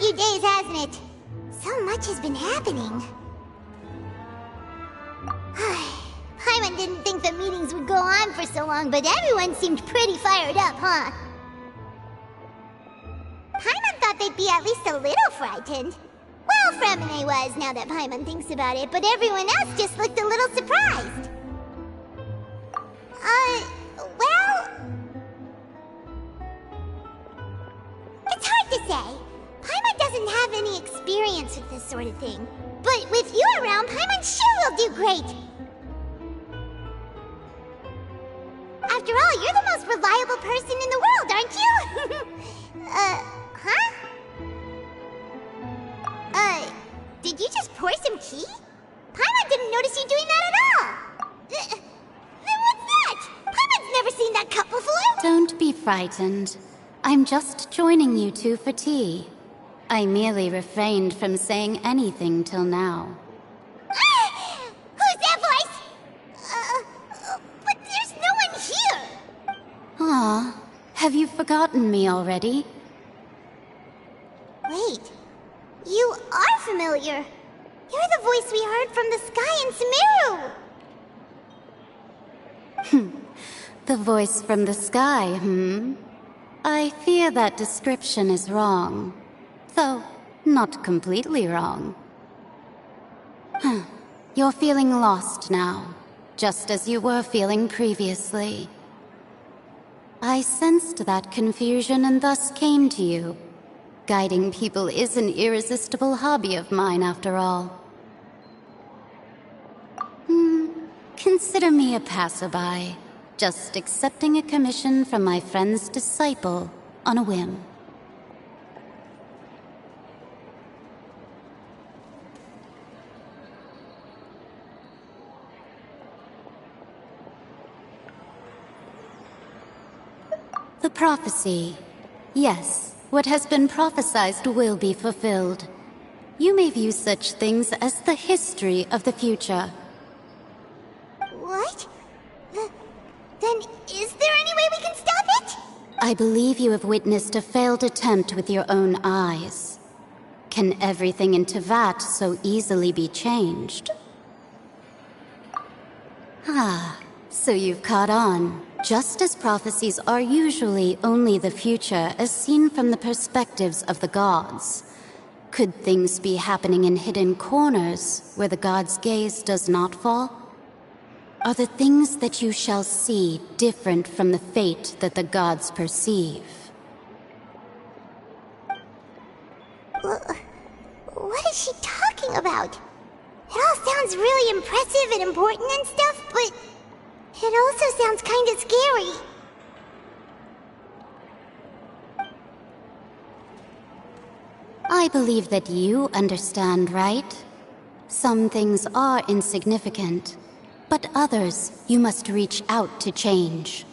few days, hasn't it? So much has bin happening. Paimon didn't think the meetings would go on for so long, but everyone seemed pretty fired up, huh? Paimon thought they'd be at least a little frightened. Well, Fremine was, now that Paimon thinks about it, but everyone else just looked a little surprised. Well... It's hard to say. Paimon doesn't have any experience with this sort of thing. But with you around, Paimon sure will do great. After all, you're the most reliable person in the world, aren't you? Huh? Did you just pour some tea? Paimon didn't notice you doing that at all. Then what's that? Paimon's never seen that cup before. Don't be frightened. I'm just joining you two for tea. I merely refrained from saying anything till now. Who's that voice? But there's no one here. Aw, have you forgotten me already? Wait, you are familiar. You're the voice we heard from the sky in Sumeru. The voice from the sky, I fear that description is wrong. Though, not completely wrong. You're feeling lost now, just as you were feeling previously. I sensed that confusion and thus came to you. Guiding people is an irresistible hobby of mine, after all. Consider me a passerby, just accepting a commission from my friend's disciple on a whim. The prophecy. Yes, what has been prophesied will be fulfilled. You may view such things as the history of the future. What? Then is there any way we can stop it? I believe you have witnessed a failed attempt with your own eyes. Can everything in Tevat so easily be changed? So you've caught on. Just as prophecies are usually only the future as seen from the perspectives of the gods, could things be happening in hidden corners where the gods' gaze does not fall? Are the things that you shall see different from the fate that the gods perceive? What is she talking about? It all sounds really impressive and important and stuff, but it also sounds kind of scary. I believe that you understand, right? Some things are insignificant, but others you must reach out to change.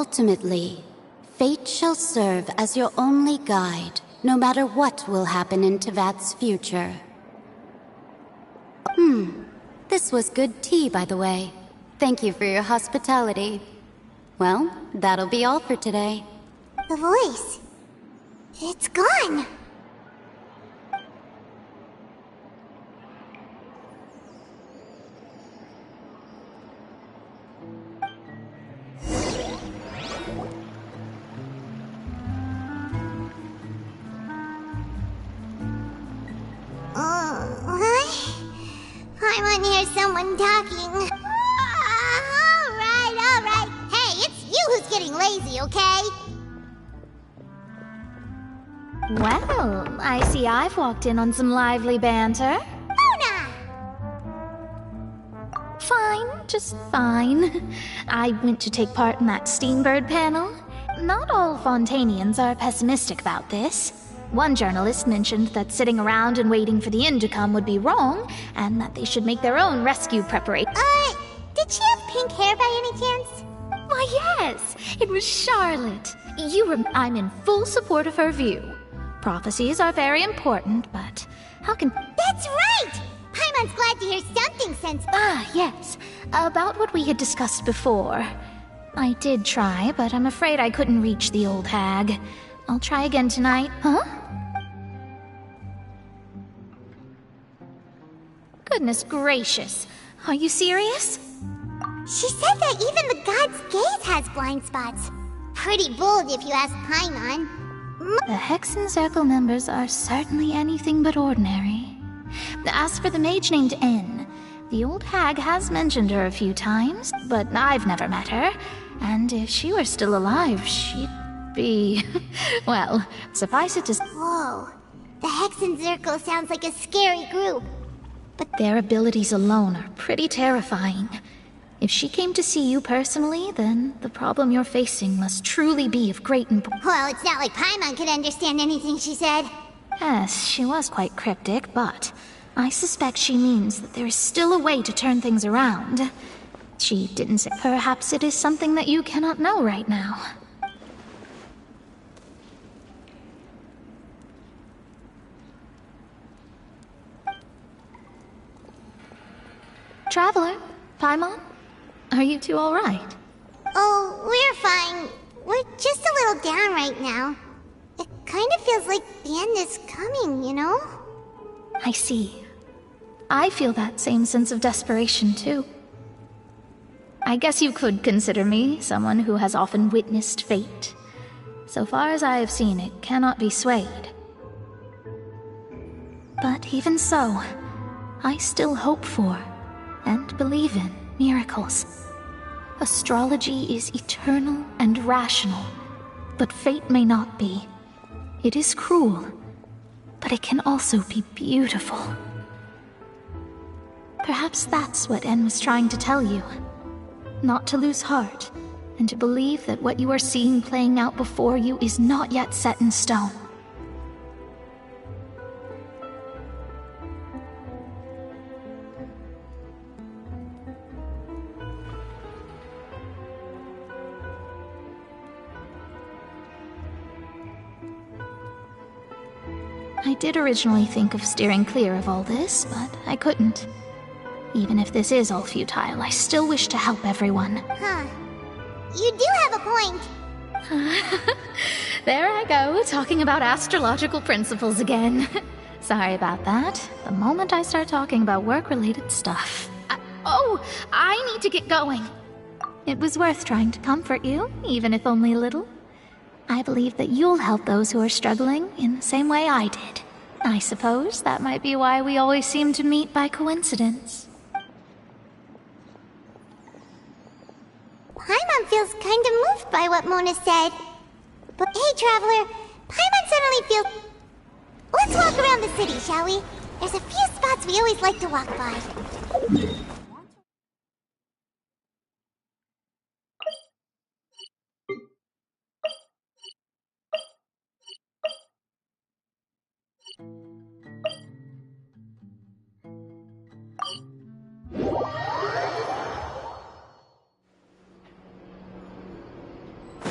ultimately, fate shall serve as your only guide, no matter what will happen in Tevat's future. This was good tea, by the way. Thank you for your hospitality. Well, that'll be all for today. The voice. It's gone. I want to hear someone talking. All right. Hey, it's you who's getting lazy, okay? Well, I see I've walked in on some lively banter. Mona! Fine, just fine. I went to take part in that Steambird panel. Not all Fontanians are pessimistic about this. One journalist mentioned that sitting around and waiting for the end to come would be wrong, and that they should make their own rescue preparation. Did she have pink hair by any chance? Why, yes! It was Charlotte. I'm in full support of her view. Prophecies are very important, but how can... That's right! Paimon's glad to hear something sensible. Yes. About what we had discussed before. I did try, but I'm afraid I couldn't reach the old hag. I'll try again tonight. Huh? Goodness gracious. Are you serious? She said that even the god's gaze has blind spots. Pretty bold if you ask Paimon. The Hexen Circle members are certainly anything but ordinary. As for the mage named N, the old hag has mentioned her a few times, but I've never met her. And if she were still alive, she'd be... well, suffice it to... Whoa. The Hexen Circle sounds like a scary group. But their abilities alone are pretty terrifying. If she came to see you personally, then the problem you're facing must truly be of great importance. Well, it's not like Paimon could understand anything she said. Yes, she was quite cryptic, but I suspect she means that there is still a way to turn things around. She didn't say... Perhaps it is something that you cannot know right now. Traveler, Paimon, are you two all right? Oh, we're fine. We're just a little down right now. It kind of feels like the end is coming, you know? I see. I feel that same sense of desperation, too. I guess you could consider me someone who has often witnessed fate. So far as I have seen, it cannot be swayed. But even so, I still hope for and believe in miracles. Astrology is eternal and rational, but fate may not be. It is cruel, but it can also be beautiful. Perhaps that's what En was trying to tell you. Not to lose heart, and to believe that what you are seeing playing out before you is not yet set in stone. I did originally think of steering clear of all this, but I couldn't. Even if this is all futile, I still wish to help everyone. Huh. You do have a point. There I go, talking about astrological principles again. Sorry about that. The moment I start talking about work-related stuff... I need to get going. It was worth trying to comfort you, even if only a little. I believe that you'll help those who are struggling in the same way I did. I suppose that might be why we always seem to meet by coincidence. Paimon feels kind of moved by what Mona said. But hey, Traveler, Paimon suddenly feels... Let's walk around the city, shall we? There's a few spots we always like to walk by.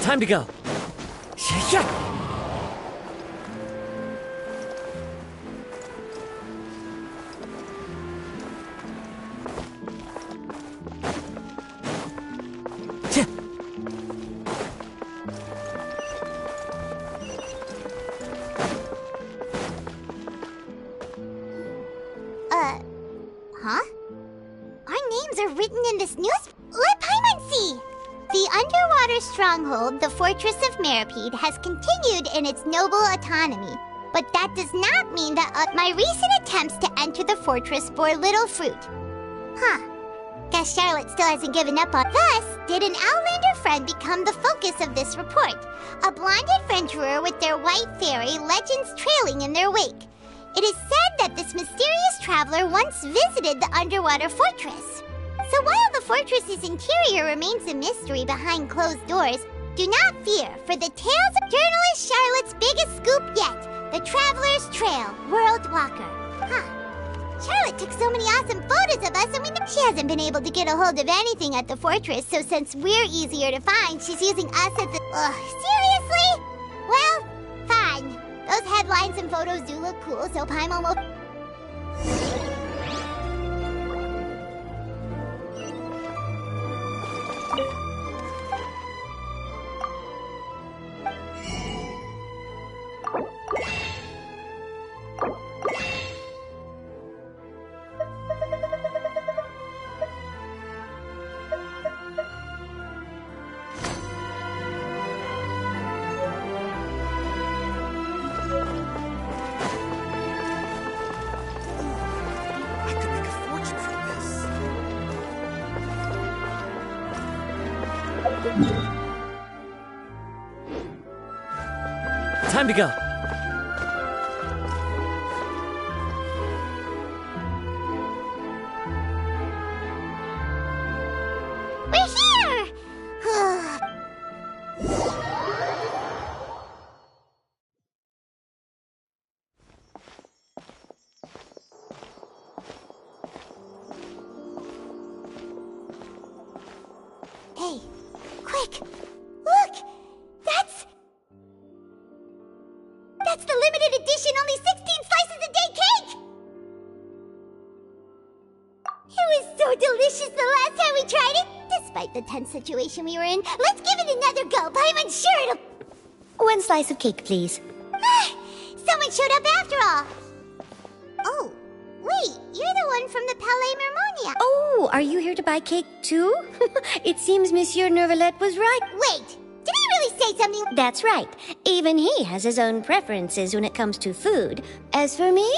Time to go. Yeah. Huh? Our names are written in this news. Let Paimon see! The underwater stronghold, the Fortress of Meripede, has continued in its noble autonomy. But that does not mean that my recent attempts to enter the fortress bore little fruit. Huh. Guess Charlotte still hasn't given up on. Thus, did an Outlander friend become the focus of this report? A blonde adventurer with their white fairy, legends trailing in their wake. It is said that this mysterious traveler once visited the underwater fortress. So while the fortress's interior remains a mystery behind closed doors, do not fear, for the tales of journalist Charlotte's biggest scoop yet, the Traveler's Trail, World Walker. Huh. Charlotte took so many awesome photos of us, and she hasn't been able to get a hold of anything at the fortress, so since we're easier to find, she's using us as the... Seriously? Well, fine. Those headlines and photos do look cool, so Paimon will... Time to go. We're here! Hey, quick! Look! That's the limited edition, only 16 slices a day cake! It was so delicious the last time we tried it, despite the tense situation we were in. Let's give it another go. Paimon's sure it'll... 1 slice of cake, please. Someone showed up after all. Oh, wait, you're the one from the Palais Mermonia. Oh, are you here to buy cake too? It seems Monsieur Nervalette was right. Wait, did he really say something? That's right. Even he has his own preferences when it comes to food. As for me,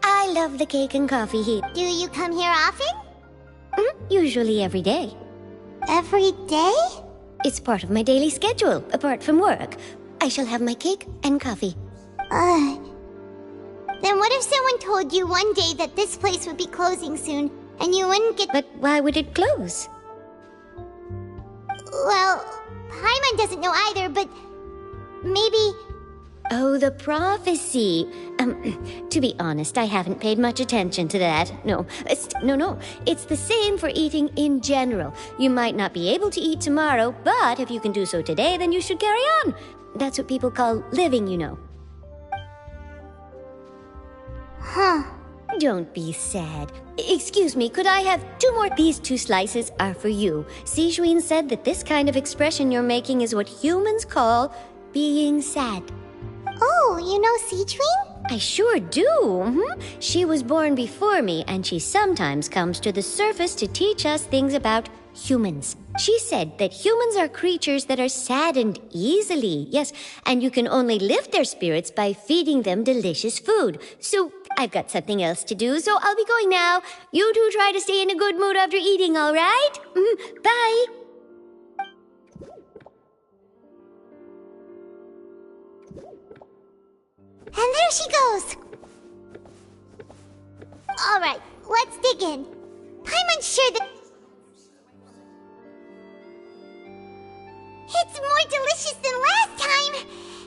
I love the cake and coffee heap. Do you come here often? Usually every day. Every day? It's part of my daily schedule, apart from work. I shall have my cake and coffee. Then what if someone told you one day that this place would be closing soon, and you wouldn't get... But why would it close? Well, Paimon doesn't know either, but... maybe... Oh, the prophecy. To be honest, I haven't paid much attention to that. No. It's the same for eating in general. You might not be able to eat tomorrow, but if you can do so today, then you should carry on. That's what people call living, you know. Huh. Don't be sad. Excuse me, could I have 2 more? These 2 slices are for you. Sijuin said that this kind of expression you're making is what humans call being sad. Oh, you know Sijuin? I sure do. She was born before me, and she sometimes comes to the surface to teach us things about humans. She said that humans are creatures that are saddened easily, yes, and you can only lift their spirits by feeding them delicious food. So I've got something else to do, so I'll be going now. You two try to stay in a good mood after eating, all right? Bye. And there she goes. All right, let's dig in. Paimon's sure that... It's more delicious than last time!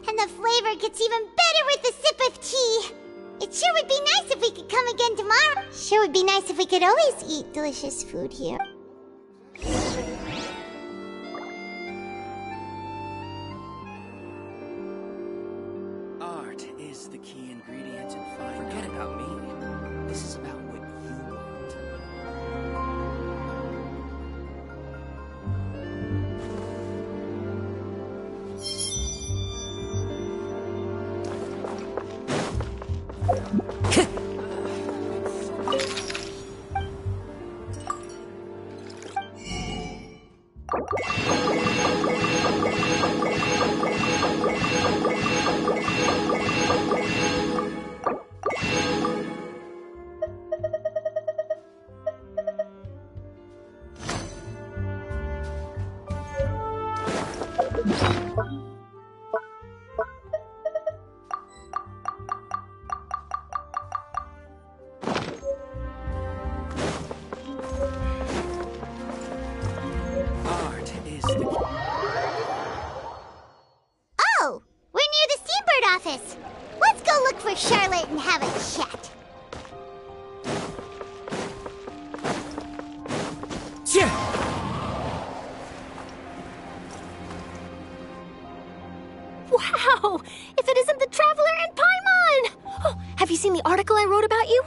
And the flavor gets even better with a sip of tea. It sure would be nice if we could come again tomorrow. Sure would be nice if we could always eat delicious food here. is the key ingredient in fine. Forget about me. This is about what you want. Oh, we're near the Seabird office. Let's go look for Charlotte and have a chat. Wow! If it isn't the Traveler and Paimon! Oh, have you seen the article I wrote about you?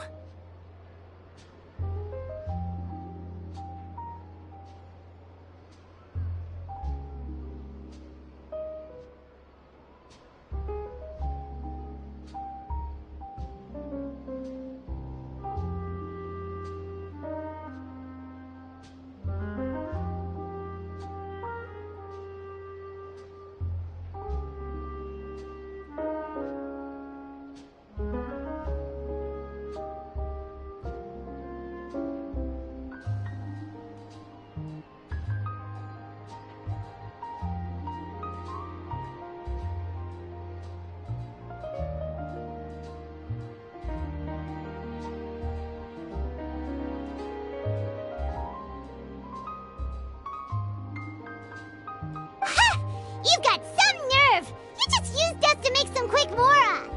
You've got some nerve! You just used us to make some quick mora!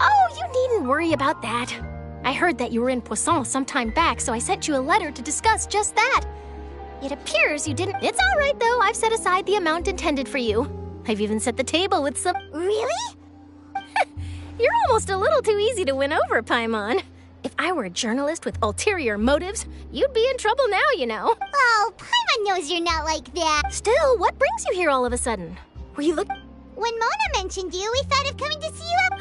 Oh, you needn't worry about that. I heard that you were in Poisson some time back, so I sent you a letter to discuss just that. It appears you didn't. It's all right, though. I've set aside the amount intended for you. I've even set the table with some. Really? You're almost a little too easy to win over, Paimon. If I were a journalist with ulterior motives, you'd be in trouble now, you know. Oh, Paimon knows you're not like that. Still, what brings you here all of a sudden? Were you look? When Mona mentioned you, we thought of coming to see you up.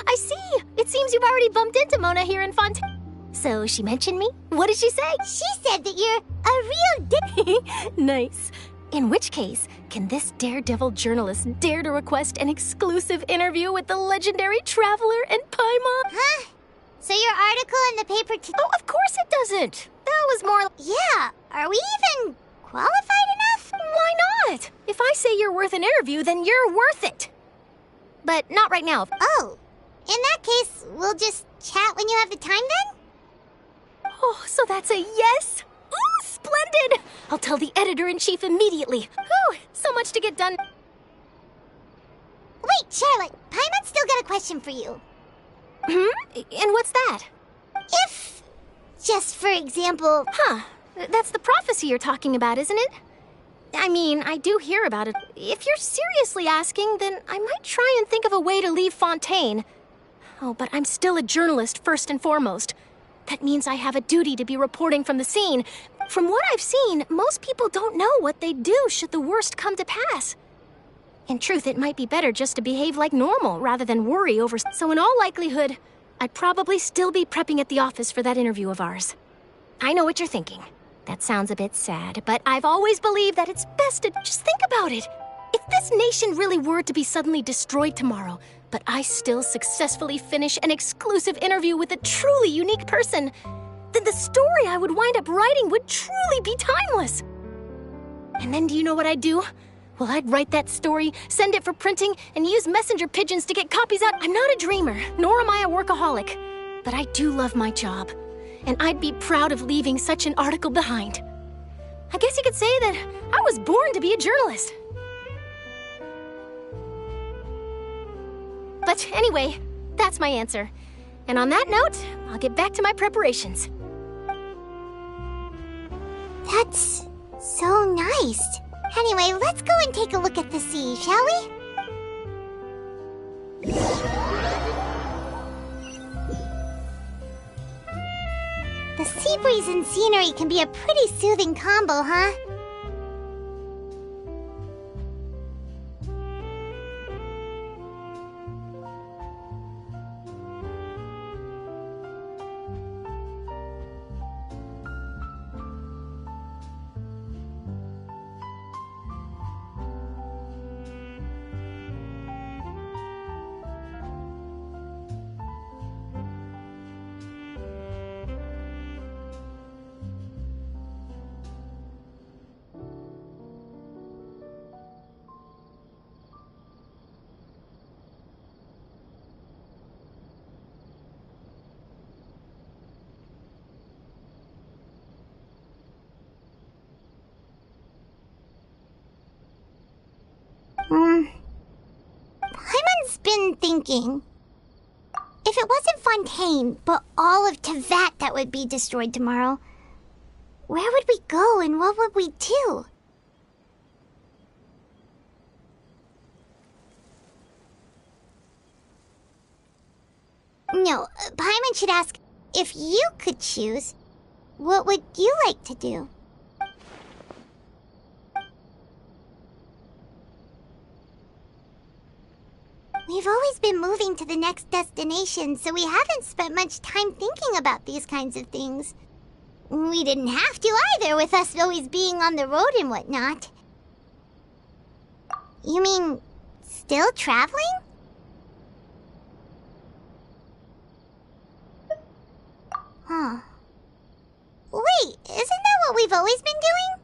I see. It seems you've already bumped into Mona here in Fontaine. So she mentioned me? What did she say? She said that you're a real Nice. In which case, can this daredevil journalist dare to request an exclusive interview with the legendary Traveler and Paimon? Huh? So your article in the paper Oh, of course it doesn't. That was more... Yeah, are we even qualified enough? Why not? If I say you're worth an interview, then you're worth it. But not right now. Oh, in that case, we'll just chat when you have the time then? Oh, so that's a yes? Ooh, splendid! I'll tell the editor-in-chief immediately. Whew, so much to get done. Wait, Charlotte, Paimon's still got a question for you. And what's that? If, just for example... Huh, that's the prophecy you're talking about, isn't it? I mean, I do hear about it. If you're seriously asking, then I might try and think of a way to leave Fontaine. Oh, but I'm still a journalist first and foremost. That means I have a duty to be reporting from the scene. From what I've seen, most people don't know what they'd do should the worst come to pass. In truth, it might be better just to behave like normal rather than worry over... So in all likelihood, I'd probably still be prepping at the office for that interview of ours. I know what you're thinking. That sounds a bit sad, but I've always believed that it's best to just think about it. If this nation really were to be suddenly destroyed tomorrow, but I still successfully finish an exclusive interview with a truly unique person, then the story I would wind up writing would truly be timeless. And then do you know what I'd do? Well, I'd write that story, send it for printing, and use messenger pigeons to get copies out. I'm not a dreamer, nor am I a workaholic, but I do love my job, and I'd be proud of leaving such an article behind. I guess you could say that I was born to be a journalist. But anyway, that's my answer. And on that note, I'll get back to my preparations. That's so nice. Anyway, let's go and take a look at the sea, shall we? The sea breeze and scenery can be a pretty soothing combo, huh? Paimon's been thinking. If it wasn't Fontaine, but all of Tevat that would be destroyed tomorrow, where would we go and what would we do? No, Paimon should ask, if you could choose, what would you like to do? We've always been moving to the next destination, so we haven't spent much time thinking about these kinds of things. We didn't have to either, with us always being on the road and whatnot. You mean, still traveling? Huh. Wait, isn't that what we've always been doing?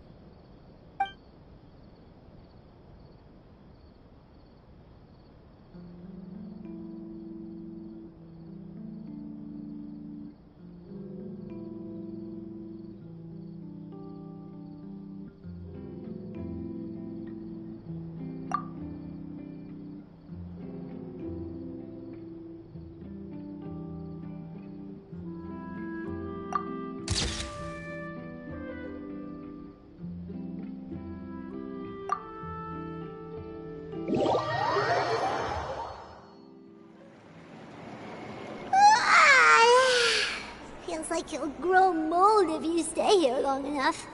Feels like you'll grow mold if you stay here long enough.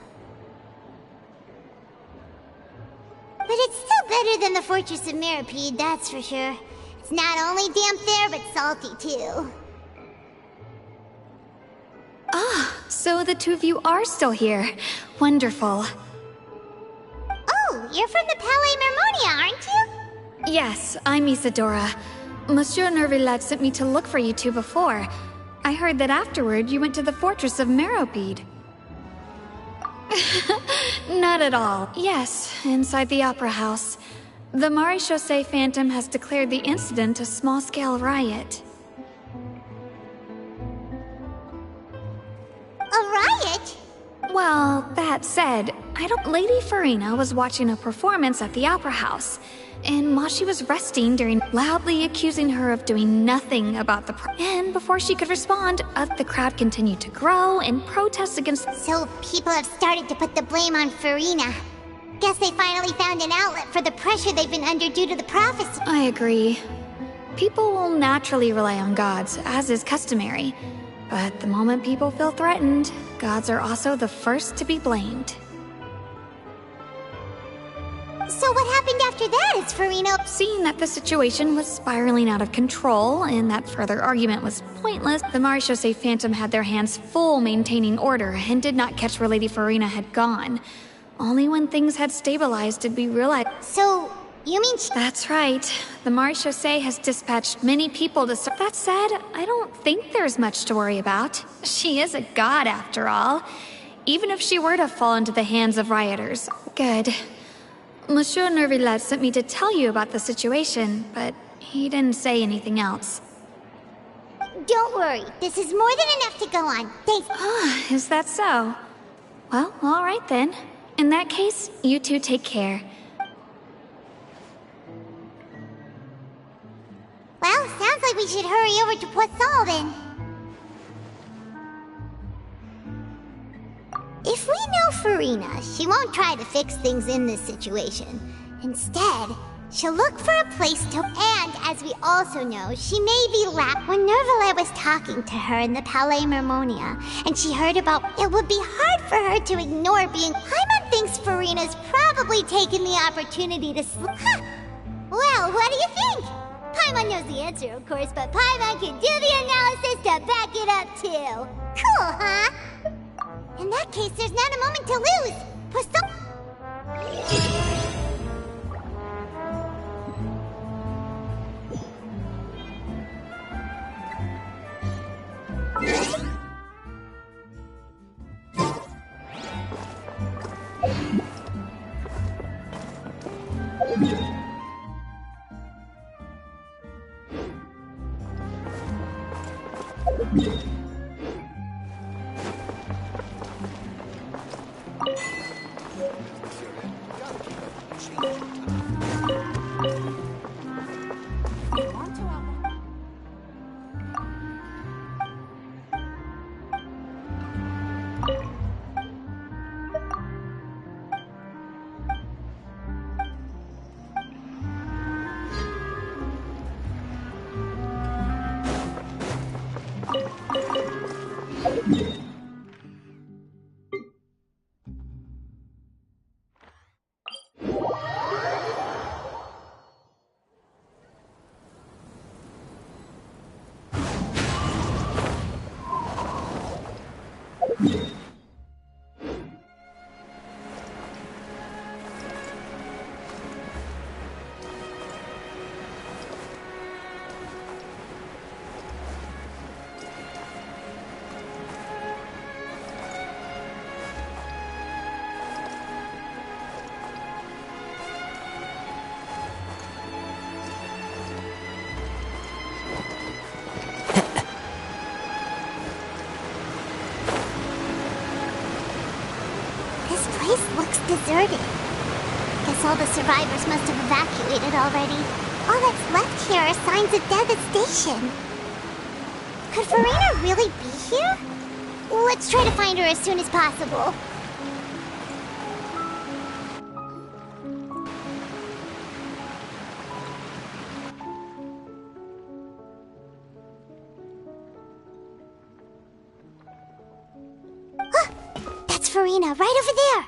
But it's still better than the Fortress of Meripede, that's for sure. It's not only damp there, but salty too. So the two of you are still here. Wonderful. Oh, you're from the Palais Mermonia, aren't you? Yes, I'm Isadora. Monsieur Nervillet sent me to look for you two before. I heard that afterward you went to the Fortress of Meropide. Not at all. Yes, inside the Opera House. The Maréchaussée Phantom has declared the incident a small-scale riot. A riot? Well, that said, Lady Farina was watching a performance at the Opera House, and while she was resting during loudly accusing her of doing nothing about and before she could respond, the crowd continued to grow and protest against. So people have started to put the blame on Farina. Guess they finally found an outlet for the pressure they've been under due to the prophecy. I agree. People will naturally rely on gods, as is customary. But the moment people feel threatened, gods are also the first to be blamed. So what happened after that is Farina... Seeing that the situation was spiraling out of control and that further argument was pointless, the Maréchaussée Phantom had their hands full maintaining order and did not catch where Lady Farina had gone. Only when things had stabilized did we realize... So, you mean That's right. The Maréchaussée has dispatched many people to serve. That said, I don't think there's much to worry about. She is a god, after all. Even if she were to fall into the hands of rioters. Good. Monsieur Nervillet sent me to tell you about the situation, but he didn't say anything else. Don't worry, this is more than enough to go on. Thanks. Is that so? Well, all right then. In that case, you two take care. Well, sounds like we should hurry over to Poisson then. If we know Farina, she won't try to fix things in this situation. Instead, She'll look for a place to... And, as we also know, she may be When Nervala was talking to her in the Palais Mermonia, and she heard about... It would be hard for her to ignore being... Paimon thinks Farina's probably taken the opportunity to Well, what do you think? Paimon knows the answer, of course, but Paimon can do the analysis to back it up, too. Cool, huh? In that case, there's not a moment to lose. Deserted. Guess all the survivors must have evacuated already. All that's left here are signs of devastation. Could Farina really be here? Let's try to find her as soon as possible. That's Farina, right over there.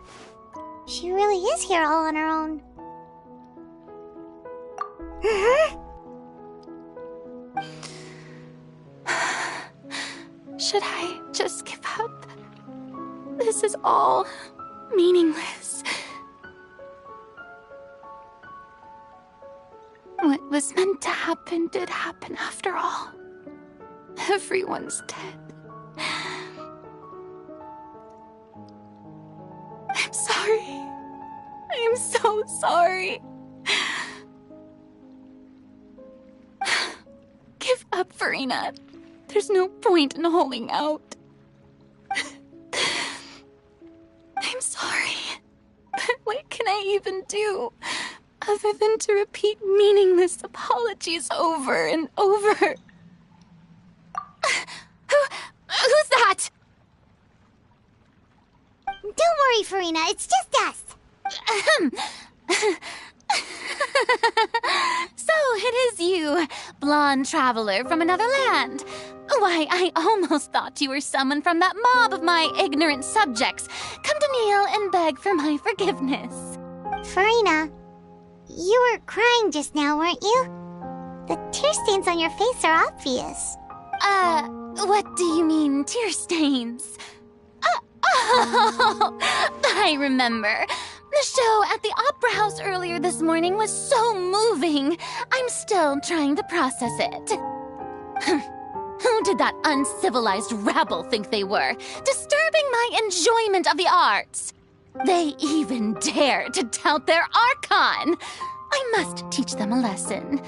She really is here all on her own. Should I just give up? This is all meaningless. What was meant to happen did happen after all. Everyone's dead. I'm sorry. I'm so sorry. Give up, Farina. There's no point in holding out. I'm sorry. But what can I even do other than to repeat meaningless apologies over and over? Who's that? Don't worry, Farina. It's just us. So it is you, blonde traveler from another land. Why, I almost thought you were someone from that mob of my ignorant subjects, come to kneel and beg for my forgiveness. Farina, you were crying just now, weren't you? The tear stains on your face are obvious. What do you mean, tear stains? Oh, I remember. The show at the Opera House earlier this morning was so moving. I'm still trying to process it. Who did that uncivilized rabble think they were, disturbing my enjoyment of the arts? They even dare to tout their Archon. I must teach them a lesson.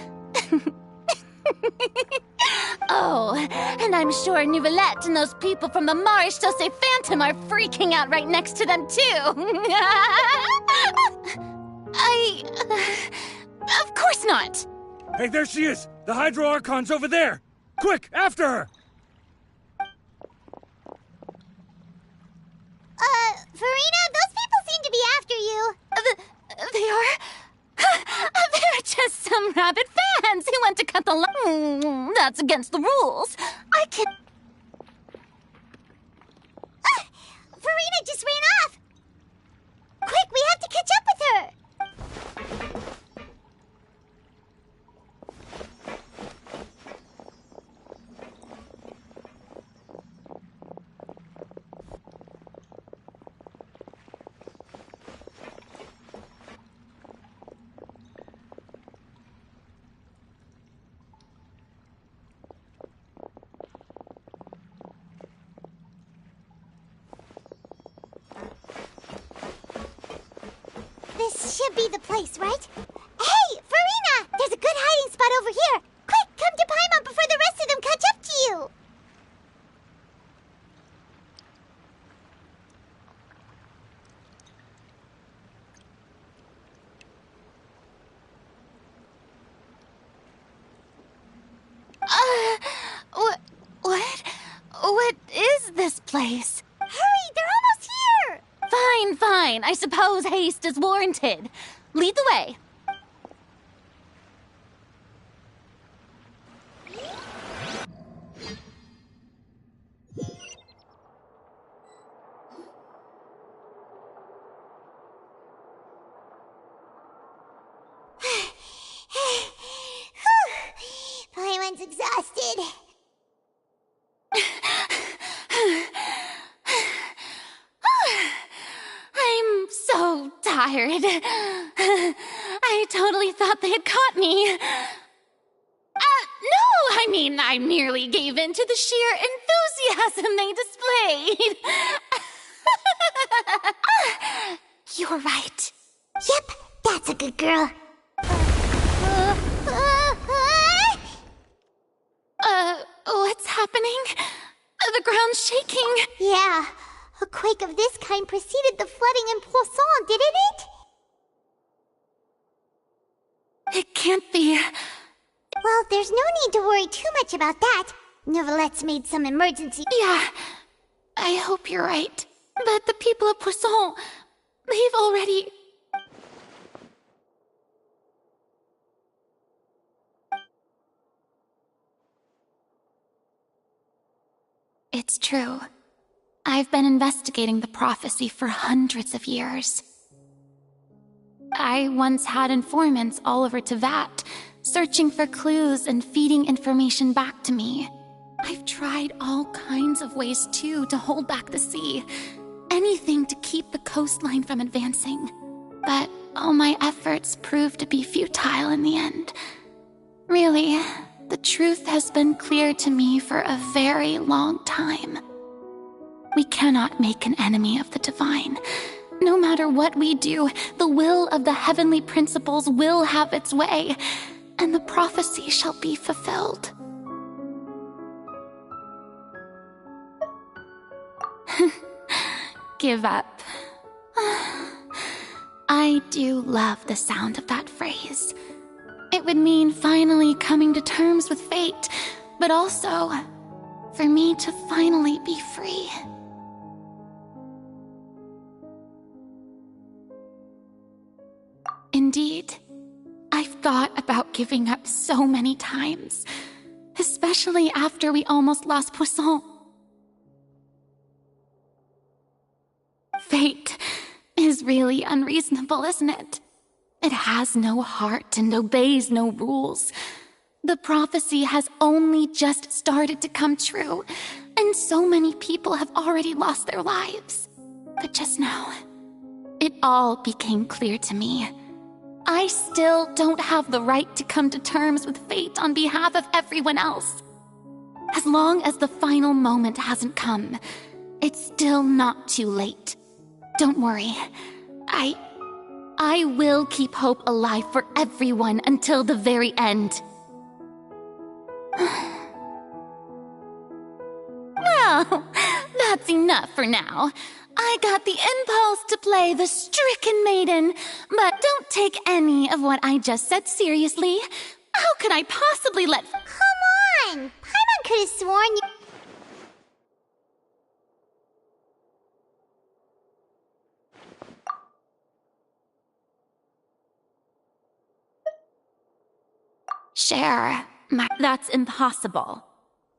Oh, and I'm sure Nouvellette and those people from the Marish Chaussee Phantom are freaking out right next to them, too. Of course not. Hey, there she is! The Hydro Archon's over there! Quick, after her! Farina, those people seem to be after you. They are? They're some rabid fans who want to cut the line. That's against the rules. I can... Ah! Farina just ran off! Quick, we have to catch up with her! This should be the place, right? Hey, Farina! There's a good hiding spot over here! Quick, come to Paimon before the rest of them catch up to you! What is this place? Hurry, they're almost here! Fine. I suppose haste is warranted. Lead the way. Paimon's exhausted. I'm so tired. I totally thought they had caught me. No, I merely gave in to the sheer enthusiasm they displayed. You're right. Yep, that's a good girl. What's happening? The ground's shaking. Yeah, a quake of this kind preceded the flooding in Poisson, didn't it? It can't be. Well, there's no need to worry too much about that. Neuvillette made some emergency... Yeah, I hope you're right. But the people of Poisson, they've already... It's true. I've been investigating the prophecy for hundreds of years. I once had informants all over Tevat, searching for clues and feeding information back to me. I've tried all kinds of ways, too, to hold back the sea. Anything to keep the coastline from advancing. But all my efforts proved to be futile in the end. Really, the truth has been clear to me for a very long time. We cannot make an enemy of the divine. No matter what we do, the will of the heavenly principles will have its way, and the prophecy shall be fulfilled. Give up. I do love the sound of that phrase. It would mean finally coming to terms with fate, but also for me to finally be free. Indeed, I've thought about giving up so many times, especially after we almost lost Poisson. Fate is really unreasonable, isn't it? It has no heart and obeys no rules. The prophecy has only just started to come true, and so many people have already lost their lives. But just now, it all became clear to me. I still don't have the right to come to terms with fate on behalf of everyone else. As long as the final moment hasn't come, it's still not too late. Don't worry. I will keep hope alive for everyone until the very end. Well, that's enough for now. I got the impulse to play the stricken maiden, but don't take any of what I just said seriously. How could I possibly let... Come on! Paimon could have sworn you... Cher, that's impossible.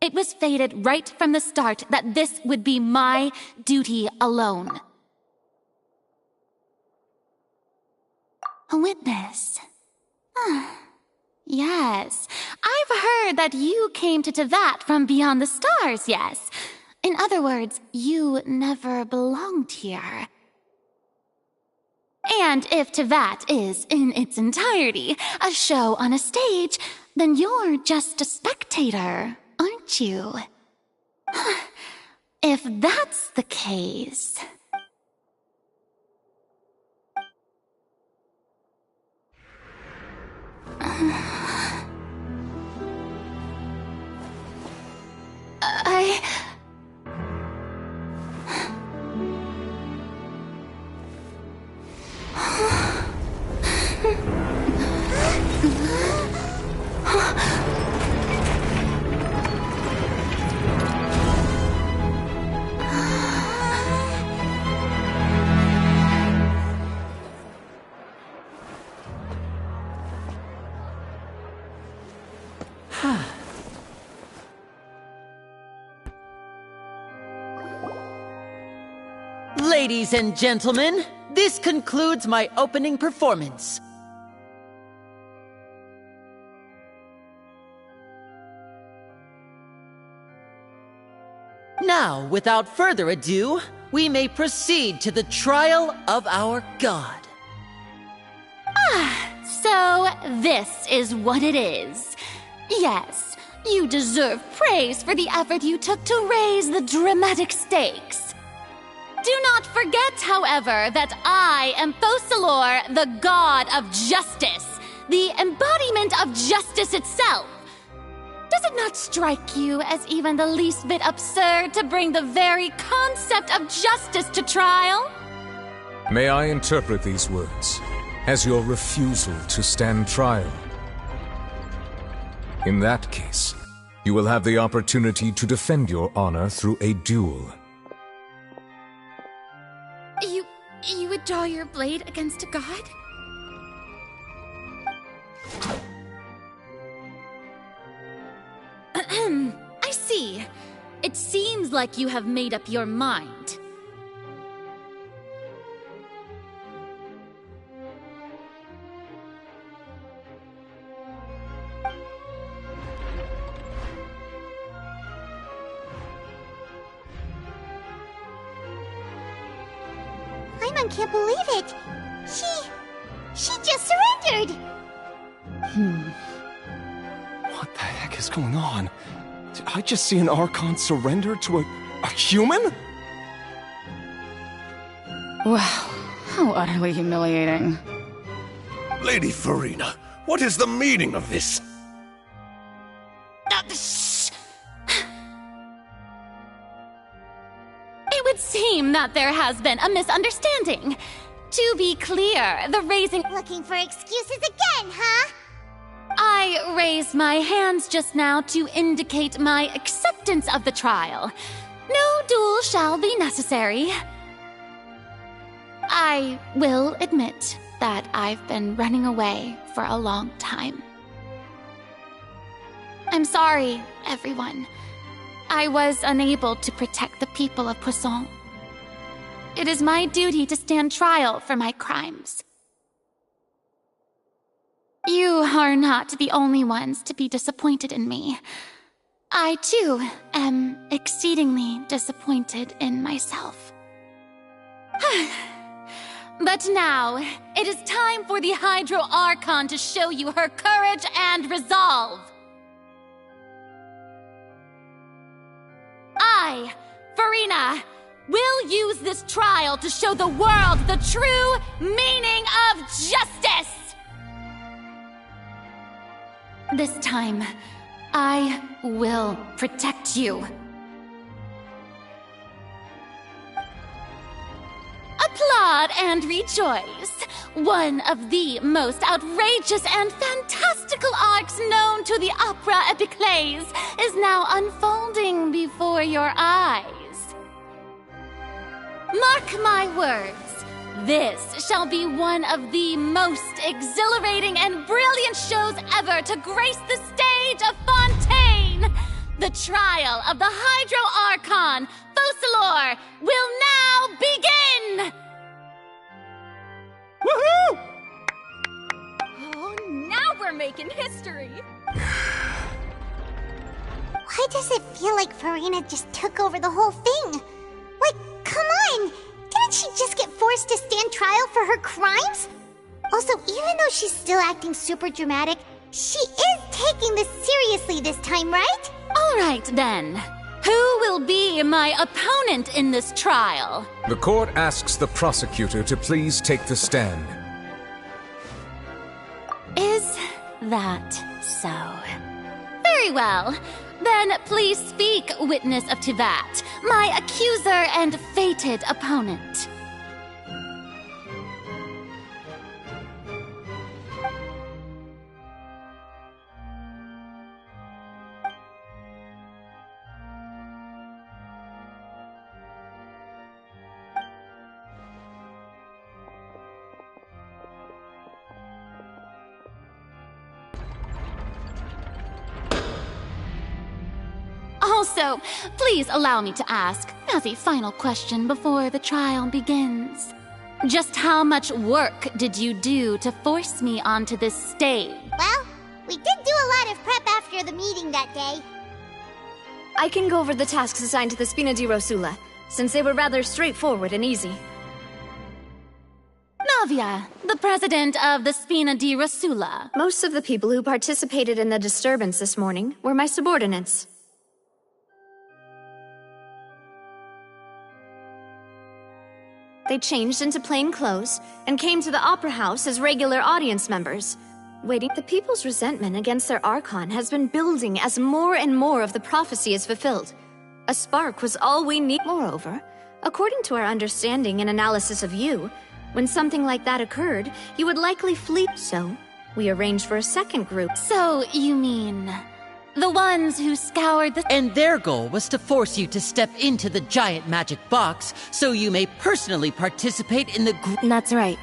It was fated right from the start that this would be my duty alone. A witness. Yes, I've heard that you came to Tevat from beyond the stars, yes. In other words, you never belonged here. And if Tevat is, in its entirety, a show on a stage, then you're just a spectator, aren't you? If that's the case... Ladies and gentlemen, this concludes my opening performance. Now, without further ado, we may proceed to the trial of our god. So this is what it is. Yes, you deserve praise for the effort you took to raise the dramatic stakes. Do not forget, however, that I am Focalor, the god of justice, the embodiment of justice itself. Does it not strike you as even the least bit absurd to bring the very concept of justice to trial? May I interpret these words as your refusal to stand trial? In that case, you will have the opportunity to defend your honor through a duel. You would draw your blade against a god? I see. It seems like you have made up your mind. Paimon can't believe it. She just surrendered. What the heck is going on? Did I just see an Archon surrender to a human? Wow, how utterly humiliating. Lady Farina, what is the meaning of this? Shh! It would seem that there has been a misunderstanding. To be clear, the raising... Looking for excuses again, huh? I raised my hands just now to indicate my acceptance of the trial. No duel shall be necessary. I will admit that I've been running away for a long time. I'm sorry, everyone. I was unable to protect the people of Poisson. It is my duty to stand trial for my crimes. You are not the only ones to be disappointed in me. I, too, am exceedingly disappointed in myself. But now, it is time for the Hydro Archon to show you her courage and resolve. I, Farina, will use this trial to show the world the true meaning of justice! This time, I will protect you. Applaud and rejoice! One of the most outrageous and fantastical arcs known to the opera epiclese is now unfolding before your eyes. Mark my words, this shall be one of the most exhilarating and brilliant shows ever to grace the stage of Fontaine! The trial of the Hydro Archon, Focalor, will now begin! Woohoo! Oh, now we're making history. Why does it feel like Farina just took over the whole thing? Like, come on! Didn't she just get forced to stand trial for her crimes? Also, even though she's still acting super dramatic, she is taking this seriously this time, right? All right, then. Who will be my opponent in this trial? The court asks the prosecutor to please take the stand. Is that so? Very well. Then please speak, witness of Tivat, my accuser and fated opponent. Also, please allow me to ask, as a final question before the trial begins. Just how much work did you do to force me onto this stage? Well, we did do a lot of prep after the meeting that day. I can go over the tasks assigned to the Spina di Rosula, since they were rather straightforward and easy. Navia, the president of the Spina di Rosula. Most of the people who participated in the disturbance this morning were my subordinates. They changed into plain clothes and came to the Opera House as regular audience members. Waiting, the people's resentment against their Archon has been building as more and more of the prophecy is fulfilled. A spark was all we need. Moreover, according to our understanding and analysis of you, when something like that occurred, you would likely flee. So, we arranged for a second group. So, you mean... the ones who scoured the... And their goal was to force you to step into the giant magic box so you may personally participate in the That's right.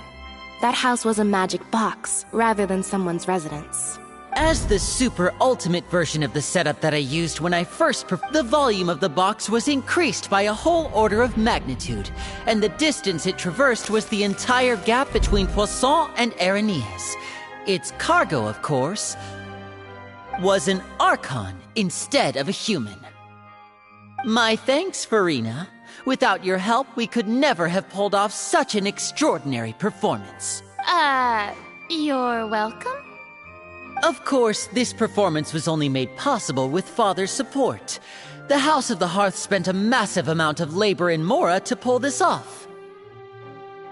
That house was a magic box, rather than someone's residence. As the super ultimate version of the setup that I used when I first the volume of the box was increased by a whole order of magnitude, and the distance it traversed was the entire gap between Poisson and Aranias. Its cargo, of course, was an Archon instead of a human. My thanks, Farina. Without your help, we could never have pulled off such an extraordinary performance. You're welcome? Of course, this performance was only made possible with Father's support. The House of the Hearth spent a massive amount of labor in Mora to pull this off.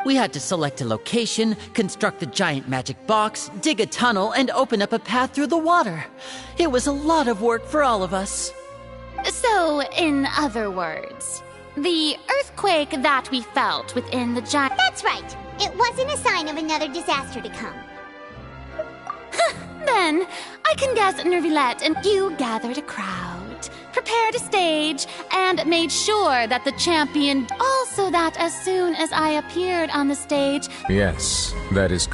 We had to select a location, construct the giant magic box, dig a tunnel, and open up a path through the water. It was a lot of work for all of us. So, in other words, the earthquake that we felt within the giant... That's right. It wasn't a sign of another disaster to come. Then, I can guess Nervilette and you gathered a crowd, prepared a stage, and made sure that the champion... Also that as soon as I appeared on the stage... Yes, that is...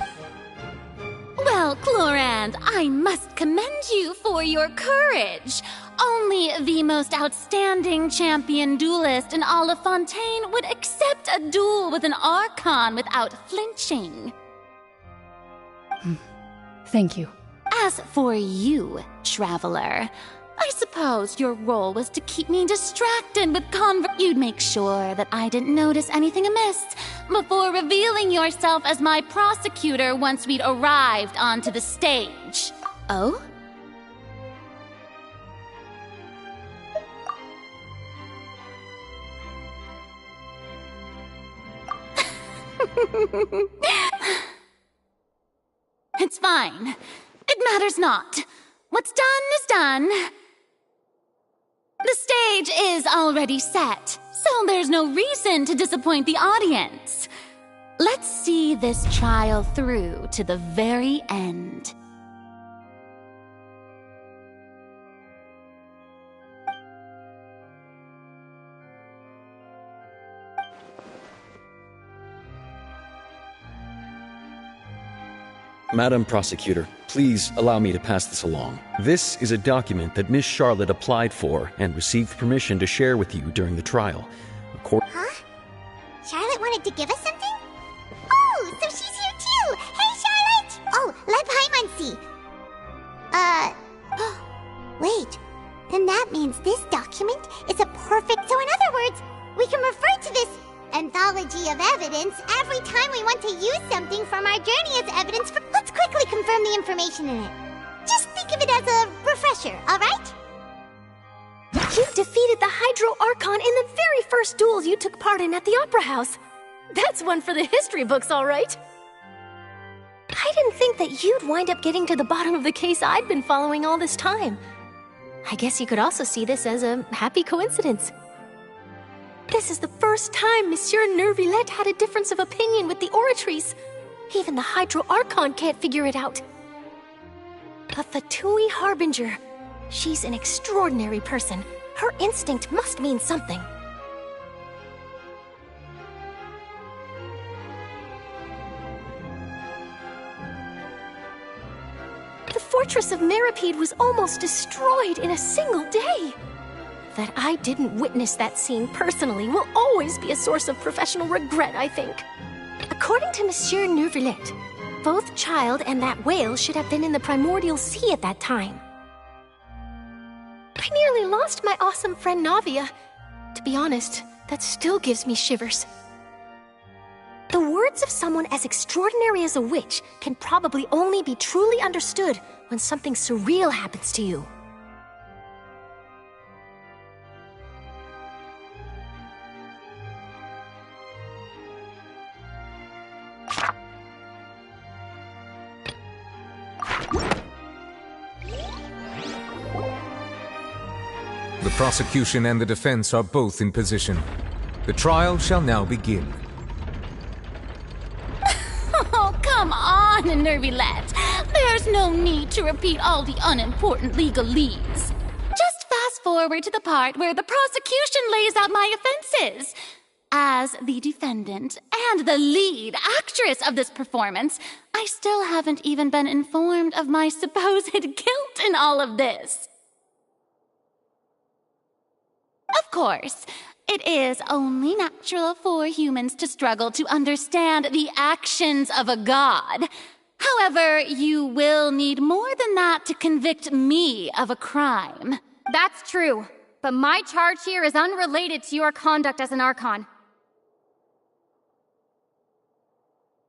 Well, Clorand, I must commend you for your courage. Only the most outstanding champion duelist in all of Fontaine would accept a duel with an Archon without flinching. Thank you. As for you, Traveler, I suppose your role was to keep me distracted with You'd make sure that I didn't notice anything amiss before revealing yourself as my prosecutor once we'd arrived onto the stage. Oh? It's fine. It matters not. What's done is done. The stage is already set, so there's no reason to disappoint the audience. Let's see this trial through to the very end. Madam Prosecutor, please allow me to pass this along. This is a document that Miss Charlotte applied for and received permission to share with you during the trial. Huh? Charlotte wanted to give us something? Oh, so she's here too! Hey, Charlotte! Oh, let Paimon see. Wait. Then that means this document is a perfect... So in other words, we can refer to this anthology of evidence every time we want to use something from our journey as evidence for... Let's quickly confirm the information in it. Just think of it as a refresher, alright? You defeated the Hydro Archon in the very first duels you took part in at the Opera House. That's one for the history books, all right. I didn't think that you'd wind up getting to the bottom of the case I'd been following all this time. I guess you could also see this as a happy coincidence. This is the first time Monsieur Neuvillette had a difference of opinion with the Oratrice. Even the Hydro Archon can't figure it out. A Fatui Harbinger. She's an extraordinary person. Her instinct must mean something. The fortress of Meripede was almost destroyed in a single day. That I didn't witness that scene personally will always be a source of professional regret, I think. According to Monsieur Neuvillette, both Child and that whale should have been in the primordial sea at that time. I nearly lost my awesome friend Navia. To be honest, that still gives me shivers. The words of someone as extraordinary as a witch can probably only be truly understood when something surreal happens to you. The prosecution and the defense are both in position. The trial shall now begin. Oh, come on, Neuvillette. There's no need to repeat all the unimportant legalese. Just fast forward to the part where the prosecution lays out my offenses. As the defendant and the lead actress of this performance, I still haven't even been informed of my supposed guilt in all of this. Of course, it is only natural for humans to struggle to understand the actions of a god. However, you will need more than that to convict me of a crime. That's true, but my charge here is unrelated to your conduct as an Archon.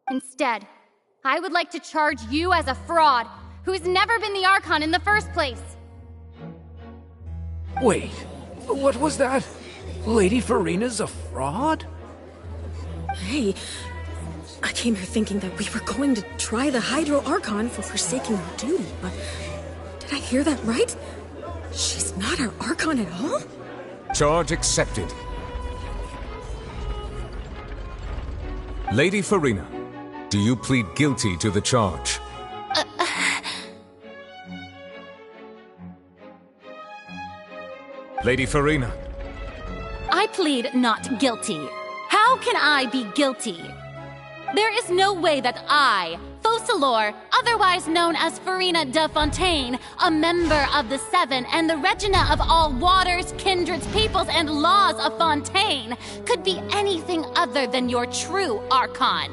Instead, I would like to charge you as a fraud who's never been the Archon in the first place. Wait, what was that? Lady Farina's a fraud? Hey, I came here thinking that we were going to try the Hydro Archon for forsaking her duty, but did I hear that right? She's not our Archon at all? Charge accepted. Lady Farina, do you plead guilty to the charge? Lady Farina. I plead not guilty. How can I be guilty? There is no way that I, Focalor, otherwise known as Farina de Fontaine, a member of the Seven and the Regina of all waters, kindreds, peoples, and laws of Fontaine, could be anything other than your true Archon.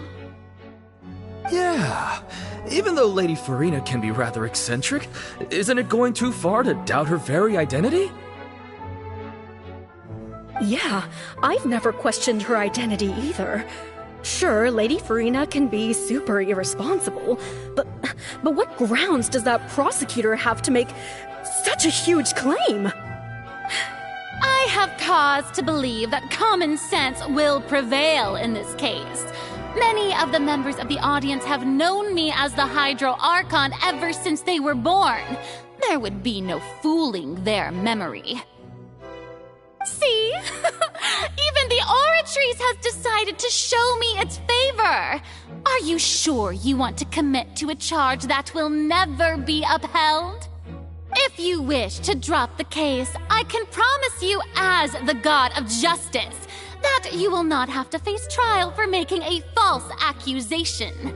Yeah, even though Lady Farina can be rather eccentric, isn't it going too far to doubt her very identity? Yeah, I've never questioned her identity either. Sure, Lady Farina can be super irresponsible, but what grounds does that prosecutor have to make such a huge claim? I have cause to believe that common sense will prevail in this case. Many of the members of the audience have known me as the Hydro Archon ever since they were born. There would be no fooling their memory. See? Even the Oratrice has decided to show me its favor. Are you sure you want to commit to a charge that will never be upheld? If you wish to drop the case, I can promise you as the God of Justice that you will not have to face trial for making a false accusation.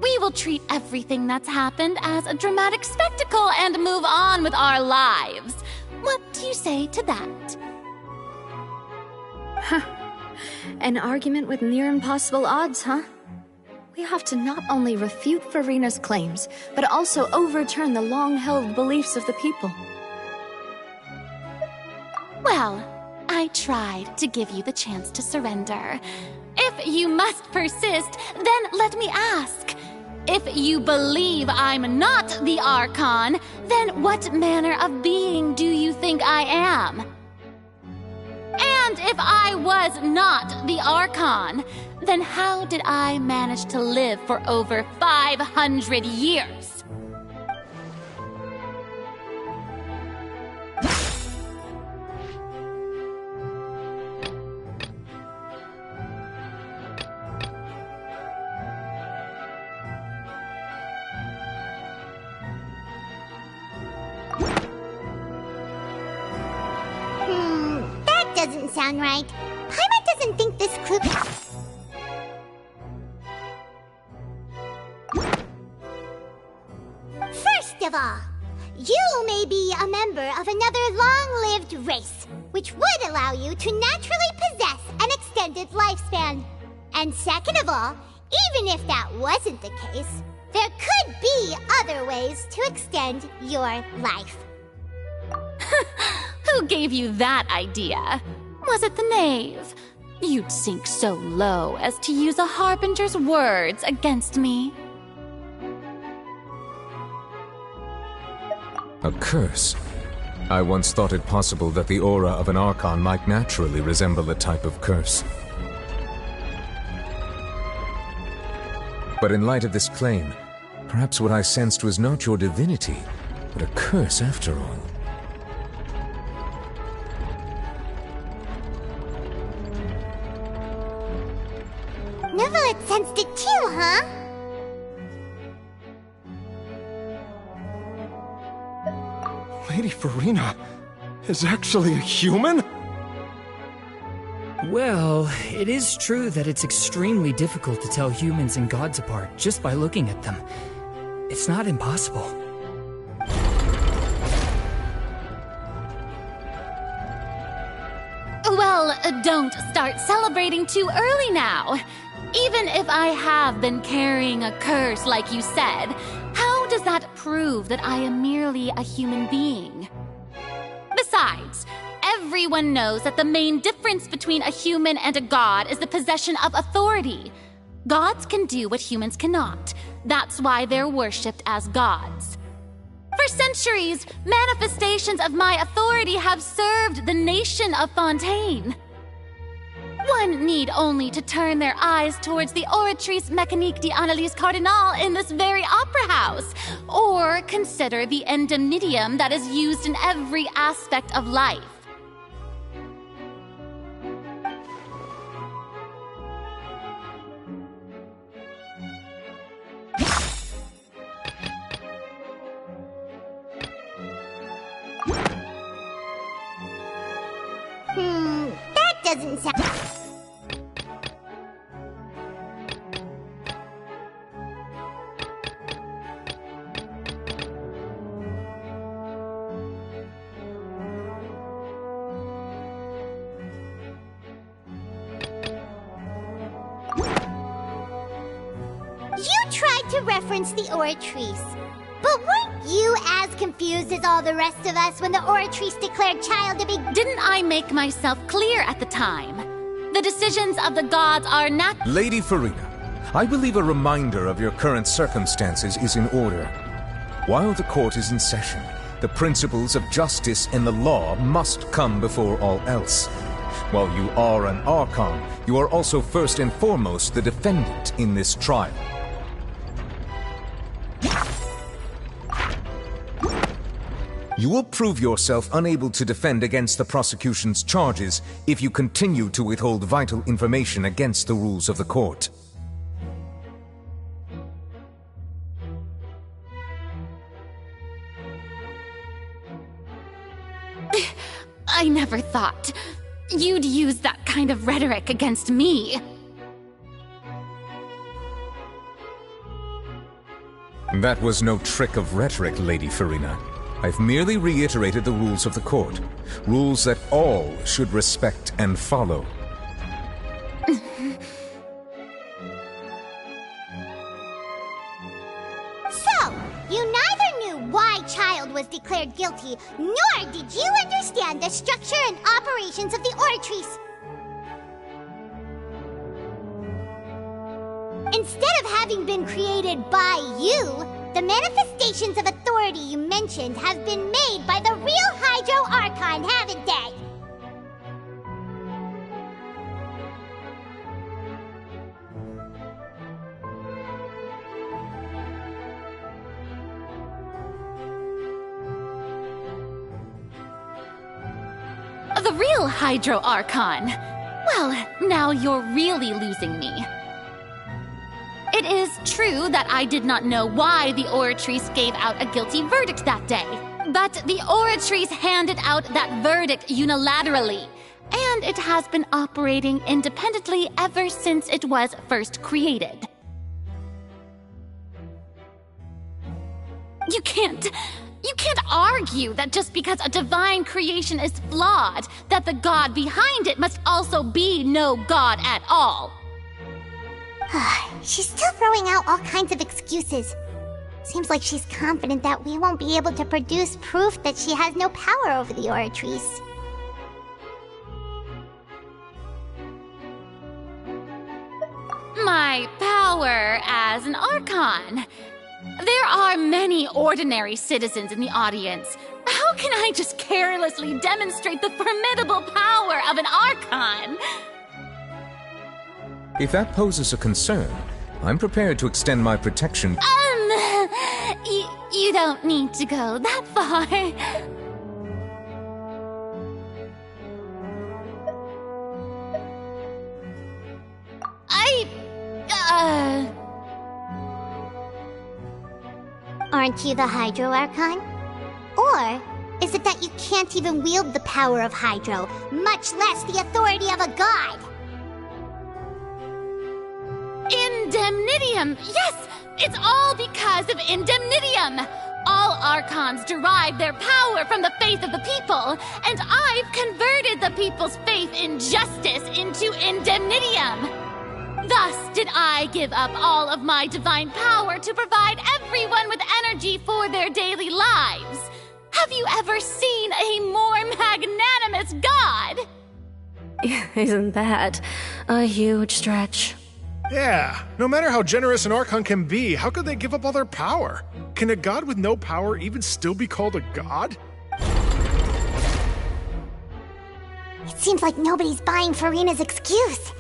We will treat everything that's happened as a dramatic spectacle and move on with our lives. What do you say to that? Huh. An argument with near impossible odds, huh? We have to not only refute Furina's claims, but also overturn the long-held beliefs of the people. Well, I tried to give you the chance to surrender. If you must persist, then let me ask. If you believe I'm not the Archon, then what manner of being do you think I am? And if I was not the Archon, then how did I manage to live for over 500 years? That doesn't sound right. Paimon doesn't think this clue... First of all, you may be a member of another long-lived race, which would allow you to naturally possess an extended lifespan. And second of all, even if that wasn't the case, there could be other ways to extend your life. Who gave you that idea? Was it the knave? You'd sink so low as to use a harbinger's words against me. A curse? I once thought it possible that the aura of an Archon might naturally resemble a type of curse. But in light of this claim, perhaps what I sensed was not your divinity, but a curse after all. Neuvillette sensed it too, huh? Lady Furina is actually a human? Well, it is true that it's extremely difficult to tell humans and gods apart just by looking at them. It's not impossible. Well, don't start celebrating too early now. Even if I have been carrying a curse like you said, how does that prove that I am merely a human being? Besides, everyone knows that the main difference between a human and a god is the possession of authority. Gods can do what humans cannot. That's why they're worshipped as gods. For centuries, manifestations of my authority have served the nation of Fontaine. One need only to turn their eyes towards the Oratrice Mécanique d'Analyse Cardinal in this very opera house, or consider the endemnitium that is used in every aspect of life. That doesn't sound... You tried to reference the Oratrice, but weren't you as confused as all the rest of us when the Oratrice declared child to be... Didn't I make myself clear at the time? The decisions of the gods are not... Lady Furina, I believe a reminder of your current circumstances is in order. While the court is in session, the principles of justice and the law must come before all else. While you are an Archon, you are also first and foremost the defendant in this trial. You will prove yourself unable to defend against the prosecution's charges if you continue to withhold vital information against the rules of the court. I never thought you'd use that kind of rhetoric against me. That was no trick of rhetoric, Lady Farina. I've merely reiterated the rules of the court. Rules that all should respect and follow. So, you neither knew why Child was declared guilty, nor did you understand the structure and operations of the Oratrice. Instead of having been created by you, the manifestations of authority you mentioned have been made by the real Hydro Archon, haven't they? The real Hydro Archon. Well, now you're really losing me. It is true that I did not know why the Oratrice gave out a guilty verdict that day. But the Oratrice handed out that verdict unilaterally, and it has been operating independently ever since it was first created. You can't argue that just because a divine creation is flawed, that the god behind it must also be no god at all. She's still throwing out all kinds of excuses. Seems like she's confident that we won't be able to produce proof that she has no power over the Oratrice. My power as an Archon. There are many ordinary citizens in the audience. How can I just carelessly demonstrate the formidable power of an Archon? If that poses a concern, I'm prepared to extend my protection. You don't need to go that far. Aren't you the Hydro Archon? Or is it that you can't even wield the power of Hydro, much less the authority of a god? Indemnitium! Yes! It's all because of Indemnitium! All Archons derive their power from the faith of the people, and I've converted the people's faith in justice into Indemnitium! Thus did I give up all of my divine power to provide everyone with energy for their daily lives. Have you ever seen a more magnanimous god? Isn't that a huge stretch? Yeah, no matter how generous an Archon can be, how could they give up all their power? Can a god with no power even still be called a god? It seems like nobody's buying Farina's excuse.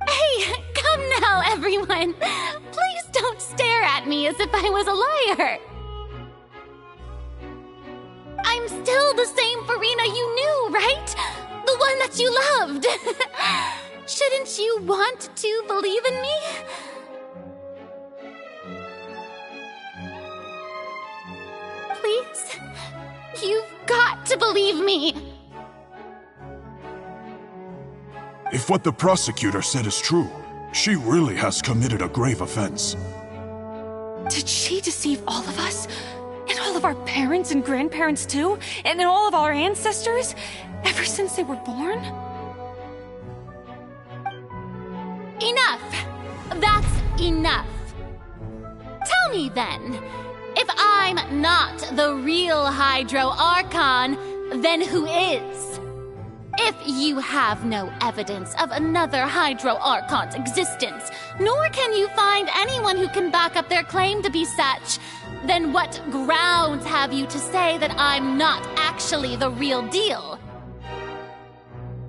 Hey, come now, everyone! Please don't stare at me as if I was a liar! I'm still the same Farina you knew, right? The one that you loved! Shouldn't you want to believe in me? Please? You've got to believe me! If what the prosecutor said is true, she really has committed a grave offense. Did she deceive all of us? And all of our parents and grandparents too? And all of our ancestors? Ever since they were born? Enough! That's enough! Tell me then, if I'm not the real Hydro Archon, then who is? If you have no evidence of another Hydro Archon's existence, nor can you find anyone who can back up their claim to be such, then what grounds have you to say that I'm not actually the real deal?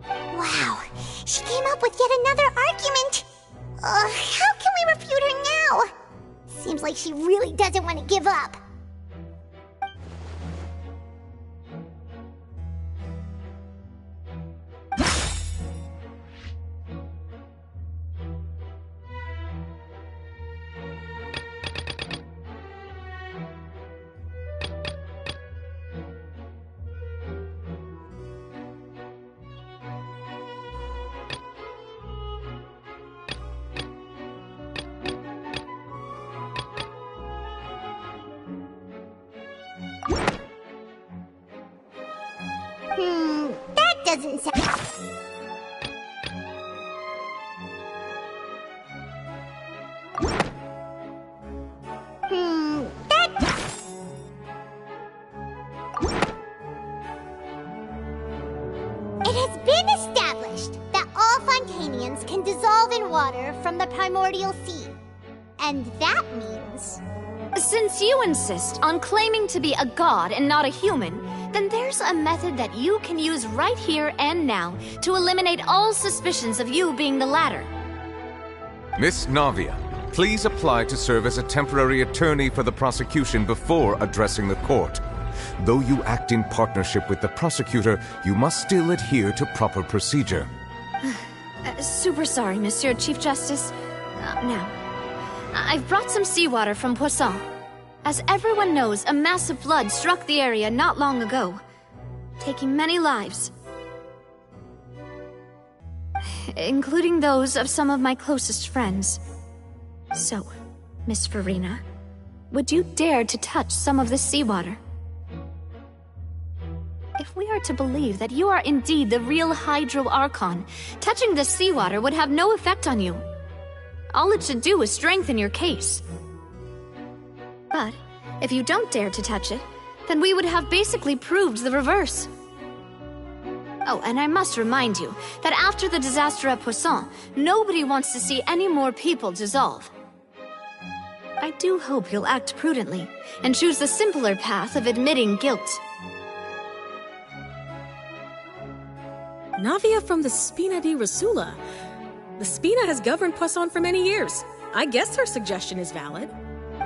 Wow, she came up with yet another argument. How can we refute her now? Seems like she really doesn't want to give up. doesn't sound... It has been established that all Fontanians can dissolve in water from the primordial sea. And that means... Since you insist on claiming to be a god and not a human, then there's a method that you can use right here and now to eliminate all suspicions of you being the latter. Miss Navia, please apply to serve as a temporary attorney for the prosecution before addressing the court. Though you act in partnership with the prosecutor, you must still adhere to proper procedure. Super sorry, Monsieur Chief Justice. Now, I've brought some seawater from Poisson. As everyone knows, a massive flood struck the area not long ago, taking many lives. Including those of some of my closest friends. So, Miss Farina, would you dare to touch some of the seawater? If we are to believe that you are indeed the real Hydro Archon, touching the seawater would have no effect on you. All it should do is strengthen your case. But if you don't dare to touch it, then we would have basically proved the reverse. Oh, and I must remind you that after the disaster at Poisson, nobody wants to see any more people dissolve. I do hope you'll act prudently and choose the simpler path of admitting guilt. Navia from the Spina di Rasula. The Spina has governed Poisson for many years. I guess her suggestion is valid.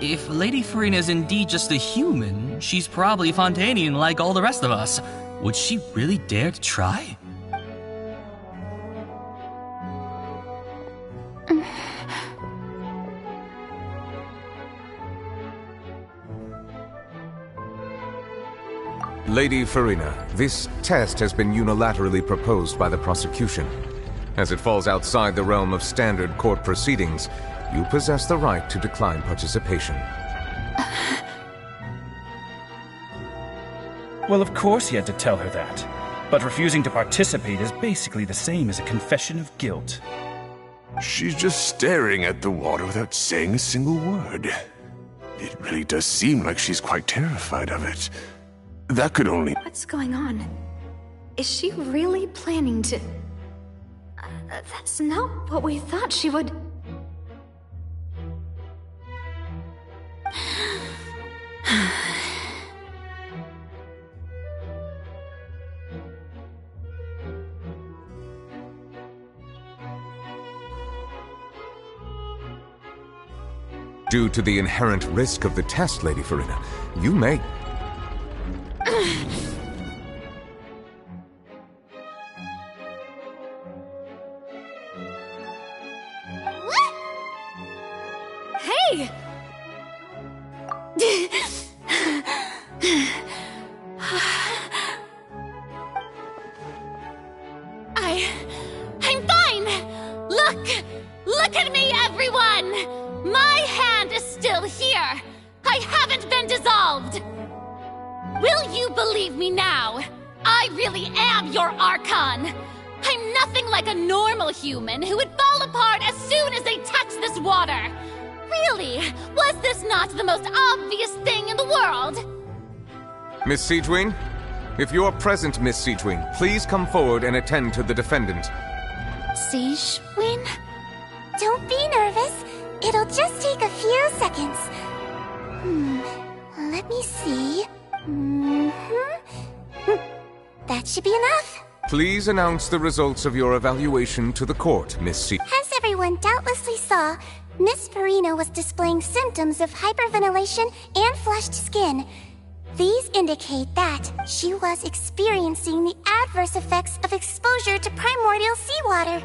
If Lady Farina is indeed just a human, she's probably Fontanian like all the rest of us. Would she really dare to try? Lady Farina, this test has been unilaterally proposed by the prosecution. As it falls outside the realm of standard court proceedings, you possess the right to decline participation. Well, of course he had to tell her that. But refusing to participate is basically the same as a confession of guilt. She's just staring at the water without saying a single word. It really does seem like she's quite terrified of it. That could only... What's going on? Is she really planning to... that's not what we thought she would... Due to the inherent risk of the test, Lady Farina, you may... Hey! I'm fine! Look at me, everyone! My hand is still here! I haven't been dissolved! Will you believe me now? I really am your Archon! I'm nothing like a normal human who would fall apart as soon as they touch this water! Really? Was this not the most obvious thing in the world? Miss Siegewing? If you're present, Miss Siegewing, please come forward and attend to the defendant. Siegewing? Don't be nervous. It'll just take a few seconds. Let me see. That should be enough. Please announce the results of your evaluation to the court, Miss Siegewing. As everyone doubtlessly saw, Miss Farina was displaying symptoms of hyperventilation and flushed skin. These indicate that she was experiencing the adverse effects of exposure to primordial seawater.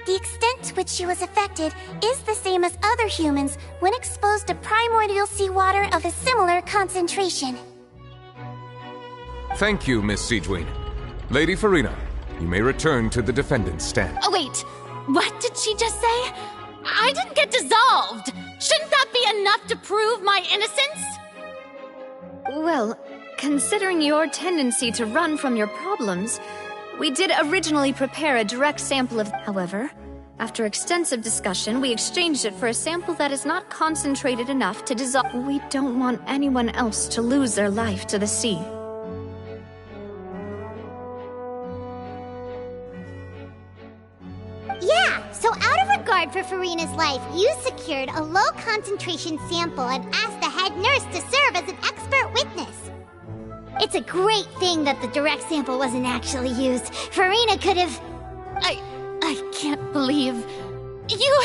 The extent to which she was affected is the same as other humans when exposed to primordial seawater of a similar concentration. Thank you, Miss Siegewing. Lady Farina, you may return to the defendant's stand. Oh, wait. What did she just say? I didn't get dissolved. Shouldn't that be enough to prove my innocence? Well, considering your tendency to run from your problems, We did originally prepare a direct sample of... However, after extensive discussion, we exchanged it for a sample that is not concentrated enough to dissolve. We don't want anyone else to lose their life to the sea. Yeah, so out of regard for Farina's life, you secured a low-concentration sample and asked the head nurse to serve as an expert witness. It's a great thing that the direct sample wasn't actually used. Farina could have... I can't believe... you...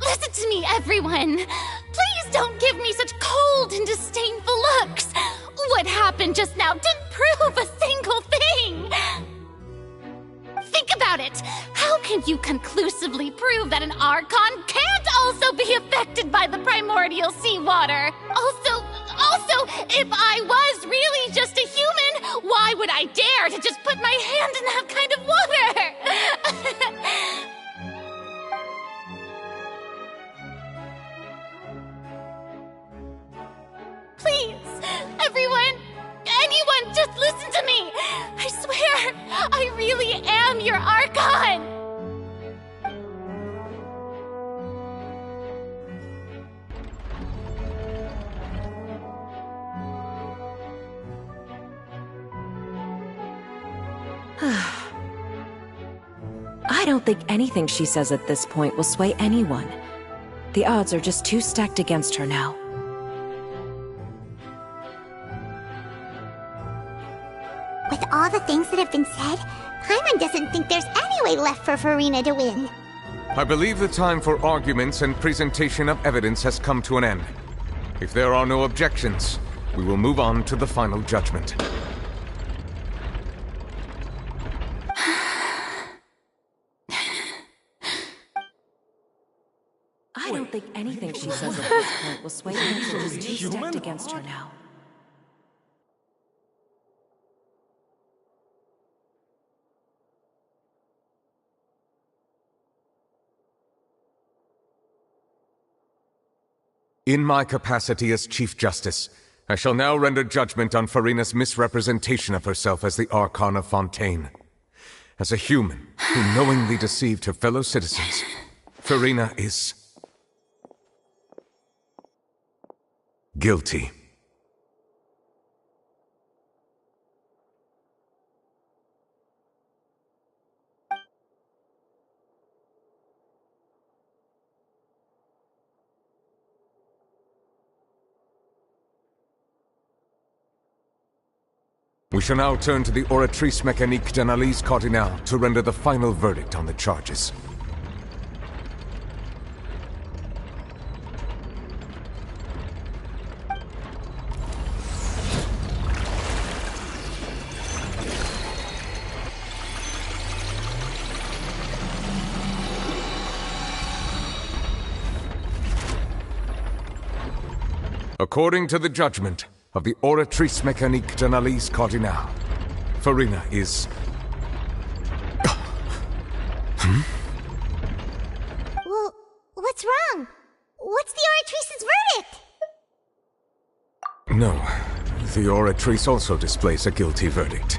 Listen to me, everyone! Please don't give me such cold and disdainful looks! What happened just now didn't prove a single thing! Think about it! How can you conclusively prove that an Archon can't also be affected by the primordial seawater? Also, if I was really just a human, why would I dare to just put my hand in that kind of water? Please, everyone, anyone, just listen to me! I swear, I really am your Archon! I don't think anything she says at this point will sway anyone. The odds are just too stacked against her now. With all the things that have been said, Paimon doesn't think there's any way left for Farina to win. I believe the time for arguments and presentation of evidence has come to an end. If there are no objections, we will move on to the final judgment. I don't think anything she says at this point will sway anyone. She's too stacked against her now. In my capacity as Chief Justice, I shall now render judgment on Farina's misrepresentation of herself as the Archon of Fontaine. As a human who knowingly deceived her fellow citizens, Farina is... guilty. We shall now turn to the Oratrice Mécanique d'Analyse Cardinale to render the final verdict on the charges. According to the judgment of the Oratrice Mécanique d'Analyse Cardinale, Farina is... Well, what's wrong? What's the Oratrice's verdict? No, the Oratrice also displays a guilty verdict.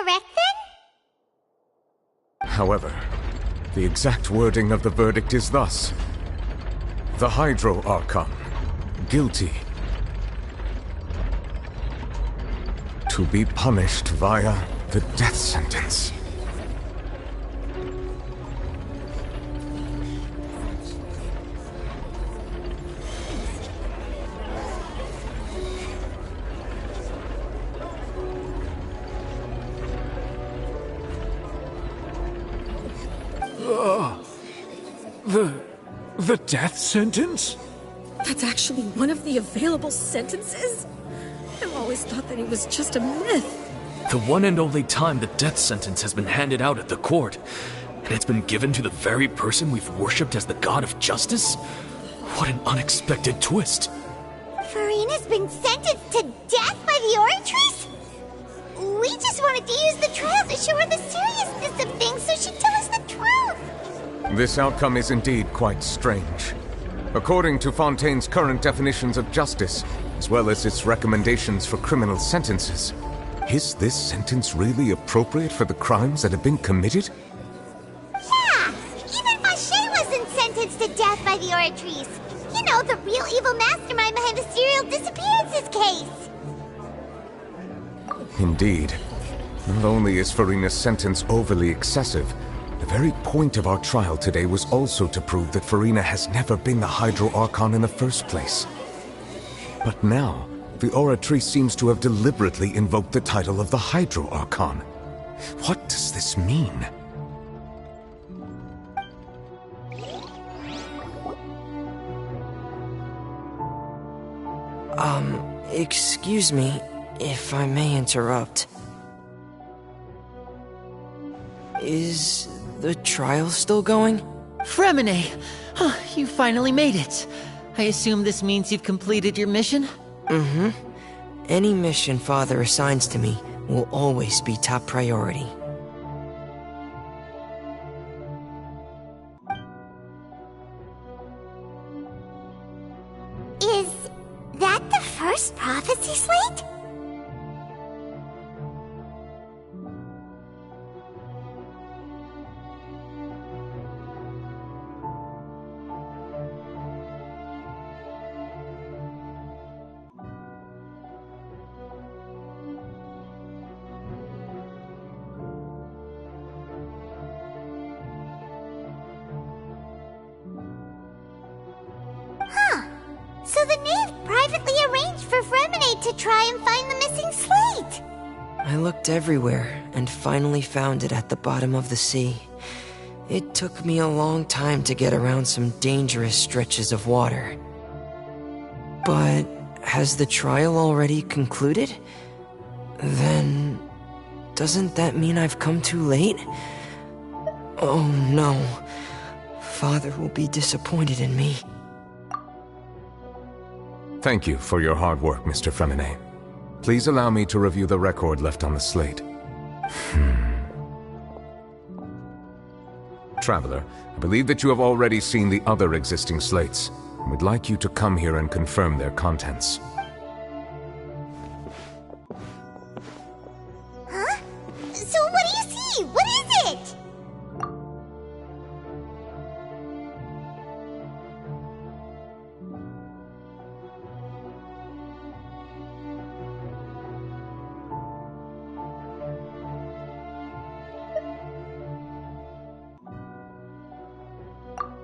correct then? However, the exact wording of the verdict is thus. The Hydro Archon, guilty. To be punished via the death sentence. The death sentence? That's actually one of the available sentences? I've always thought that it was just a myth. The one and only time the death sentence has been handed out at the court, and it's been given to the very person we've worshipped as the god of justice? What an unexpected twist. Furina's been sentenced to death by the Oratrice? We just wanted to use the trial to show her the seriousness of things so she'd tell us the truth. This outcome is indeed quite strange. According to Fontaine's current definitions of justice, as well as its recommendations for criminal sentences, is this sentence really appropriate for the crimes that have been committed? Yeah! Even Mache wasn't sentenced to death by the Oratrice. You know, the real evil mastermind behind the serial disappearances case. Indeed. Not only is Furina's sentence overly excessive, the very point of our trial today was also to prove that Furina has never been the Hydro Archon in the first place. But now, the Oratrice seems to have deliberately invoked the title of the Hydro Archon. What does this mean? Excuse me, if I may interrupt. Is the trial still going? Fremine! You finally made it. I assume this means you've completed your mission? Mm-hmm. Any mission Father assigns to me will always be top priority. Is that the first prophecy slate? So the knave privately arranged for Fremine to try and find the missing slate! I looked everywhere and finally found it at the bottom of the sea. It took me a long time to get around some dangerous stretches of water. But has the trial already concluded? Then doesn't that mean I've come too late? Oh no. Father will be disappointed in me. Thank you for your hard work, Mr. Fremine. Please allow me to review the record left on the slate. Traveler, I believe that you have already seen the other existing slates, and would like you to come here and confirm their contents. Huh? So what do you see? What is it?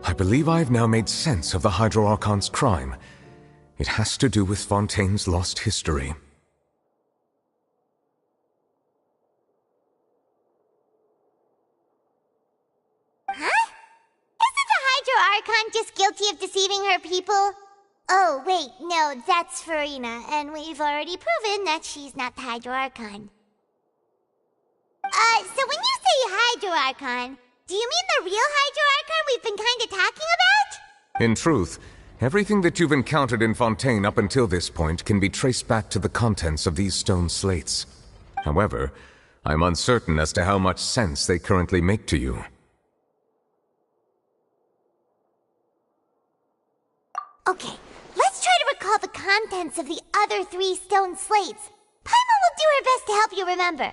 I believe I have now made sense of the Hydro Archon's crime. It has to do with Fontaine's lost history. Huh? Isn't the Hydro Archon just guilty of deceiving her people? Oh, wait, no, that's Furina, and we've already proven that she's not the Hydro Archon. So when you say Hydro Archon, do you mean the real Hydro Archon we've been kinda talking about? In truth, everything that you've encountered in Fontaine up until this point can be traced back to the contents of these stone slates. However, I'm uncertain as to how much sense they currently make to you. Okay, let's try to recall the contents of the other 3 stone slates. Paimon will do her best to help you remember.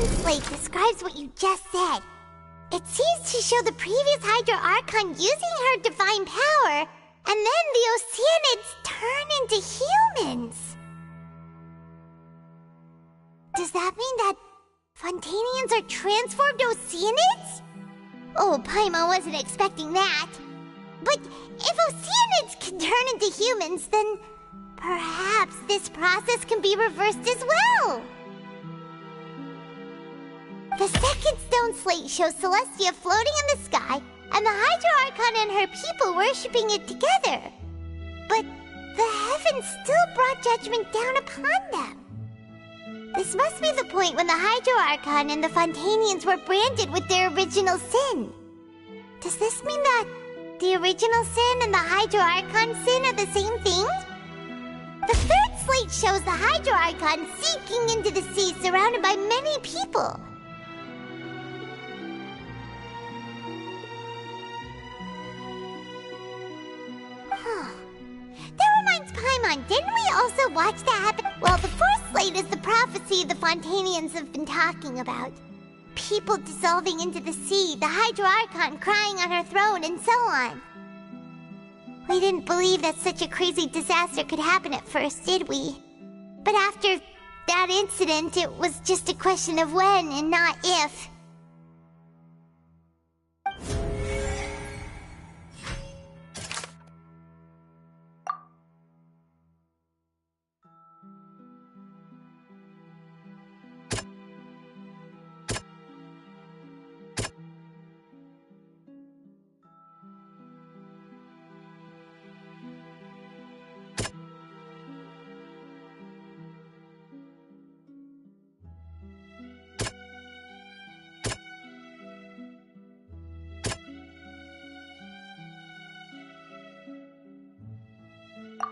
stone slate describes what you just said. It seems to show the previous Hydro Archon using her divine power, and then the Oceanids turn into humans. Does that mean that Fontanians are transformed Oceanids? Oh, Paimon wasn't expecting that. But if Oceanids can turn into humans, then perhaps this process can be reversed as well. The second stone slate shows Celestia floating in the sky, and the Hydro Archon and her people worshipping it together. But the heavens still brought judgment down upon them. This must be the point when the Hydro Archon and the Fontanians were branded with their original sin. Does this mean that the original sin and the Hydro Archon sin are the same thing? The third slate shows the Hydro Archon sinking into the sea surrounded by many people. That reminds Paimon, didn't we also watch that happen? Well, the fourth slate is the prophecy the Fontanians have been talking about. People dissolving into the sea, the Hydro Archon crying on her throne, and so on. We didn't believe that such a crazy disaster could happen at first, did we? But after that incident, it was just a question of when and not if.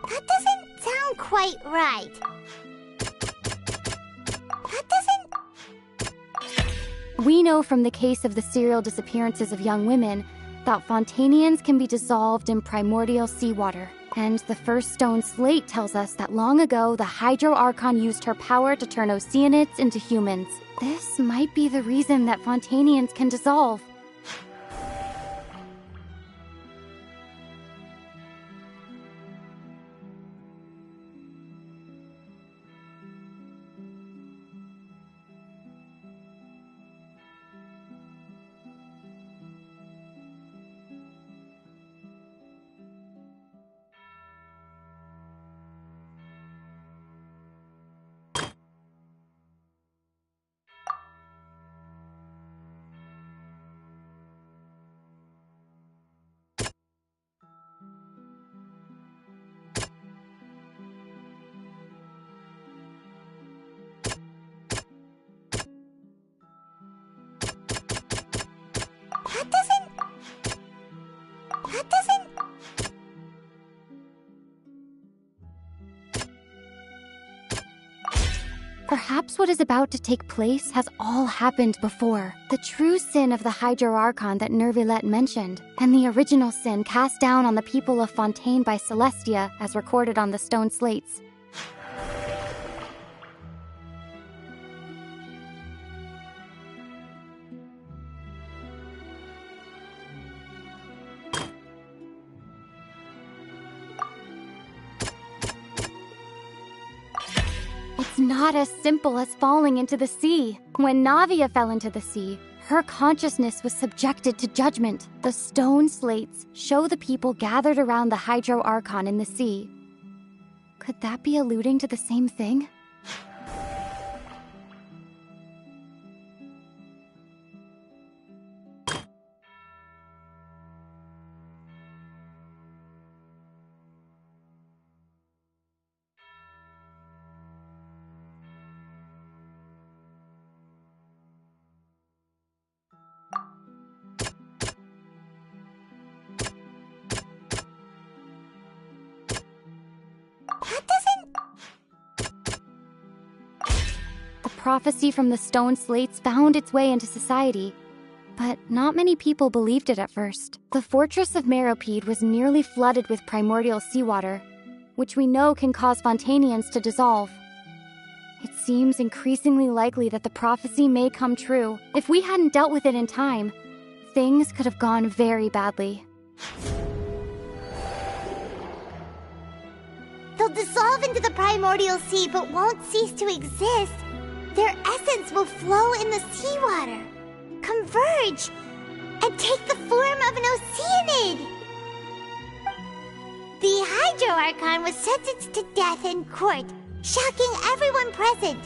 That doesn't sound quite right. That doesn't... We know from the case of the serial disappearances of young women that Fontanians can be dissolved in primordial seawater. And the first stone slate tells us that long ago the Hydro Archon used her power to turn Oceanids into humans. This might be the reason that Fontanians can dissolve. That doesn't... Perhaps what is about to take place has all happened before. The true sin of the Hydro Archon that Nervilette mentioned, and the original sin cast down on the people of Fontaine by Celestia as recorded on the stone slates. It's not as simple as falling into the sea. When Navia fell into the sea, her consciousness was subjected to judgment. The stone slates show the people gathered around the Hydro Archon in the sea. Could that be alluding to the same thing? Prophecy from the stone slates found its way into society, but not many people believed it at first. The fortress of Meropide was nearly flooded with primordial seawater, which we know can cause Fontanians to dissolve. It seems increasingly likely that the prophecy may come true. If we hadn't dealt with it in time, things could have gone very badly. They'll dissolve into the primordial sea but won't cease to exist. Their essence will flow in the seawater, converge, and take the form of an oceanid. The Hydro Archon was sentenced to death in court, shocking everyone present.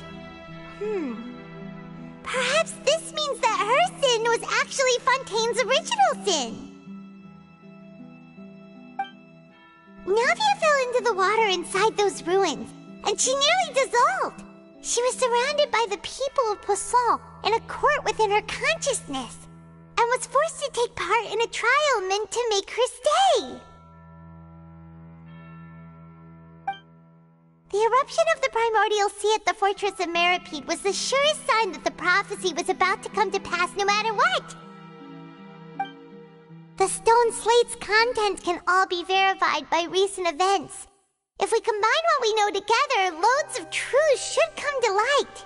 Perhaps this means that her sin was actually Fontaine's original sin. Navia fell into the water inside those ruins, and she nearly dissolved. She was surrounded by the people of Poisson in a court within her consciousness, and was forced to take part in a trial meant to make her stay. The eruption of the primordial sea at the fortress of Meripede was the surest sign that the prophecy was about to come to pass no matter what. The stone slate's contents can all be verified by recent events. If we combine what we know together, loads of truth should come to light.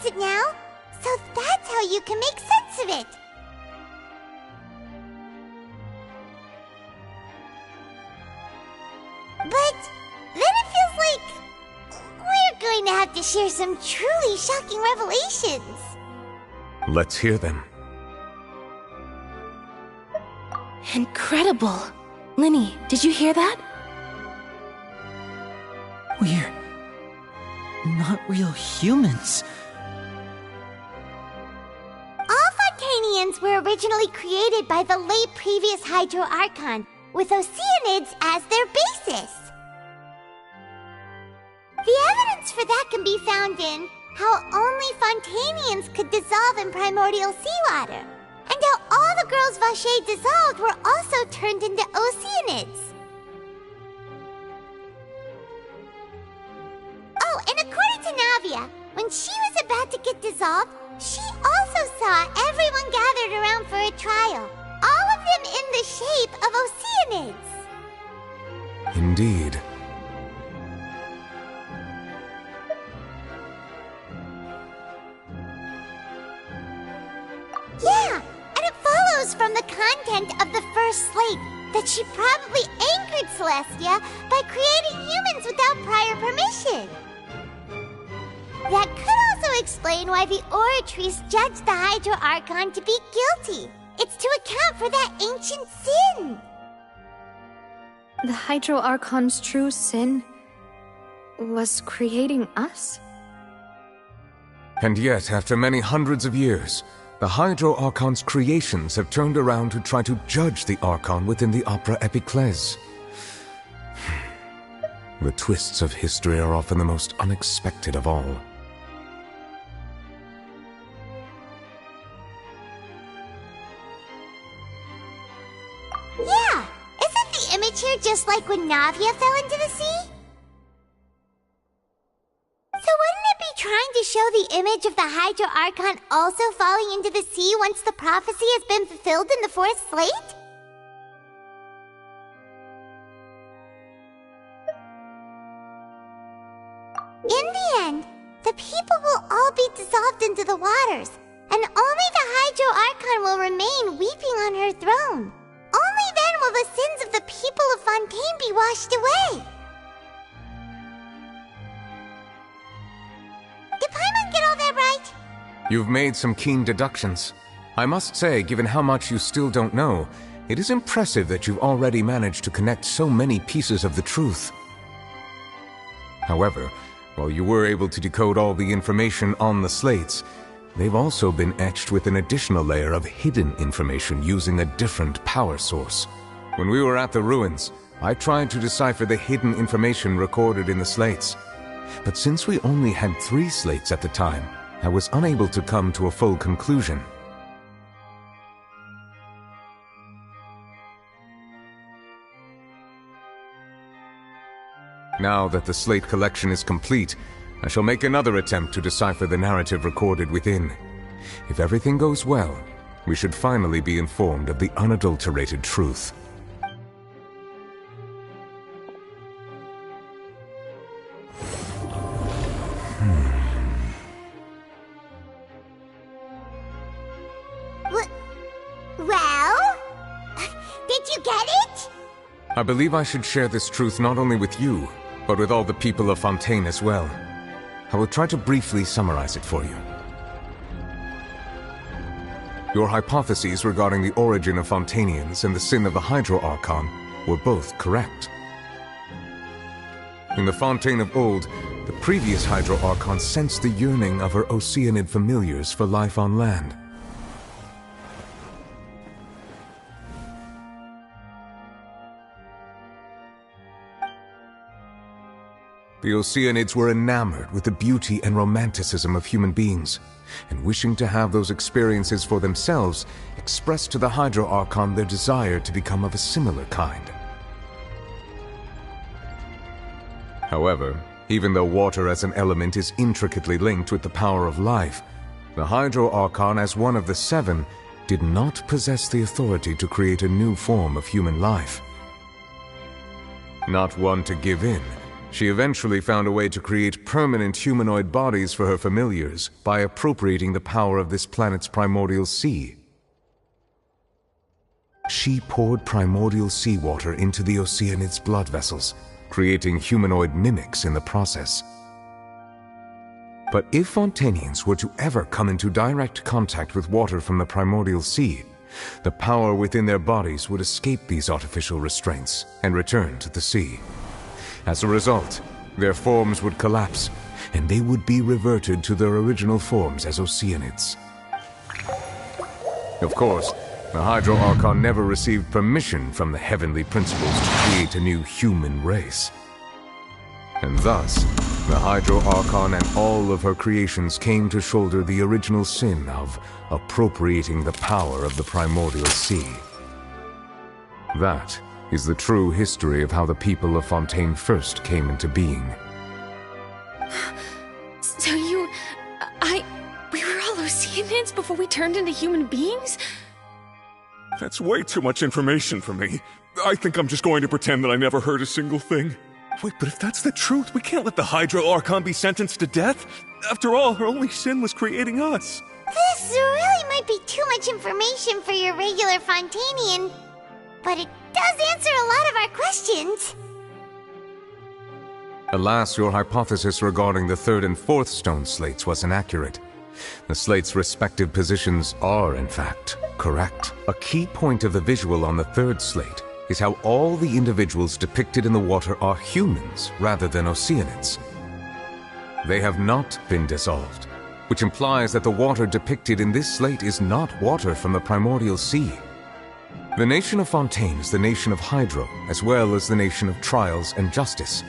It now, so that's how you can make sense of it. But then it feels like we're going to have to share some truly shocking revelations. Let's hear them. Incredible. Linny, did you hear that? We're not real humans. Were originally created by the late previous Hydro Archon, with Oceanids as their basis. The evidence for that can be found in how only Fontainians could dissolve in primordial seawater, and how all the girls Vacher dissolved were also turned into Oceanids. Oh, and according to Navia, when she was about to get dissolved, she also saw everyone gathered around for a trial, all of them in the shape of Oceanids. Indeed. Yeah, and it follows from the content of the first slate that she probably angered Celestia by creating humans without prior permission. That could also explain why the Oratrice judged the Hydro Archon to be guilty. It's to account for that ancient sin. The Hydro Archon's true sin was creating us? And yet, after many hundreds of years, the Hydro Archon's creations have turned around to try to judge the Archon within the Opera Epiclese. The twists of history are often the most unexpected of all. Yeah! Isn't the image here just like when Navia fell into the sea? So wouldn't it be trying to show the image of the Hydro Archon also falling into the sea once the prophecy has been fulfilled in the fourth slate? In the end, the people will all be dissolved into the waters, and only the Hydro Archon will remain weeping on her throne. Only then will the sins of the people of Fontaine be washed away. Did Paimon get all that right? You've made some keen deductions. I must say, given how much you still don't know, it is impressive that you've already managed to connect so many pieces of the truth. However, while you were able to decode all the information on the slates, they've also been etched with an additional layer of hidden information using a different power source. When we were at the ruins, I tried to decipher the hidden information recorded in the slates. But since we only had 3 slates at the time, I was unable to come to a full conclusion. Now that the slate collection is complete, I shall make another attempt to decipher the narrative recorded within. If everything goes well, we should finally be informed of the unadulterated truth. Well? Did you get it? I believe I should share this truth not only with you, but with all the people of Fontaine as well. I will try to briefly summarize it for you. Your hypotheses regarding the origin of Fontainians and the sin of the Hydro Archon were both correct. In the Fontaine of old, the previous Hydro Archon sensed the yearning of her Oceanid familiars for life on land. The Oceanids were enamored with the beauty and romanticism of human beings, and wishing to have those experiences for themselves, expressed to the Hydro Archon their desire to become of a similar kind. However, even though water as an element is intricately linked with the power of life, the Hydro Archon, as one of the seven, did not possess the authority to create a new form of human life. Not one to give in, she eventually found a way to create permanent humanoid bodies for her familiars by appropriating the power of this planet's primordial sea. She poured primordial seawater into the Oceanids' blood vessels, creating humanoid mimics in the process. But if Fontainians were to ever come into direct contact with water from the primordial sea, the power within their bodies would escape these artificial restraints and return to the sea. As a result, their forms would collapse, and they would be reverted to their original forms as Oceanids. Of course, the Hydro Archon never received permission from the heavenly principles to create a new human race. And thus, the Hydro Archon and all of her creations came to shoulder the original sin of appropriating the power of the primordial sea. That is the true history of how the people of Fontaine first came into being. So we were all Oceanids before we turned into human beings? That's way too much information for me. I think I'm just going to pretend that I never heard a single thing. Wait, but if that's the truth, we can't let the Hydro Archon be sentenced to death. After all, her only sin was creating us. This really might be too much information for your regular Fontainian, but it does answer a lot of our questions. Alas, your hypothesis regarding the third and fourth stone slates was inaccurate. The slates' respective positions are, in fact, correct. A key point of the visual on the third slate is how all the individuals depicted in the water are humans rather than Oceanids. They have not been dissolved, which implies that the water depicted in this slate is not water from the primordial sea. The nation of Fontaine is the nation of Hydro, as well as the nation of Trials and Justice.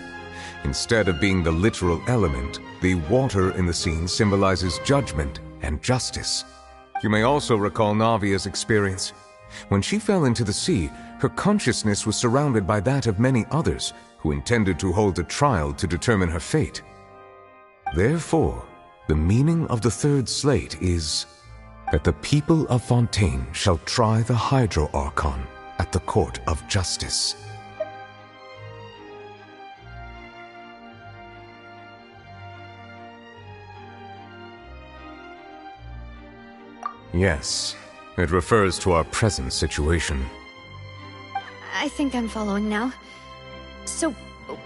Instead of being the literal element, the water in the scene symbolizes judgment and justice. You may also recall Navia's experience. When she fell into the sea, her consciousness was surrounded by that of many others who intended to hold a trial to determine her fate. Therefore, the meaning of the third slate is that the people of Fontaine shall try the Hydro Archon at the court of justice. Yes, it refers to our present situation. I think I'm following now. So,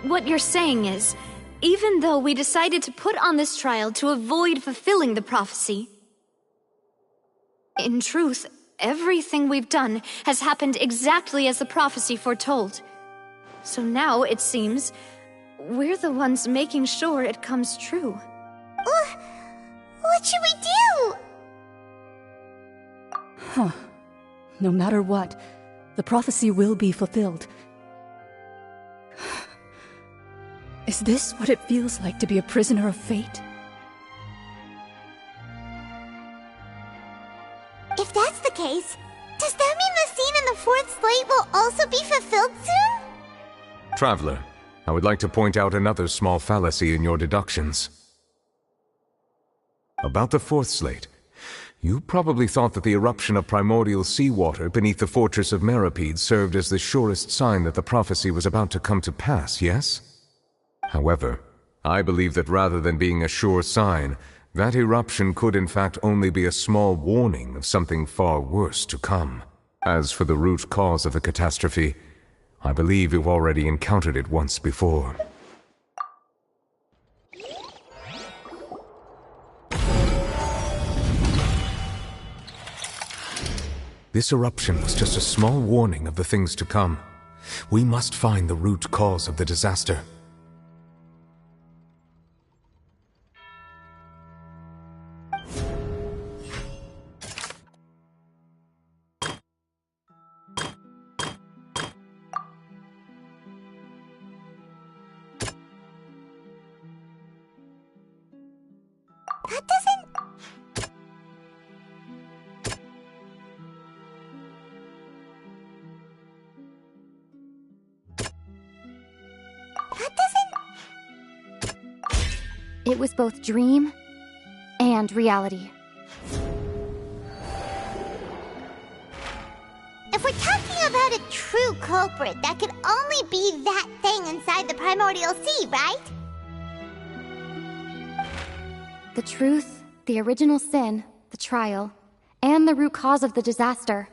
what you're saying is, even though we decided to put on this trial to avoid fulfilling the prophecy, in truth, everything we've done has happened exactly as the prophecy foretold. So now, it seems, we're the ones making sure it comes true. What should we do? Huh. No matter what, the prophecy will be fulfilled. Is this what it feels like to be a prisoner of fate? If that's the case, does that mean the scene in the fourth slate will also be fulfilled soon? Traveler, I would like to point out another small fallacy in your deductions. About the fourth slate, you probably thought that the eruption of primordial seawater beneath the fortress of Meripede served as the surest sign that the prophecy was about to come to pass, yes? However, I believe that rather than being a sure sign, that eruption could in fact only be a small warning of something far worse to come. As for the root cause of the catastrophe, I believe you've already encountered it once before. This eruption was just a small warning of the things to come. We must find the root cause of the disaster. That doesn't... That doesn't... It was both dream and reality. If we're talking about a true culprit, that could only be that thing inside the primordial sea, right? The truth, the original sin, the trial, and the root cause of the disaster.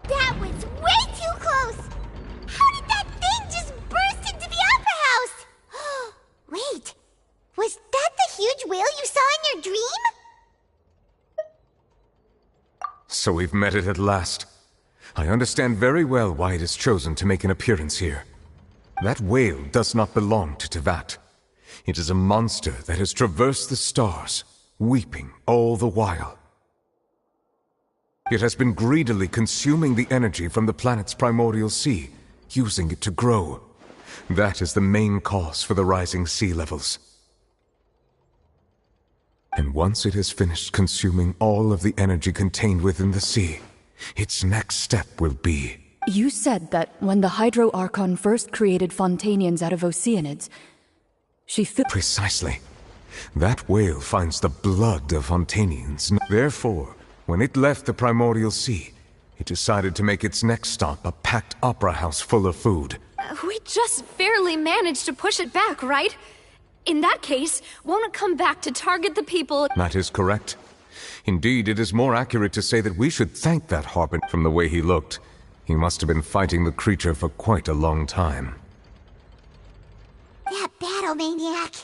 That was way too close! How did that thing just burst into the Opera House? Wait, was that the huge whale you saw in your dream? So we've met it at last. I understand very well why it has chosen to make an appearance here. That whale does not belong to Tevat. It is a monster that has traversed the stars, weeping all the while. It has been greedily consuming the energy from the planet's primordial sea, using it to grow. That is the main cause for the rising sea levels. And once it has finished consuming all of the energy contained within the sea, its next step will be... You said that when the Hydro Archon first created Fontanians out of Oceanids, she Precisely. That whale finds the blood of Fontanians. Therefore, when it left the primordial sea, it decided to make its next stop a packed opera house full of food. We just barely managed to push it back, right? In that case, won't it come back to target the people? That is correct. Indeed, it is more accurate to say that we should thank that Harpin. From the way he looked, he must have been fighting the creature for quite a long time. That battle maniac.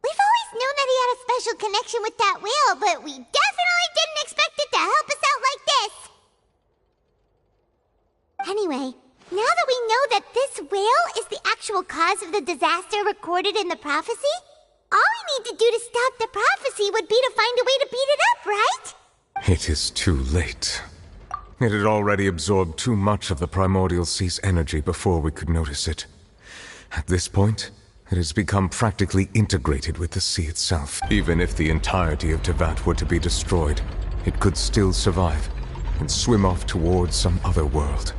We've always known that he had a special connection with that whale, but we definitely didn't expect it to help us out like this. Anyway, now that we know that this whale is the actual cause of the disaster recorded in the prophecy, all we need to do to stop the prophecy would be to find a way to beat it up, right? It is too late. It had already absorbed too much of the primordial sea's energy before we could notice it. At this point, it has become practically integrated with the sea itself. Even if the entirety of Tevat were to be destroyed, it could still survive and swim off towards some other world.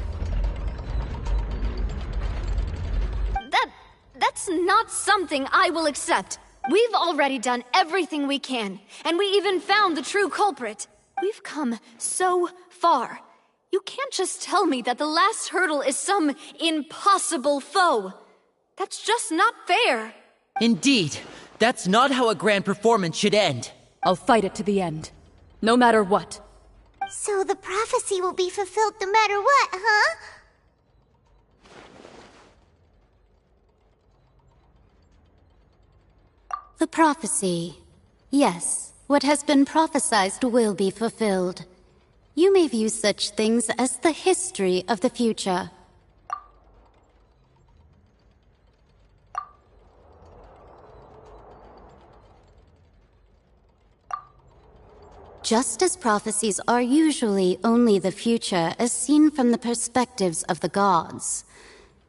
That's not something I will accept. We've already done everything we can, and we even found the true culprit. We've come so far. You can't just tell me that the last hurdle is some impossible foe. That's just not fair. Indeed, that's not how a grand performance should end. I'll fight it to the end, no matter what. So the prophecy will be fulfilled no matter what, huh? The prophecy. Yes, what has been prophesied will be fulfilled. You may view such things as the history of the future. Just as prophecies are usually only the future as seen from the perspectives of the gods,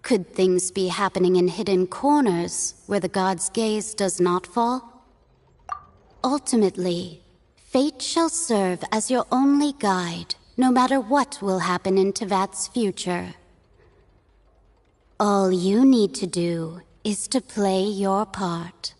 could things be happening in hidden corners where the gods' gaze does not fall? Ultimately, fate shall serve as your only guide, no matter what will happen in Tevat's future. All you need to do is to play your part.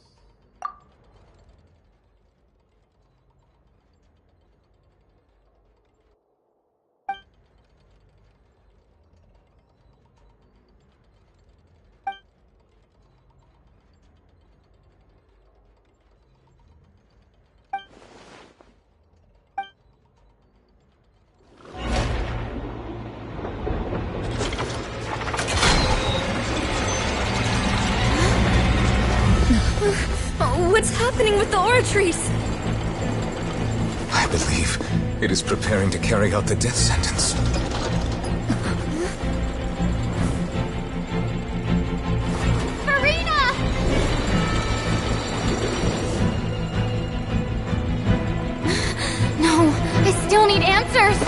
What's happening with the oratories? I believe it is preparing to carry out the death sentence. Farina! No, I still need answers.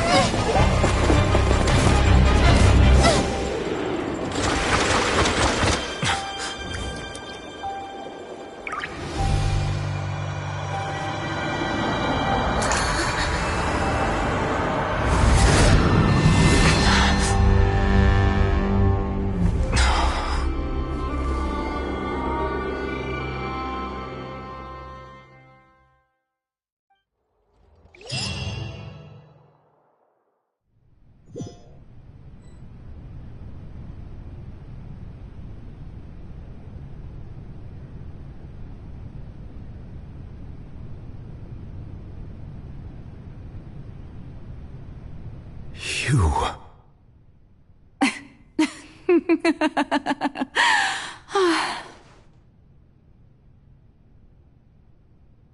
You...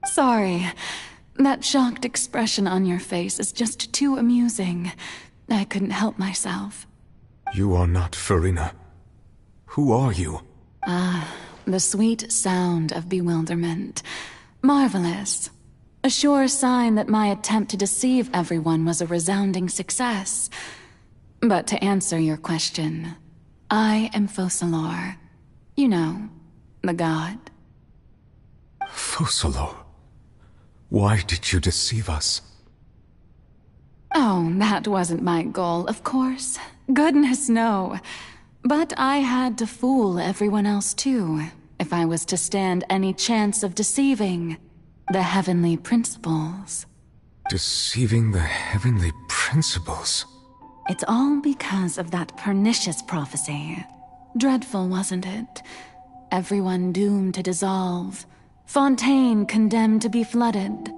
Sorry. That shocked expression on your face is just too amusing. I couldn't help myself. You are not Farina. Who are you? The sweet sound of bewilderment. Marvelous. A sure sign that my attempt to deceive everyone was a resounding success. But to answer your question, I am Focalor. You know, the god. Focalor? Why did you deceive us? Oh, that wasn't my goal, of course. Goodness, no. But I had to fool everyone else too, if I was to stand any chance of deceiving the heavenly principles. Deceiving the heavenly principles? It's all because of that pernicious prophecy. Dreadful, wasn't it? Everyone doomed to dissolve. Fontaine condemned to be flooded.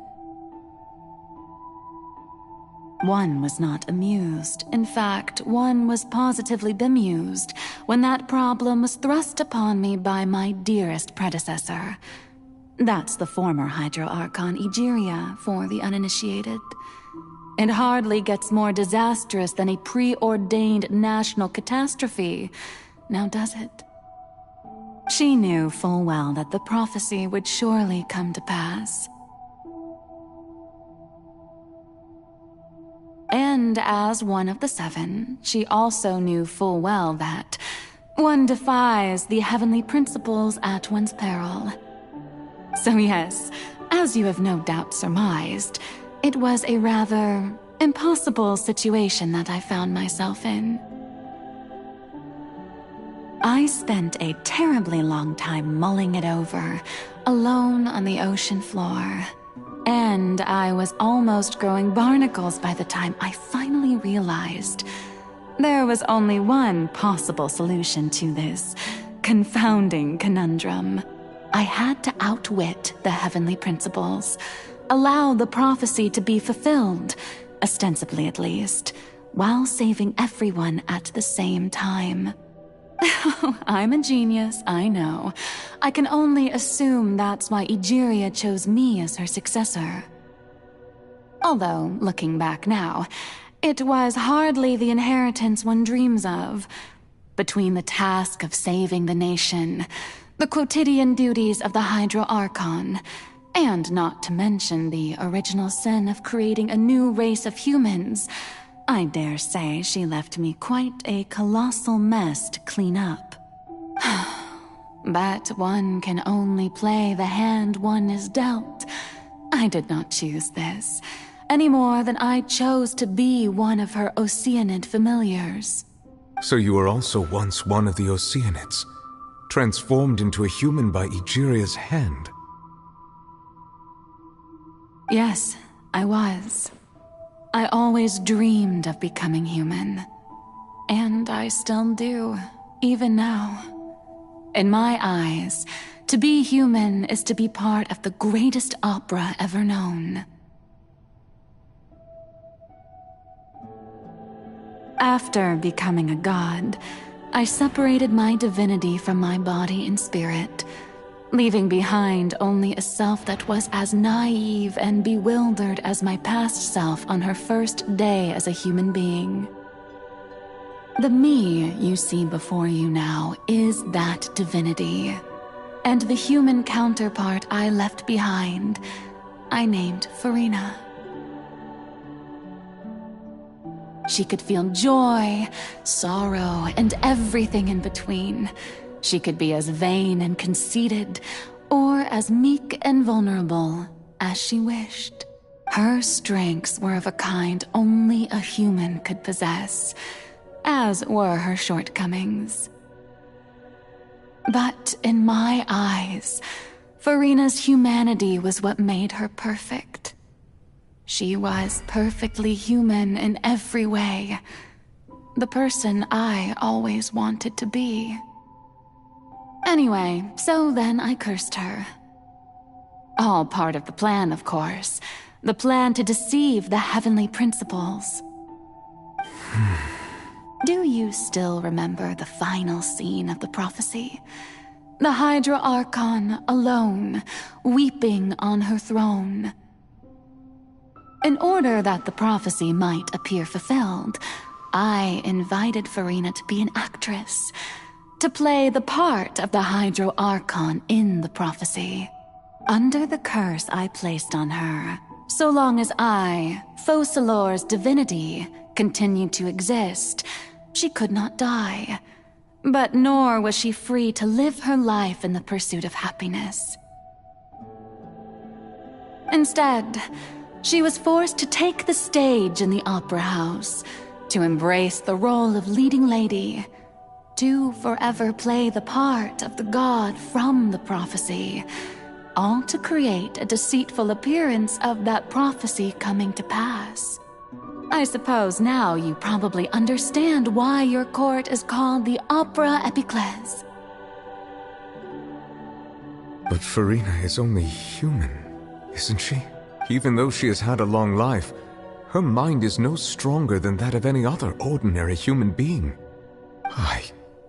One was not amused. In fact, one was positively bemused when that problem was thrust upon me by my dearest predecessor. That's the former Hydro Archon Egeria, for the uninitiated. It hardly gets more disastrous than a preordained national catastrophe, now does it? She knew full well that the prophecy would surely come to pass. And as one of the seven, she also knew full well that one defies the heavenly principles at one's peril. So yes, as you have no doubt surmised, it was a rather impossible situation that I found myself in. I spent a terribly long time mulling it over, alone on the ocean floor. And I was almost growing barnacles by the time I finally realized there was only one possible solution to this confounding conundrum. I had to outwit the heavenly principles, allow the prophecy to be fulfilled, ostensibly at least, while saving everyone at the same time. I'm a genius, I know. I can only assume that's why Egeria chose me as her successor. Although, looking back now, it was hardly the inheritance one dreams of. Between the task of saving the nation, the quotidian duties of the Hydro Archon, and not to mention the original sin of creating a new race of humans, I dare say she left me quite a colossal mess to clean up. But one can only play the hand one is dealt. I did not choose this, any more than I chose to be one of her Oceanid familiars. So you were also once one of the Oceanids, transformed into a human by Egeria's hand. Yes, I was. I always dreamed of becoming human. And I still do, even now. In my eyes, to be human is to be part of the greatest opera ever known. After becoming a god, I separated my divinity from my body and spirit, leaving behind only a self that was as naive and bewildered as my past self on her first day as a human being. The me you see before you now is that divinity, and the human counterpart I left behind, I named Farina. She could feel joy, sorrow, and everything in between. She could be as vain and conceited, or as meek and vulnerable as she wished. Her strengths were of a kind only a human could possess, as were her shortcomings. But in my eyes, Farina's humanity was what made her perfect. She was perfectly human in every way, the person I always wanted to be. Anyway, so then I cursed her. All part of the plan, of course. The plan to deceive the heavenly principles. Do you still remember the final scene of the prophecy? The Hydra Archon alone, weeping on her throne. In order that the prophecy might appear fulfilled, I invited Farina to be an actress, to play the part of the Hydro Archon in the prophecy. Under the curse I placed on her, so long as I, Focalor's divinity, continued to exist, she could not die. But nor was she free to live her life in the pursuit of happiness. Instead, she was forced to take the stage in the opera house, to embrace the role of leading lady, to forever play the part of the god from the prophecy, all to create a deceitful appearance of that prophecy coming to pass. I suppose now you probably understand why your court is called the Opera Epiclese. But Farina is only human, isn't she? Even though she has had a long life, her mind is no stronger than that of any other ordinary human being. I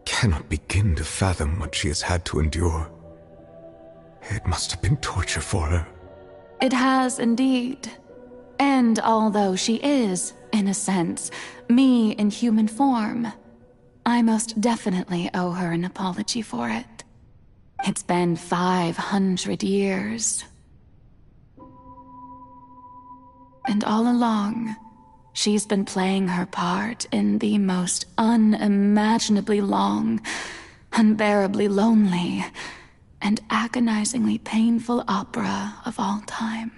cannot begin to fathom what she has had to endure. It must have been torture for her. It has indeed. And although she is, in a sense, me in human form, I most definitely owe her an apology for it. It's been 500 years. And all along, she's been playing her part in the most unimaginably long, unbearably lonely, and agonizingly painful opera of all time.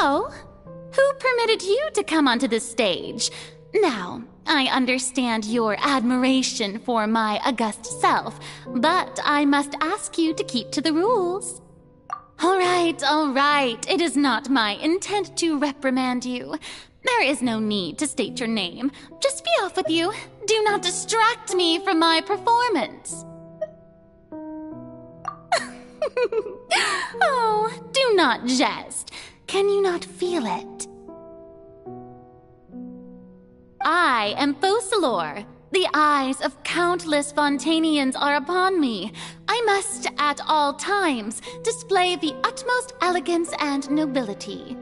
Oh, who permitted you to come onto the stage? Now, I understand your admiration for my august self, but I must ask you to keep to the rules. All right. It is not my intent to reprimand you. There is no need to state your name. Just be off with you. Do not distract me from my performance. Oh, do not jest. Can you not feel it? I am Focalor. The eyes of countless Fontanians are upon me. I must, at all times, display the utmost elegance and nobility.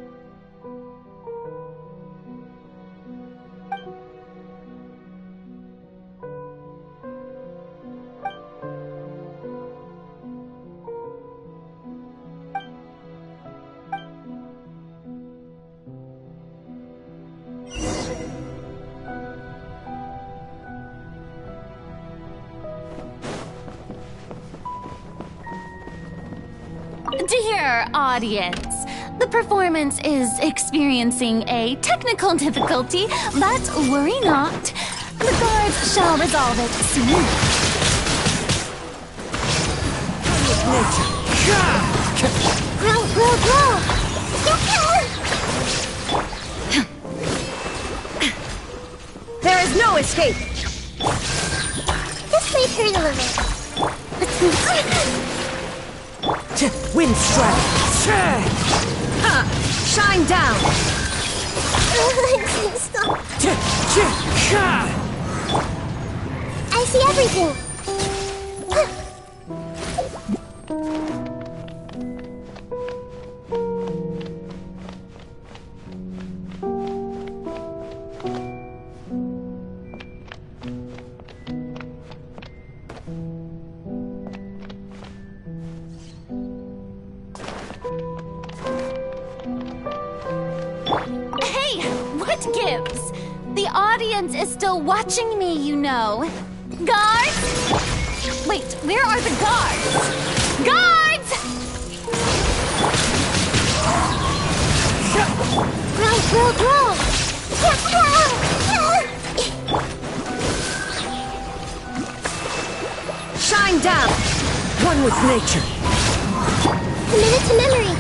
Dear audience, the performance is experiencing a technical difficulty, but worry not. The guards shall resolve it soon. There is no escape! Just leave her alone. Windstrike! Shine down! I see everything. Gives. The audience is still watching me, you know. Guards? Wait, where are the guards? Guards! with nature. Committed to memory.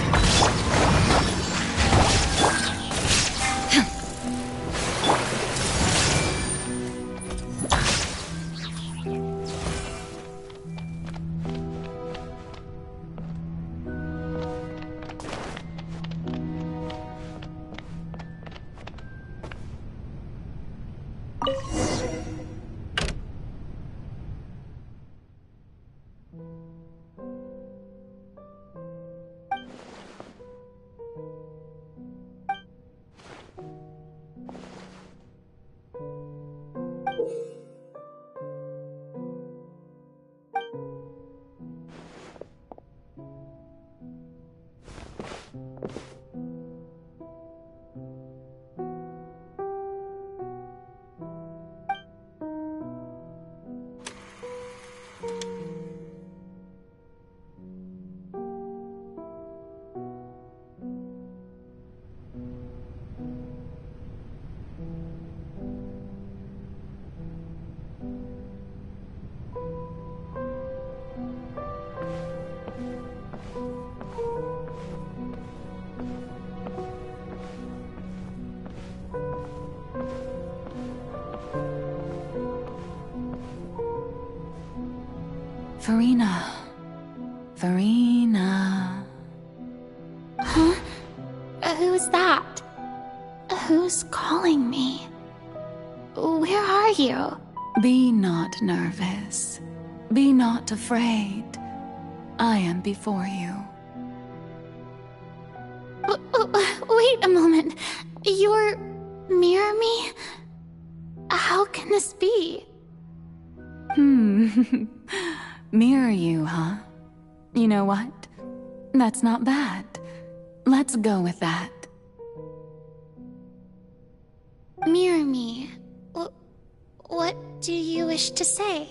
Furina. Huh? Who's that? Who's calling me? Where are you? Be not nervous. Be not afraid. I am before you. Wait a moment. You're near me? How can this be? Mirror you, huh? You know what? That's not bad. Let's go with that. Mirror me. What do you wish to say?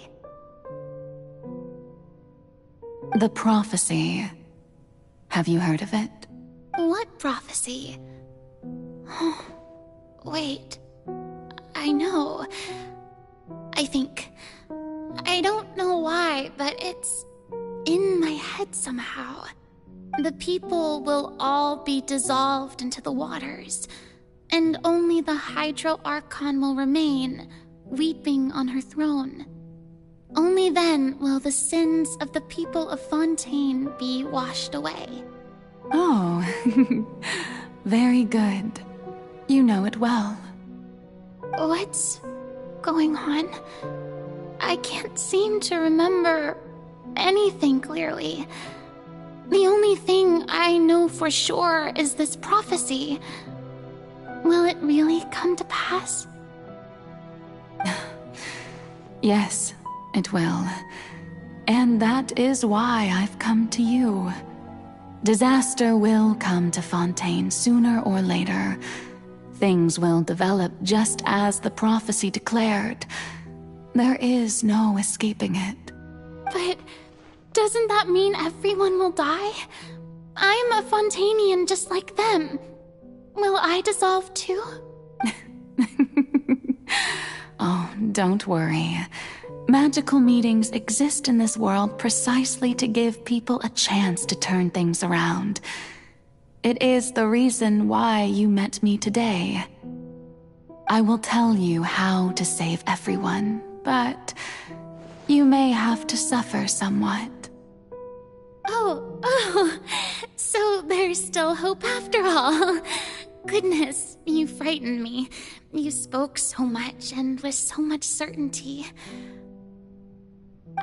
The prophecy. Have you heard of it? What prophecy? Wait. I know. I think. I don't know why, but it's in my head somehow. The people will all be dissolved into the waters, and only the Hydro Archon will remain, weeping on her throne. Only then will the sins of the people of Fontaine be washed away. Oh, very good. You know it well. What's going on? I can't seem to remember anything clearly. The only thing I know for sure is this prophecy. Will it really come to pass? Yes, it will. And that is why I've come to you. Disaster will come to Fontaine sooner or later. Things will develop just as the prophecy declared. There is no escaping it. But doesn't that mean everyone will die? I'm a Fontainian just like them. Will I dissolve too? Oh, don't worry. Magical meetings exist in this world precisely to give people a chance to turn things around. It is the reason why you met me today. I will tell you how to save everyone, but you may have to suffer somewhat. Oh, so there's still hope after all. Goodness, you frightened me. You spoke so much and with so much certainty.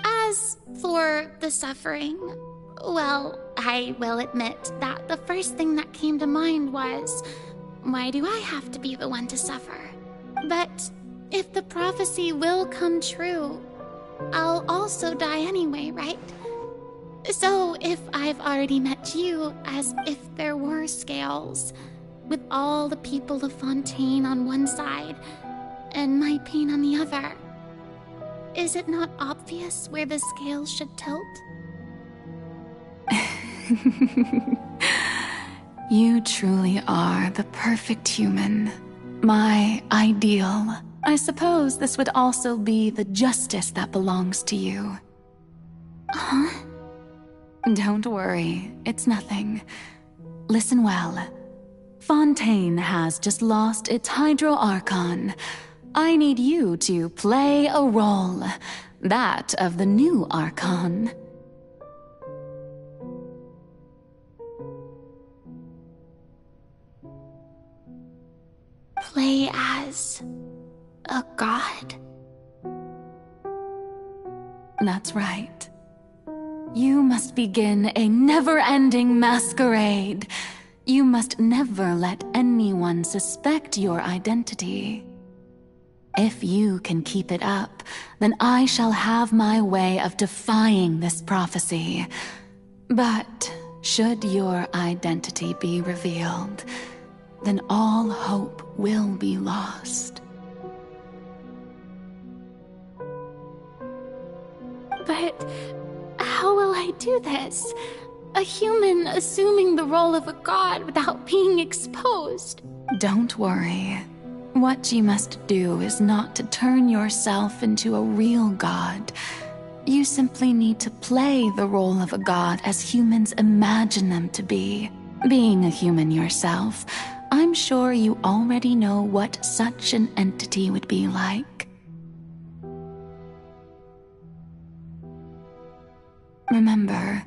As for the suffering, well, I will admit that the first thing that came to mind was, why do I have to be the one to suffer? But if the prophecy will come true, I'll also die anyway, right? So if I've already met you as if there were scales, with all the people of Fontaine on one side and my pain on the other, is it not obvious where the scales should tilt? You truly are the perfect human. My ideal. I suppose this would also be the justice that belongs to you. Huh? Don't worry, it's nothing. Listen well. Fontaine has just lost its Hydro Archon. I need you to play a role. That of the new Archon. Play as a god? That's right. You must begin a never-ending masquerade. You must never let anyone suspect your identity. If you can keep it up, then I shall have my way of defying this prophecy. But should your identity be revealed, then all hope will be lost. But how will I do this? A human assuming the role of a god without being exposed. Don't worry. What you must do is not to turn yourself into a real god. You simply need to play the role of a god as humans imagine them to be. Being a human yourself, I'm sure you already know what such an entity would be like. Remember,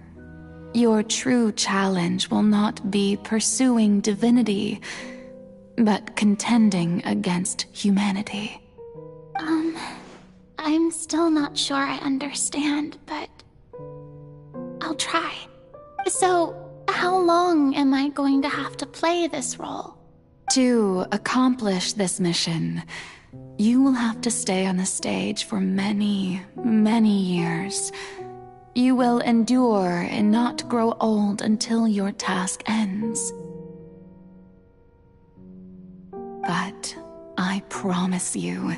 your true challenge will not be pursuing divinity, but contending against humanity. I'm still not sure I understand, but I'll try. So, how long am I going to have to play this role? To accomplish this mission, you will have to stay on the stage for many, many years. You will endure and not grow old until your task ends. But I promise you,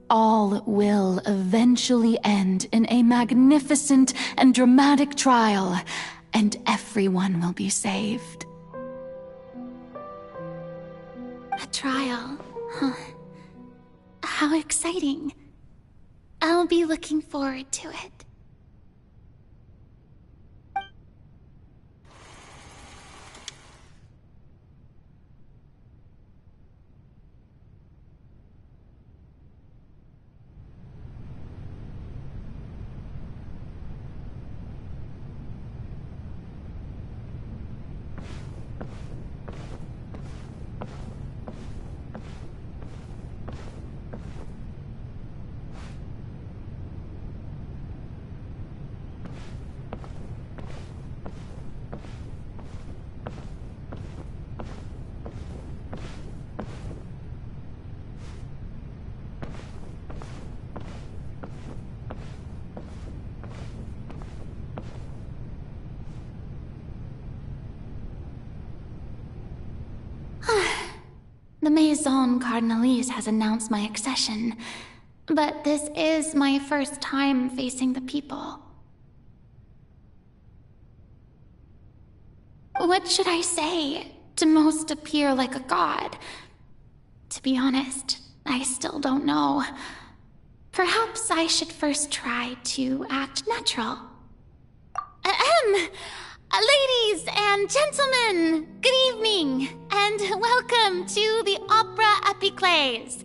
all will eventually end in a magnificent and dramatic trial, and everyone will be saved. A trial, huh? How exciting. I'll be looking forward to it. The Maison Cardinalise has announced my accession, but this is my first time facing the people. What should I say to most appear like a god? To be honest, I still don't know. Perhaps I should first try to act natural. Ladies and gentlemen, good evening, and welcome to the Opera Epiclese.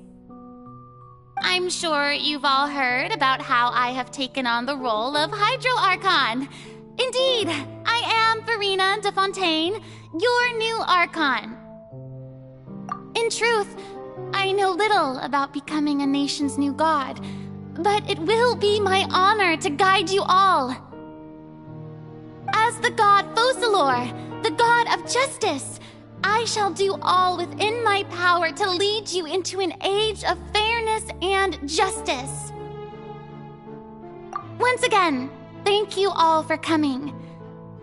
I'm sure you've all heard about how I have taken on the role of Hydro Archon. Indeed, I am Verena de Fontaine, your new Archon. In truth, I know little about becoming a nation's new god, but it will be my honor to guide you all. As the god Focalor, the god of justice, I shall do all within my power to lead you into an age of fairness and justice. Once again, thank you all for coming.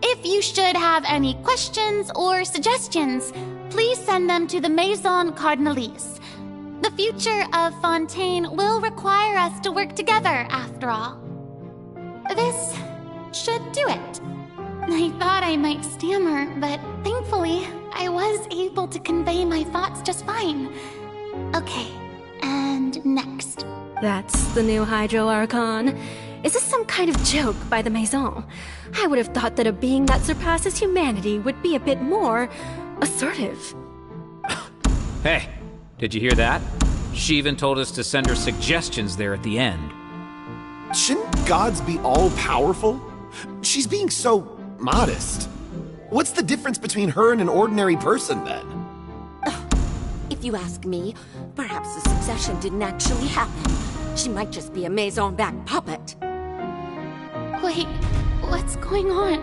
If you should have any questions or suggestions, please send them to the Maison Cardinalise. The future of Fontaine will require us to work together, after all. This should do it. I thought I might stammer, but thankfully, I was able to convey my thoughts just fine. Okay, and next. That's the new Hydro Archon. Is this some kind of joke by the Maison? I would have thought that a being that surpasses humanity would be a bit more assertive. Hey, did you hear that? She even told us to send her suggestions there at the end. Shouldn't gods be all-powerful? She's being so modest. What's the difference between her and an ordinary person, then? If you ask me, perhaps the succession didn't actually happen. She might just be a Maison-backed puppet. Wait, what's going on?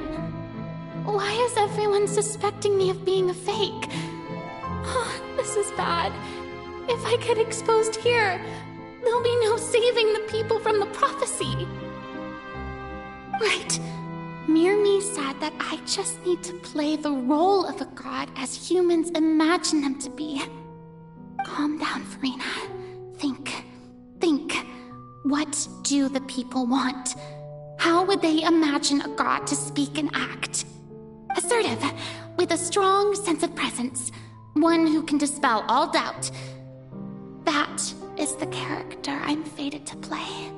Why is everyone suspecting me of being a fake? Oh, this is bad. If I get exposed here, there'll be no saving the people from the prophecy. Right. Mirmi said that I just need to play the role of a god as humans imagine them to be. Calm down, Farina. Think. What do the people want? How would they imagine a god to speak and act? Assertive, with a strong sense of presence. One who can dispel all doubt. That is the character I'm fated to play.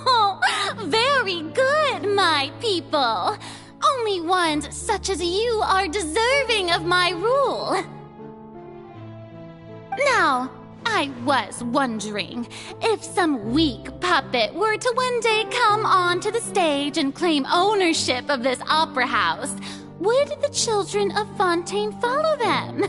Oh, very good, my people. Only ones such as you are deserving of my rule. Now, I was wondering if some weak puppet were to one day come onto the stage and claim ownership of this opera house, would the children of Fontaine follow them?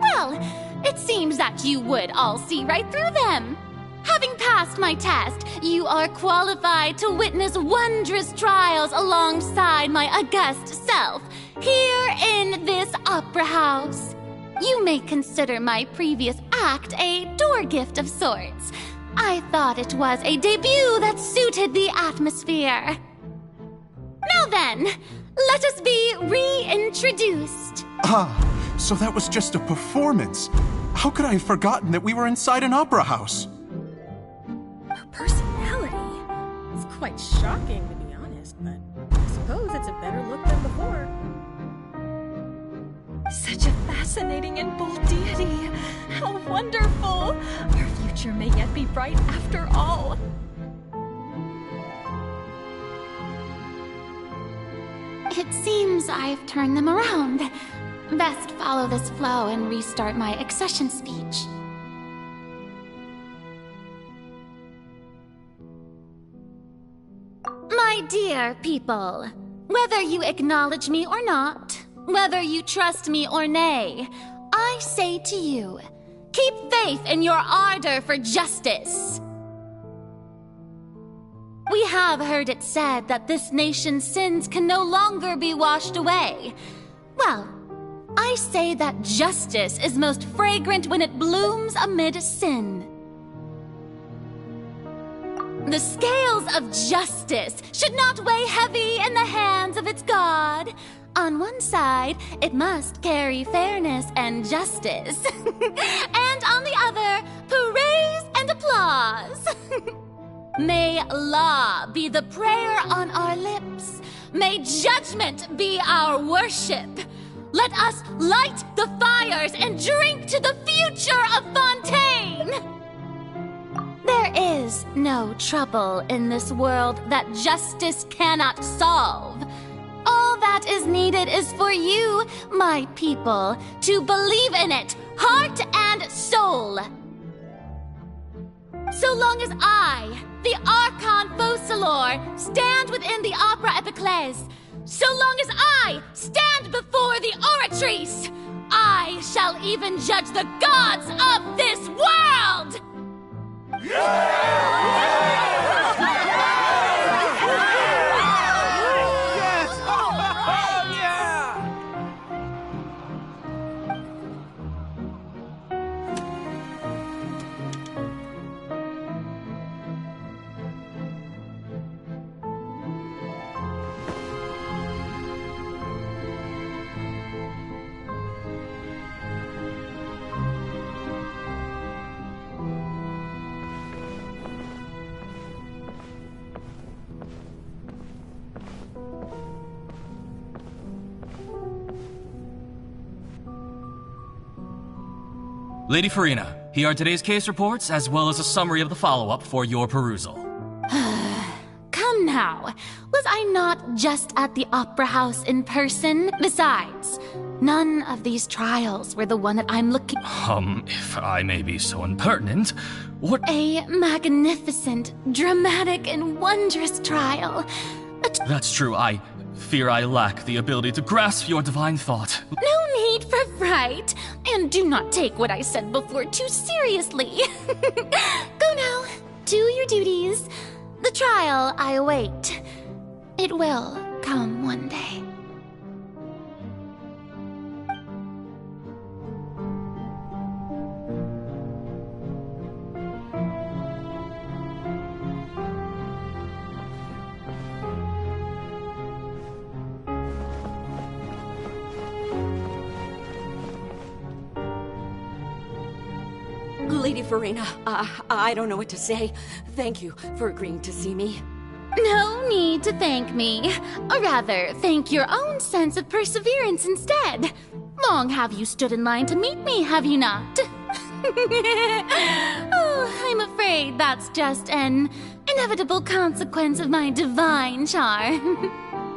Well, it seems that you would all see right through them. Having passed my test, you are qualified to witness wondrous trials alongside my august self, here in this opera house. You may consider my previous act a door gift of sorts. I thought it was a debut that suited the atmosphere. Now then, let us be reintroduced. Ah, so that was just a performance. How could I have forgotten that we were inside an opera house? Her personality? It's quite shocking, to be honest, but I suppose it's a better look than before. Such a fascinating and bold deity. How wonderful! Our future may yet be bright after all. It seems I've turned them around. Best follow this flow and restart my accession speech. My dear people, whether you acknowledge me or not, whether you trust me or nay, I say to you, keep faith in your ardor for justice. We have heard it said that this nation's sins can no longer be washed away. Well, I say that justice is most fragrant when it blooms amid sin. The scales of justice should not weigh heavy in the hands of its God. On one side, it must carry fairness and justice. And on the other, praise and applause. May law be the prayer on our lips. May judgment be our worship. Let us light the fires and drink to the future of Fontaine. There is no trouble in this world that justice cannot solve. All that is needed is for you, my people, to believe in it, heart and soul. So long as I, the Archon Focalor, stand within the Opera Epiclese, so long as I stand before the Oratrice, I shall even judge the gods of this world! Lady Farina, here are today's case reports, as well as a summary of the follow-up for your perusal. Come now. Was I not just at the Opera House in person? Besides, none of these trials were the one that I'm looking... If I may be so impertinent, what... A magnificent, dramatic, and wondrous trial. That's true. I fear I lack the ability to grasp your divine thought. No need for fright, and do not take what I said before too seriously. Go now, do your duties. The trial I await. It will come one day. Lady Farina, I don't know what to say. Thank you for agreeing to see me. No need to thank me. Or rather, thank your own sense of perseverance instead. Long have you stood in line to meet me, have you not? Oh, I'm afraid that's just an inevitable consequence of my divine charm.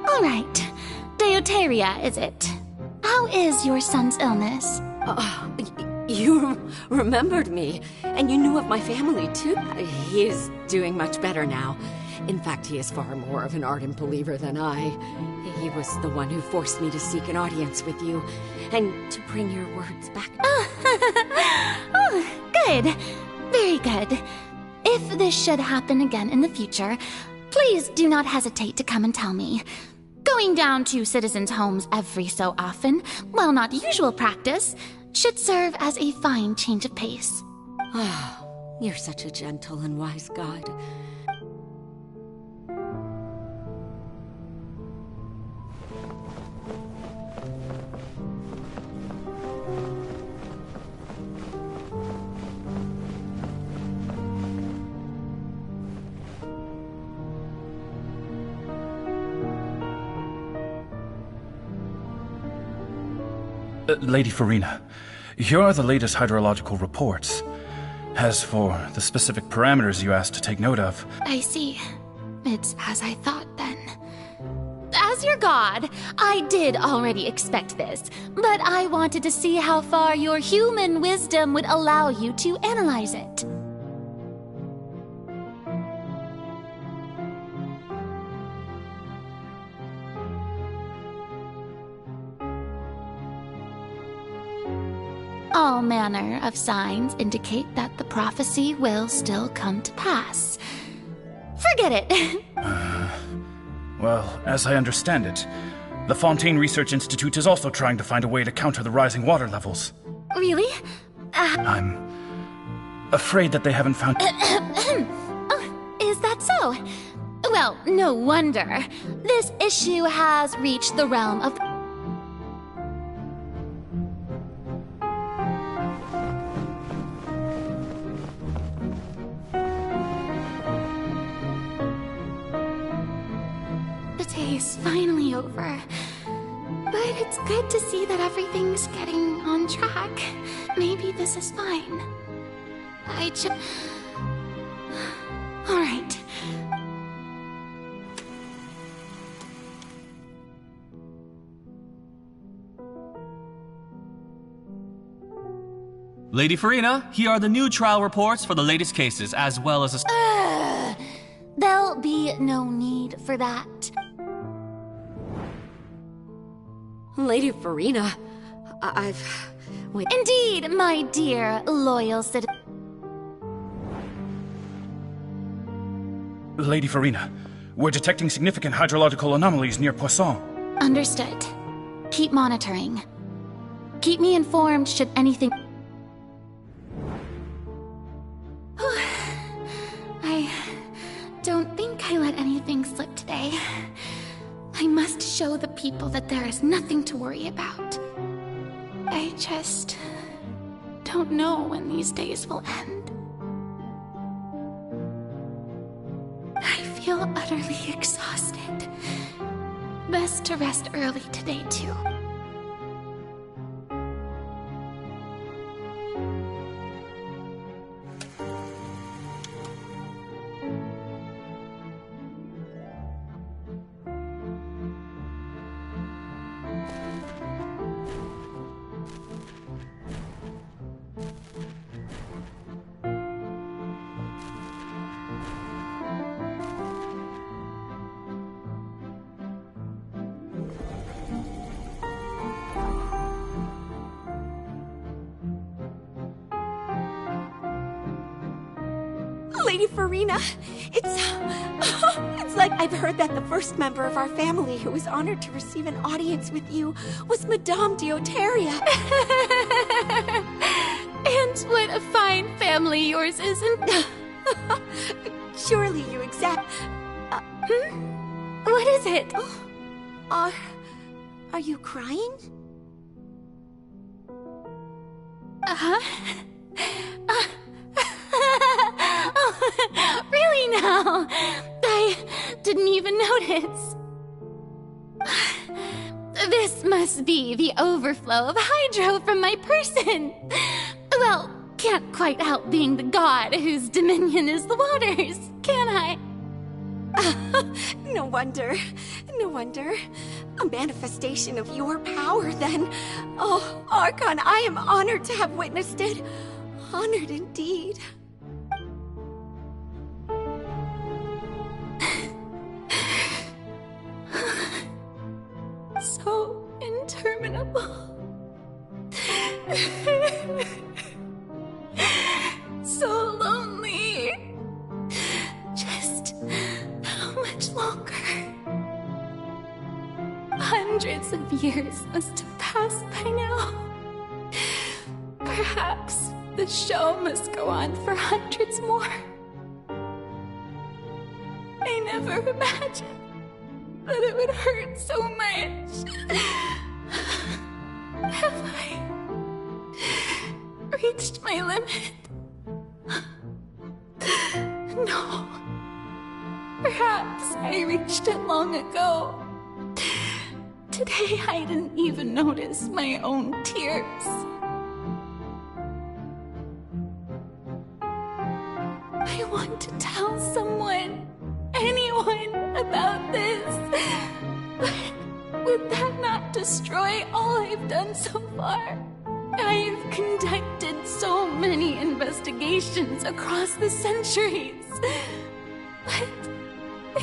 All right. Deoteria, is it? How is your son's illness? You remembered me, and you knew of my family, too. He is doing much better now. In fact, he is far more of an ardent believer than I. He was the one who forced me to seek an audience with you, and to bring your words back. Oh, good. Very good. If this should happen again in the future, please do not hesitate to come and tell me. Going down to citizens' homes every so often, while not usual practice, should serve as a fine change of pace. Oh, you're such a gentle and wise god. Lady Farina, here are the latest hydrological reports. As for the specific parameters you asked to take note of... I see. It's as I thought, then. As your god, I did already expect this, but I wanted to see how far your human wisdom would allow you to analyze it. All manner of signs indicate that the prophecy will still come to pass. Forget it. Well, as I understand it, the Fontaine Research Institute is also trying to find a way to counter the rising water levels. Really? I'm afraid that they haven't found... Oh, is that so? Well, no wonder. This issue has reached the realm of... Is finally over. But it's good to see that everything's getting on track. Maybe this is fine. All right. Lady Farina, here are the new trial reports for the latest cases, as well as a... There'll be no need for that. Lady Farina, Wait. Indeed, my dear, loyal citizen. Lady Farina, we're detecting significant hydrological anomalies near Poisson. Understood. Keep monitoring. Keep me informed should anything... I don't think I let anything slip today. I must show the people that there is nothing to worry about. I just don't know when these days will end. I feel utterly exhausted. Best to rest early today, too. Lady Farina, it's like I've heard that the first member of our family who was honored to receive an audience with you was Madame Deoteria. And what a fine family yours isn't. Surely you accept. What is it? Are you crying? Really now? I didn't even notice. This must be the overflow of hydro from my person. Well, can't quite help being the god whose dominion is the waters, can I? No wonder. No wonder. A manifestation of your power, then. Oh, Archon, I am honored to have witnessed it. Honored indeed. So interminable. So lonely. Just how much longer? Hundreds of years must have passed by now. Perhaps the show must go on for hundreds more. I never imagined that it would hurt so much. Have I reached my limit? No. Perhaps I reached it long ago. Today I didn't even notice my own tears. I want to tell someone, anyone, about this. But would that not destroy all I've done so far? I've conducted so many investigations across the centuries. But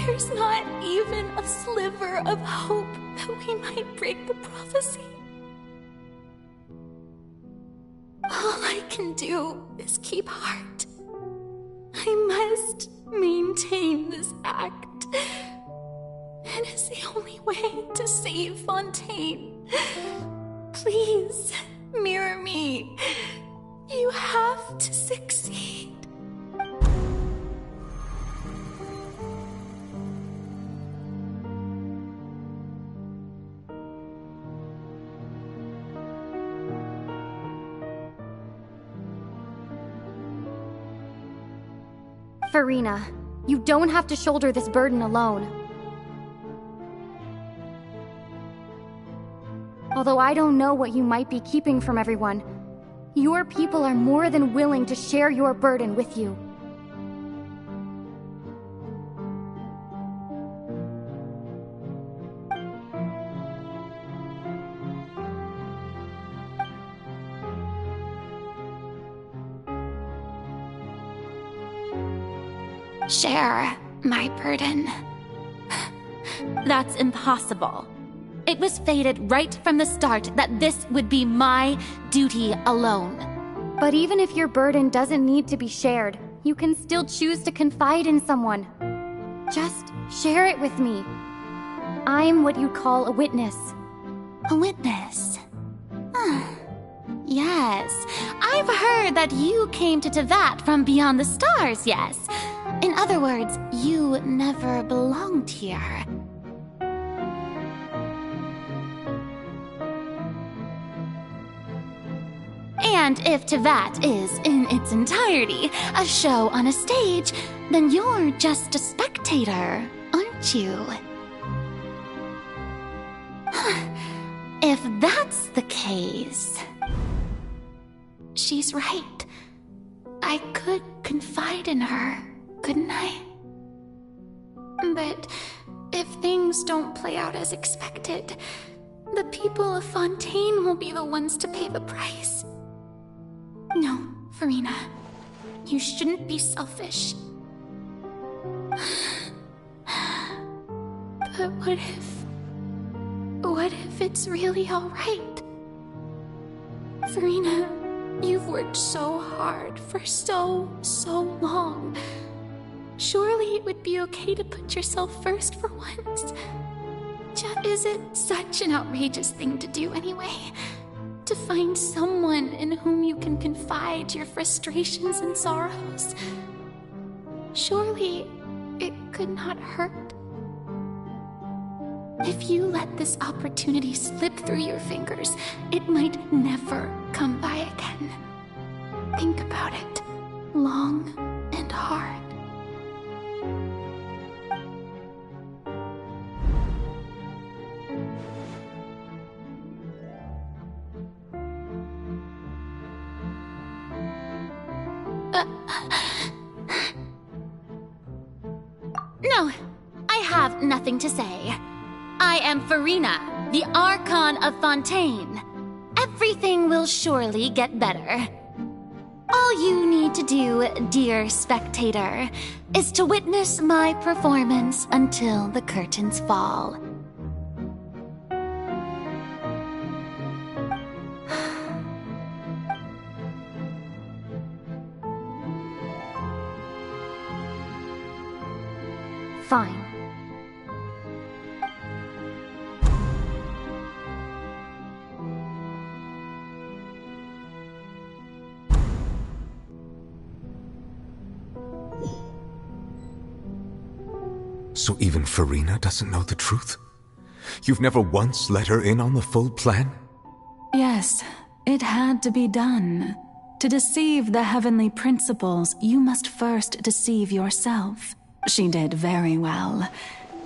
there's not even a sliver of hope that we might break the prophecy. All I can do is keep heart. I must maintain this act. It is the only way to save Fontaine. Please, mirror me. You have to succeed. Farina, you don't have to shoulder this burden alone. Although I don't know what you might be keeping from everyone, your people are more than willing to share your burden with you. Share my burden. That's impossible. It was fated right from the start that this would be my duty alone. But even if your burden doesn't need to be shared, you can still choose to confide in someone. Just share it with me. I'm what you'd call a witness. A witness? Yes, I've heard that you came to Tevat from beyond the stars, yes. In other words, you never belonged here. And if Tevat is, in its entirety, a show on a stage, then you're just a spectator, aren't you? If that's the case... She's right. I could confide in her, couldn't I? But if things don't play out as expected, the people of Fontaine will be the ones to pay the price. No, Farina. You shouldn't be selfish. But what if it's really alright? Farina, you've worked so hard for so long. Surely it would be okay to put yourself first for once. Jeff, is it such an outrageous thing to do anyway? To find someone in whom you can confide your frustrations and sorrows? Surely it could not hurt. If you let this opportunity slip through your fingers, it might never come by again. Think about it long and hard. No, I have nothing to say. I am Farina, the Archon of Fontaine. Everything will surely get better. All you need to do, dear spectator, is to witness my performance until the curtains fall. Fine. So even Farina doesn't know the truth? You've never once let her in on the full plan? Yes, it had to be done. To deceive the heavenly principles, you must first deceive yourself. She did very well.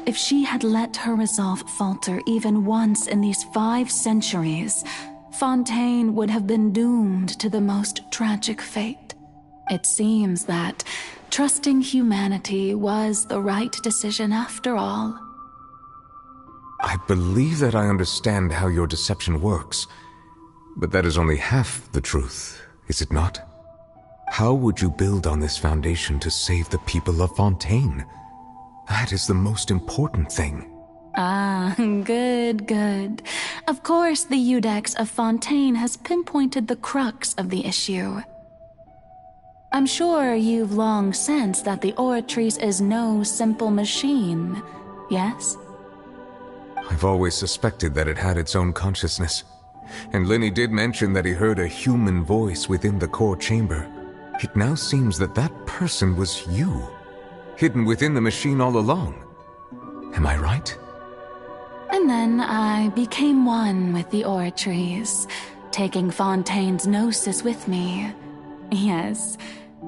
If she had let her resolve falter even once in these 5 centuries, Fontaine would have been doomed to the most tragic fate. It seems that trusting humanity was the right decision after all. I believe that I understand how your deception works, but that is only half the truth, is it not? How would you build on this foundation to save the people of Fontaine? That is the most important thing. Ah, good. Of course, the Iudex of Fontaine has pinpointed the crux of the issue. I'm sure you've long sensed that the Oratrice is no simple machine, yes? I've always suspected that it had its own consciousness. And Lenny did mention that he heard a human voice within the core chamber. It now seems that that person was you, hidden within the machine all along. Am I right? And then I became one with the Oratrice, taking Fontaine's gnosis with me. Yes,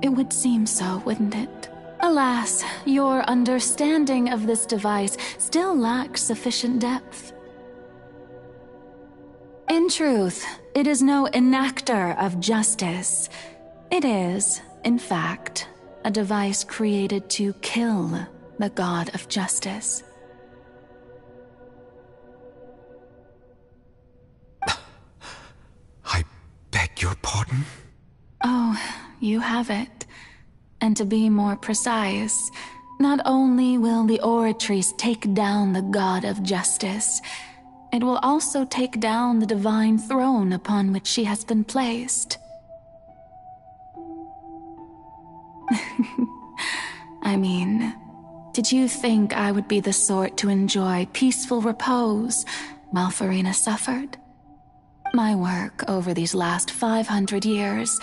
it would seem so, wouldn't it? Alas, your understanding of this device still lacks sufficient depth. In truth, it is no enactor of justice. It is, in fact, a device created to kill the god of justice. I beg your pardon? Oh, you have it. And to be more precise, not only will the Oratrice take down the god of justice, it will also take down the divine throne upon which she has been placed. I mean, did you think I would be the sort to enjoy peaceful repose while Farina suffered? My work over these last 500 years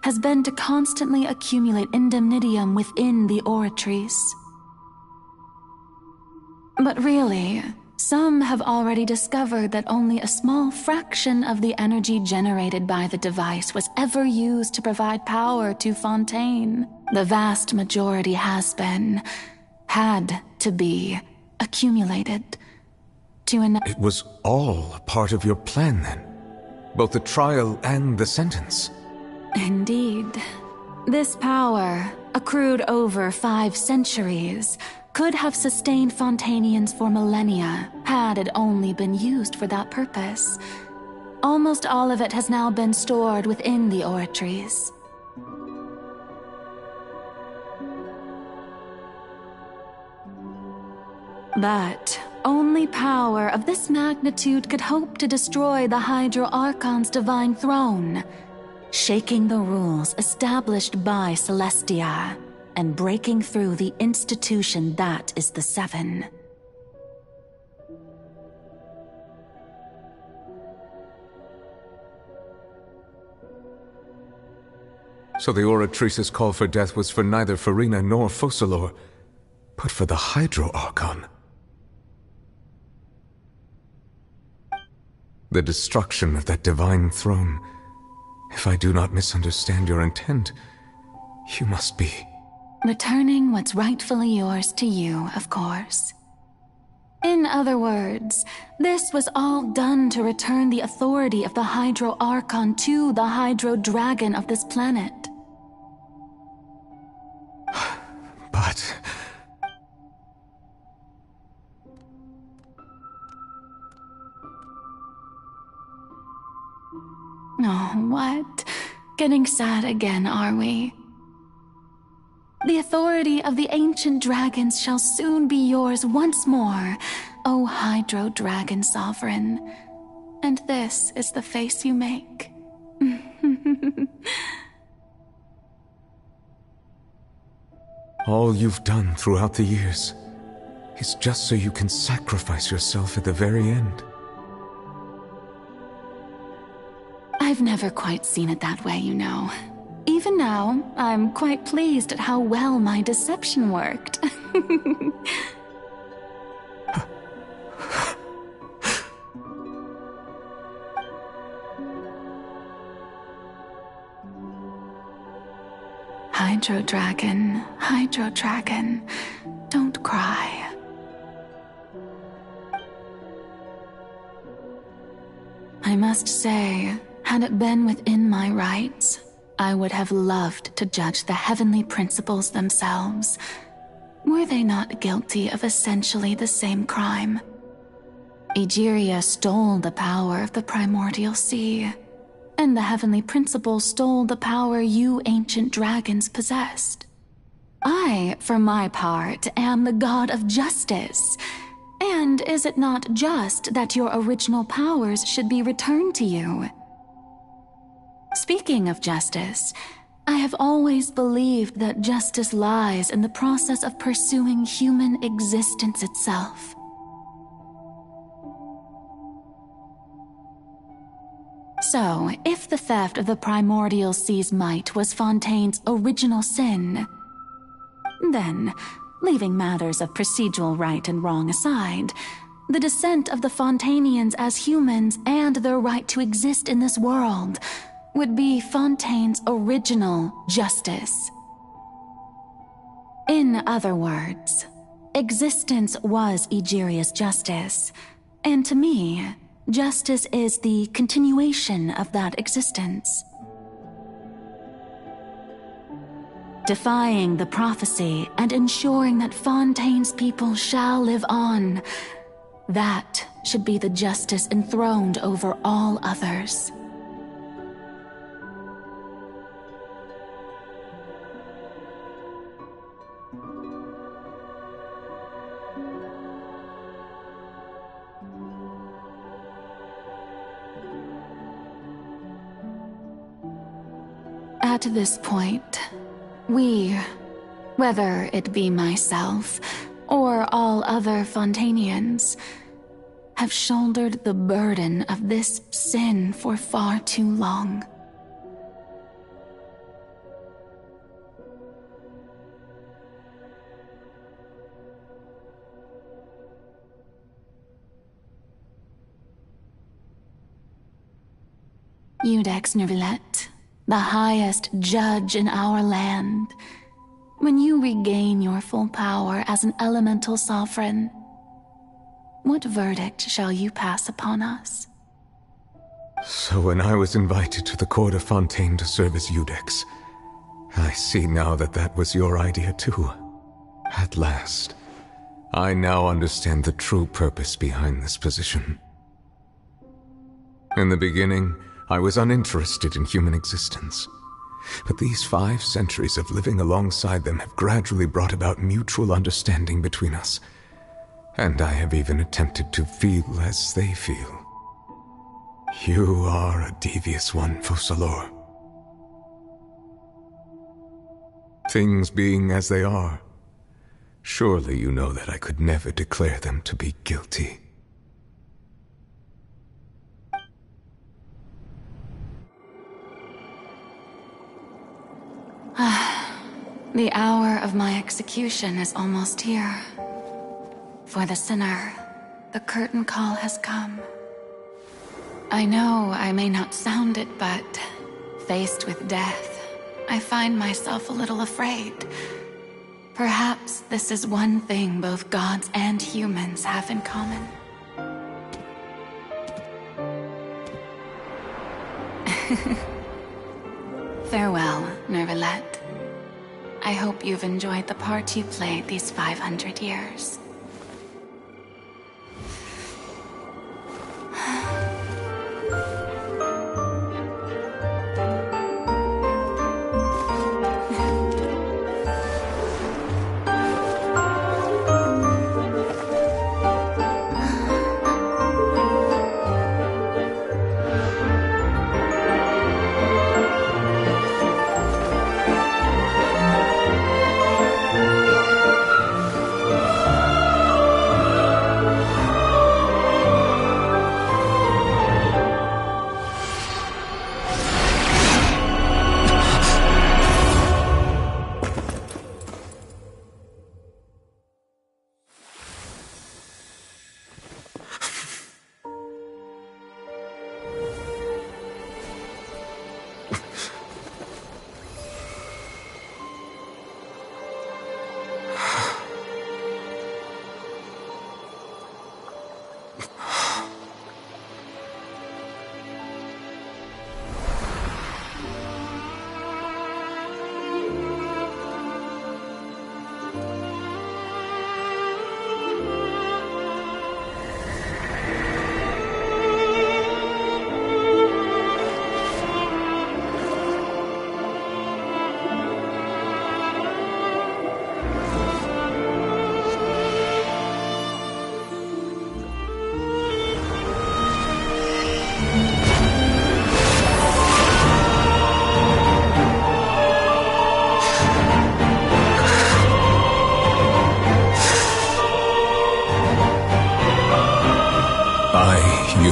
has been to constantly accumulate indemnitium within the Oratrice. But really, some have already discovered that only a small fraction of the energy generated by the device was ever used to provide power to Fontaine. The vast majority had to be, accumulated to an— It was all a part of your plan then? Both the trial and the sentence? Indeed. This power, accrued over 5 centuries, could have sustained Fontainians for millennia, had it only been used for that purpose. Almost all of it has now been stored within the Oratrice. But only power of this magnitude could hope to destroy the Hydro Archon's divine throne, shaking the rules established by Celestia, and breaking through the institution that is the Seven. So the Oratrice's call for death was for neither Farina nor Focalor, but for the Hydro Archon. The destruction of that divine throne. If I do not misunderstand your intent, you must be... Returning what's rightfully yours to you, of course. In other words, this was all done to return the authority of the Hydro Archon to the Hydro Dragon of this planet. But... Oh, what? Getting sad again, are we? The authority of the ancient dragons shall soon be yours once more, O Hydro Dragon Sovereign. And this is the face you make. All you've done throughout the years is just so you can sacrifice yourself at the very end. I've never quite seen it that way, you know. Even now, I'm quite pleased at how well my deception worked. Hydro Dragon, don't cry. I must say, had it been within my rights, I would have loved to judge the heavenly principles themselves. Were they not guilty of essentially the same crime? Egeria stole the power of the primordial sea, and the heavenly principles stole the power you ancient dragons possessed. I, for my part, am the god of justice. And is it not just that your original powers should be returned to you? Speaking of justice, I have always believed that justice lies in the process of pursuing human existence itself. So, if the theft of the primordial sea's might was Fontaine's original sin, then, leaving matters of procedural right and wrong aside, the descent of the Fontanians as humans and their right to exist in this world would be Fontaine's original justice. In other words, existence was Egeria's justice, and to me, justice is the continuation of that existence. Defying the prophecy and ensuring that Fontaine's people shall live on, that should be the justice enthroned over all others. At this point, we, whether it be myself or all other Fontanians, have shouldered the burden of this sin for far too long. Iudex Nervilette, the highest judge in our land, when you regain your full power as an elemental sovereign, what verdict shall you pass upon us? So when I was invited to the court of Fontaine to serve as Iudex, I see now that that was your idea too. At last, I now understand the true purpose behind this position. In the beginning, I was uninterested in human existence. But these 5 centuries of living alongside them have gradually brought about mutual understanding between us. And I have even attempted to feel as they feel. You are a devious one, Focalor. Things being as they are, surely you know that I could never declare them to be guilty. The hour of my execution is almost here. For the sinner, the curtain call has come. I know I may not sound it, but faced with death, I find myself a little afraid. Perhaps this is one thing both gods and humans have in common. Farewell, Nervalette. I hope you've enjoyed the part you played these 500 years.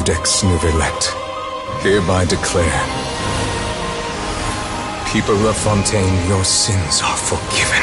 Ex Nervalette, hereby declare, people of Fontaine, your sins are forgiven.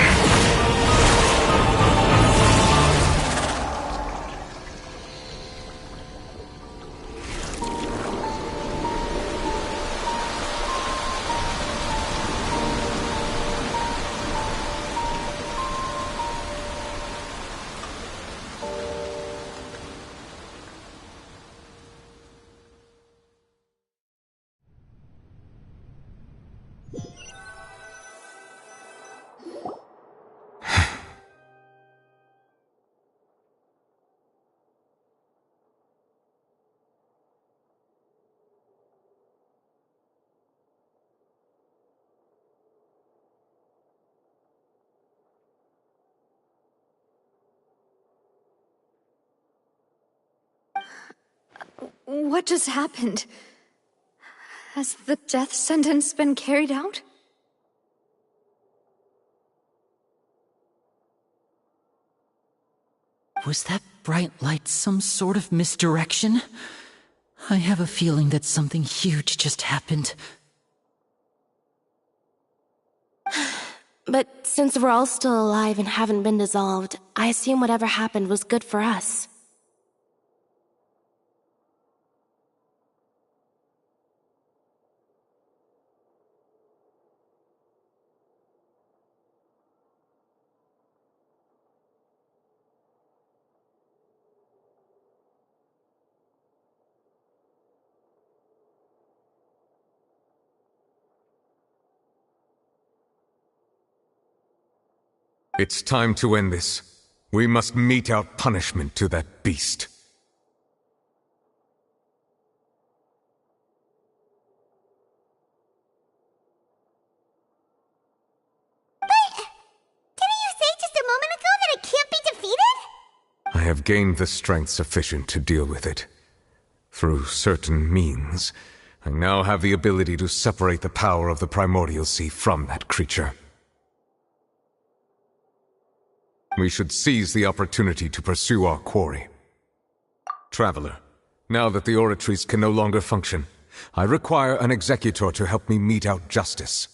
What just happened? Has the death sentence been carried out? Was that bright light some sort of misdirection? I have a feeling that something huge just happened. But since we're all still alive and haven't been dissolved, I assume whatever happened was good for us. It's time to end this. We must mete out punishment to that beast. Didn't you say just a moment ago that it can't be defeated? I have gained the strength sufficient to deal with it. Through certain means, I now have the ability to separate the power of the Primordial Sea from that creature. We should seize the opportunity to pursue our quarry. Traveler, now that the oratories can no longer function, I require an executor to help me mete out justice.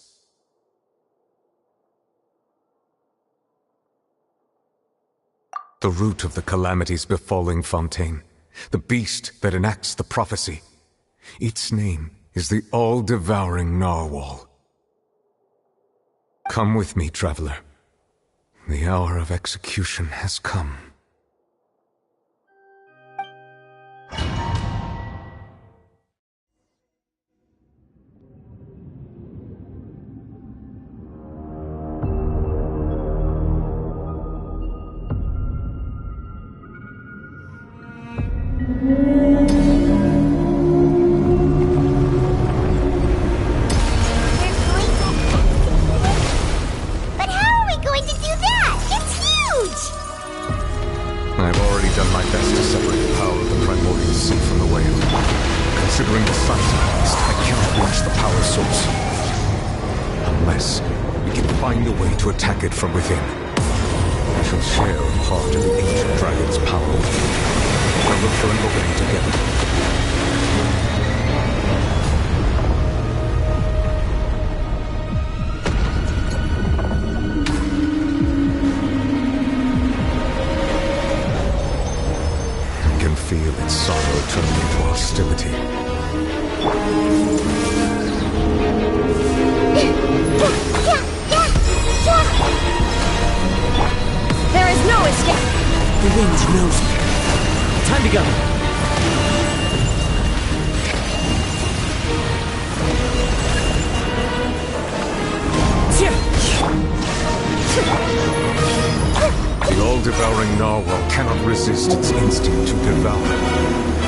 The root of the calamities befalling Fontaine, the beast that enacts the prophecy. Its name is the all-devouring narwhal. Come with me, traveler. The hour of execution has come. From within. I shall share a part of the ancient dragon's power. We'll look for an opening together. I can feel its sorrow turning into hostility. There is no escape! The wind knows me. Time to go. The all-devouring narwhal cannot resist its instinct to devour.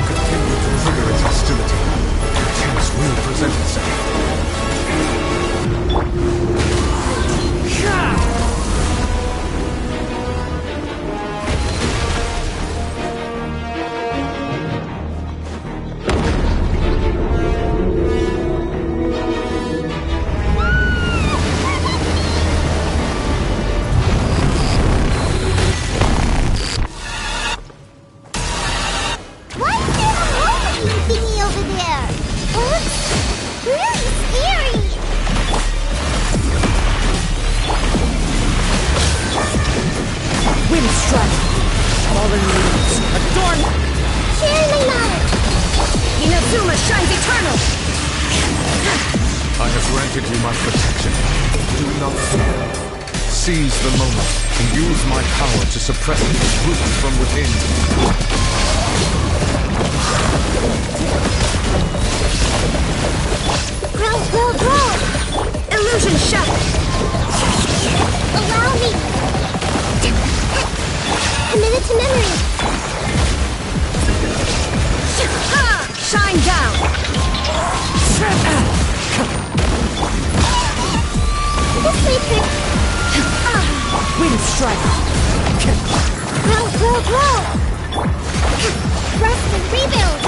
Continue to trigger its hostility. A chance will present itself. Suppress its roots from within. Grow! Illusion shattered! Allow me! Commit it to memory! Shine down! This matrix! Wind strike! Grow! Rest and rebuild!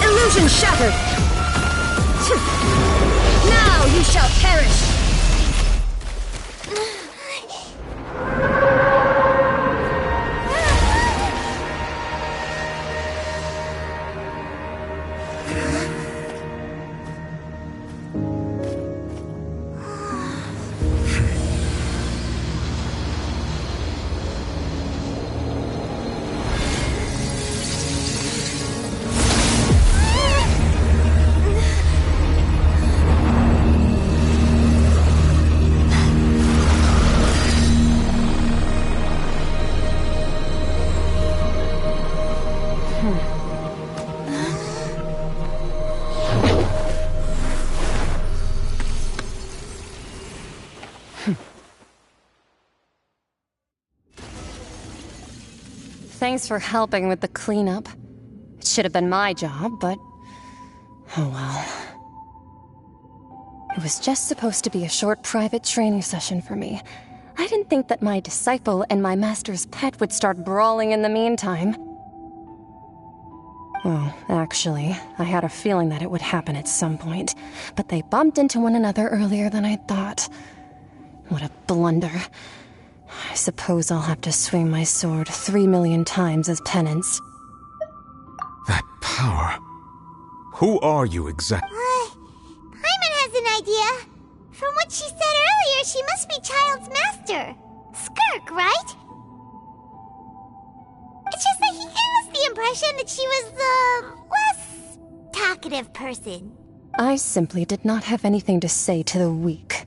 Illusion shattered! Now you shall perish! Thanks for helping with the cleanup. It should have been my job, but... oh well. It was just supposed to be a short private training session for me. I didn't think that my disciple and my master's pet would start brawling in the meantime. Well, actually, I had a feeling that it would happen at some point, but they bumped into one another earlier than I thought. What a blunder. I suppose I'll have to swing my sword 3 million times as penance. That power. Who are you exactly? Paimon has an idea. From what she said earlier, she must be Child's master. Skirk, right? It's just that he gave us the impression that she was the less talkative person. I simply did not have anything to say to the weak.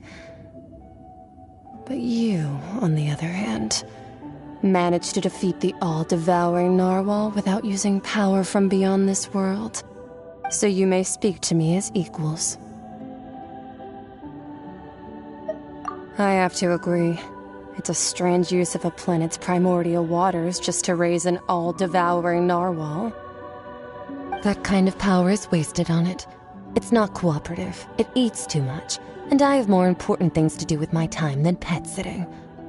But you, on the other hand, managed to defeat the all-devouring narwhal without using power from beyond this world. So you may speak to me as equals. I have to agree. It's a strange use of a planet's primordial waters just to raise an all-devouring narwhal. That kind of power is wasted on it. It's not cooperative. It eats too much. And I have more important things to do with my time than pet sitting.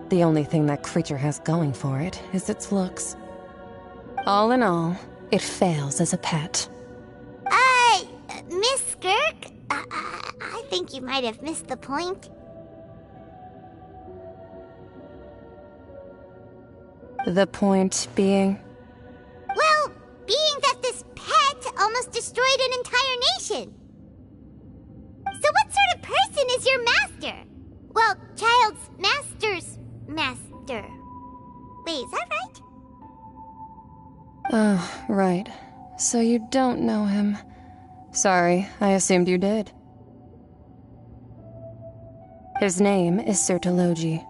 The only thing that creature has going for it is its looks. All in all, it fails as a pet. Miss Skirk? I think you might have missed the point. The point being? Well, being that this pet almost destroyed an entire nation. So what sort of person is your master? Well, Child's master's master. Wait, is that right? Oh, right. So you don't know him. Sorry, I assumed you did. His name is Sertologi.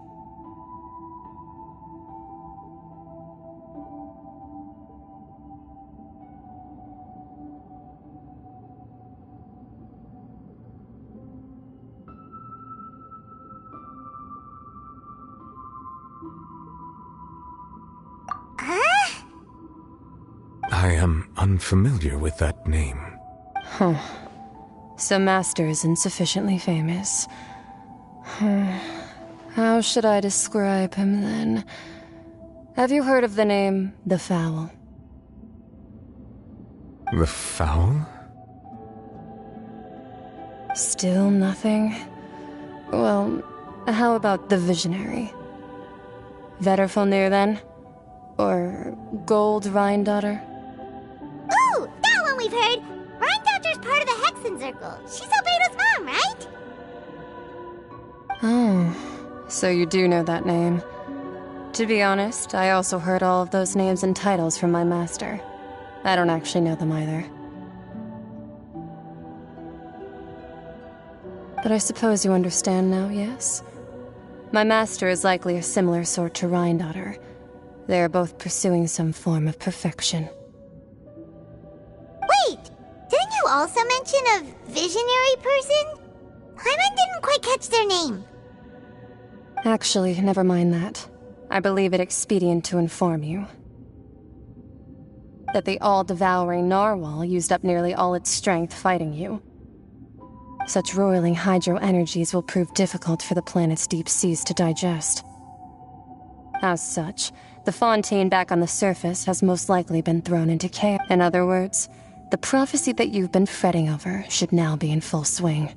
I am unfamiliar with that name. Huh. So Master isn't sufficiently famous. How should I describe him then? Have you heard of the name The Fowl? The Fowl? Still nothing? Well, how about the Visionary? Vetterfulnir then? Or Gold Rhindaughter? Ooh, that one we've heard! Rhindaughter's part of the Hexen Circle. She's Albedo's mom, right? Oh, so you do know that name. To be honest, I also heard all of those names and titles from my master. I don't actually know them either. But I suppose you understand now, yes? My master is likely a similar sort to Rhindaughter. They are both pursuing some form of perfection. Wait! Didn't you also mention a visionary person? Paimon didn't quite catch their name. Actually, never mind that. I believe it expedient to inform you that the all-devouring narwhal used up nearly all its strength fighting you. Such roiling hydro energies will prove difficult for the planet's deep seas to digest. As such, the fontaine back on the surface has most likely been thrown into chaos. In other words, the prophecy that you've been fretting over should now be in full swing.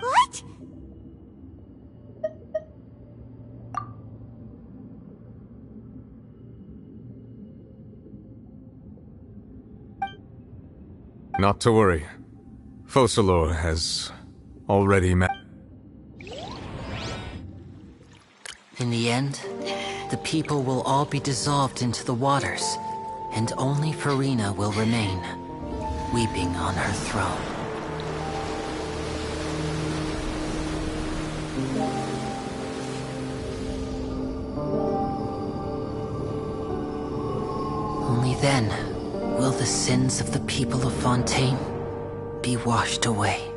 What? Not to worry. Focalor has already met. In the end, the people will all be dissolved into the waters, and only Farina will remain, weeping on her throne. Only then will the sins of the people of Fontaine be washed away.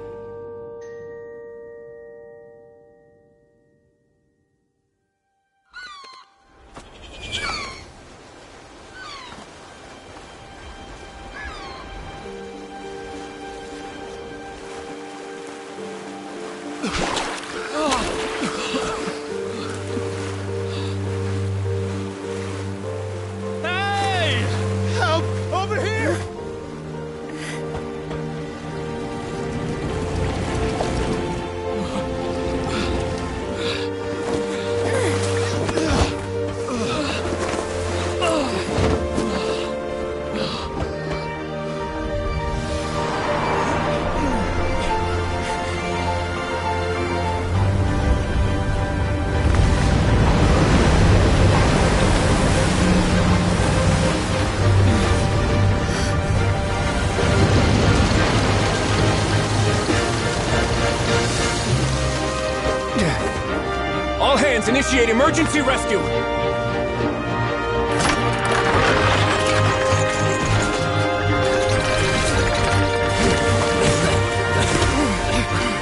Guardians, initiate emergency rescue!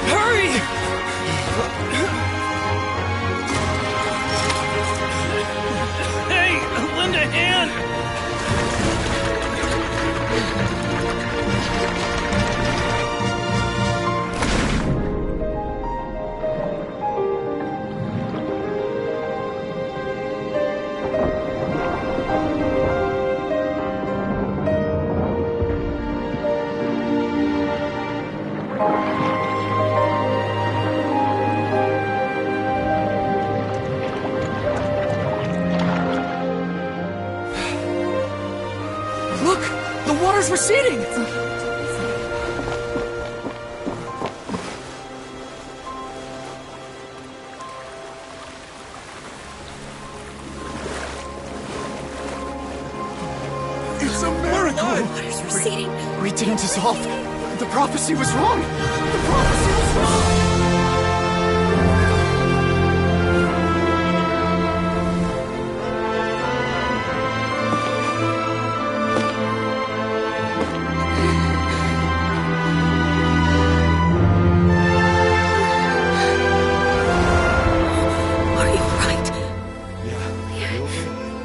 Hurry! Hey, lend a hand! Look! The water's receding! It's a miracle! Water's receding. We didn't dissolve. The prophecy was wrong. The prophecy was wrong. Are you right? Yeah.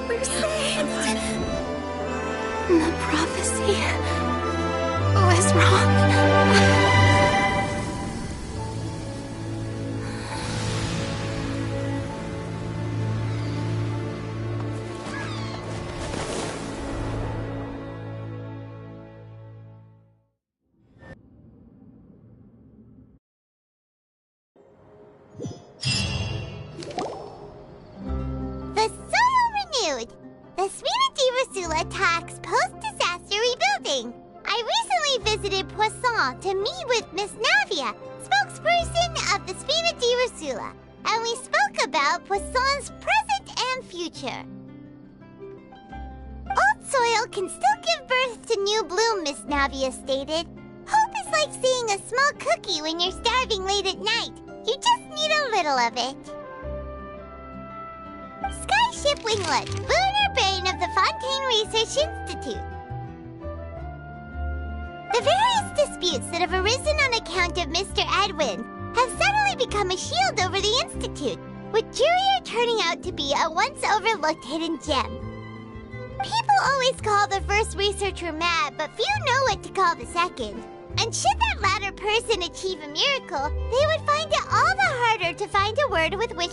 We're saved. The prophecy was wrong. The soil renewed. The Spina di Rosula attacks post-disaster rebuilding. I recently visited Poisson to meet with Miss Navia, spokesperson of the Spina di Rosula, and we spoke about Poisson's present and future. Old soil can still give birth to new bloom, Miss Navia stated. Hope is like seeing a small cookie when you're starving late at night. You just need a little of it. Skyship Winglet, lunar brain of the Fontaine Research Institute. The various disputes that have arisen on account of Mr. Edwin have suddenly become a shield over the Institute, with Jurier turning out to be a once overlooked hidden gem. People always call the first researcher mad, but few know what to call the second. And should that latter person achieve a miracle, they would find it all the harder to find a word with which...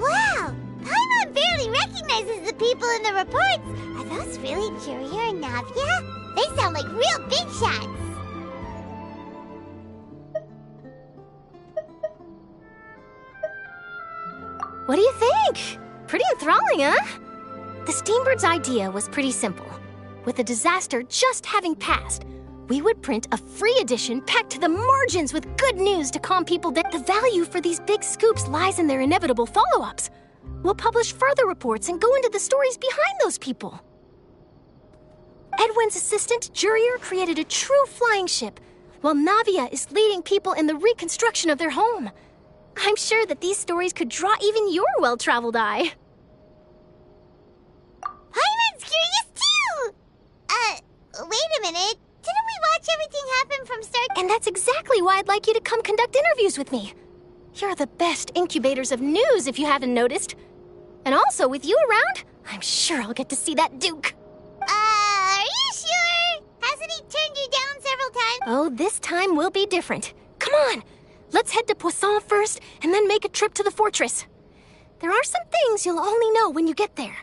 Wow! Paimon barely recognizes the people in the reports. Are those really Jurier and Navia? They sound like real big shots. What do you think? Pretty enthralling, huh? The Steambird's idea was pretty simple. With the disaster just having passed, we would print a free edition packed to the margins with good news to calm people down. The value for these big scoops lies in their inevitable follow-ups. We'll publish further reports and go into the stories behind those people. Edwin's assistant, Jurier, created a true flying ship, while Navia is leading people in the reconstruction of their home. I'm sure that these stories could draw even your well-traveled eye. Paimon's curious too! Wait a minute. Didn't we watch everything happen from start? And that's exactly why I'd like you to come conduct interviews with me. You're the best incubators of news, if you haven't noticed. And also, with you around, I'm sure I'll get to see that Duke. Are you sure? Hasn't he turned you down several times? Oh, this time will be different. Come on, let's head to Poisson first, and then make a trip to the fortress. There are some things you'll only know when you get there.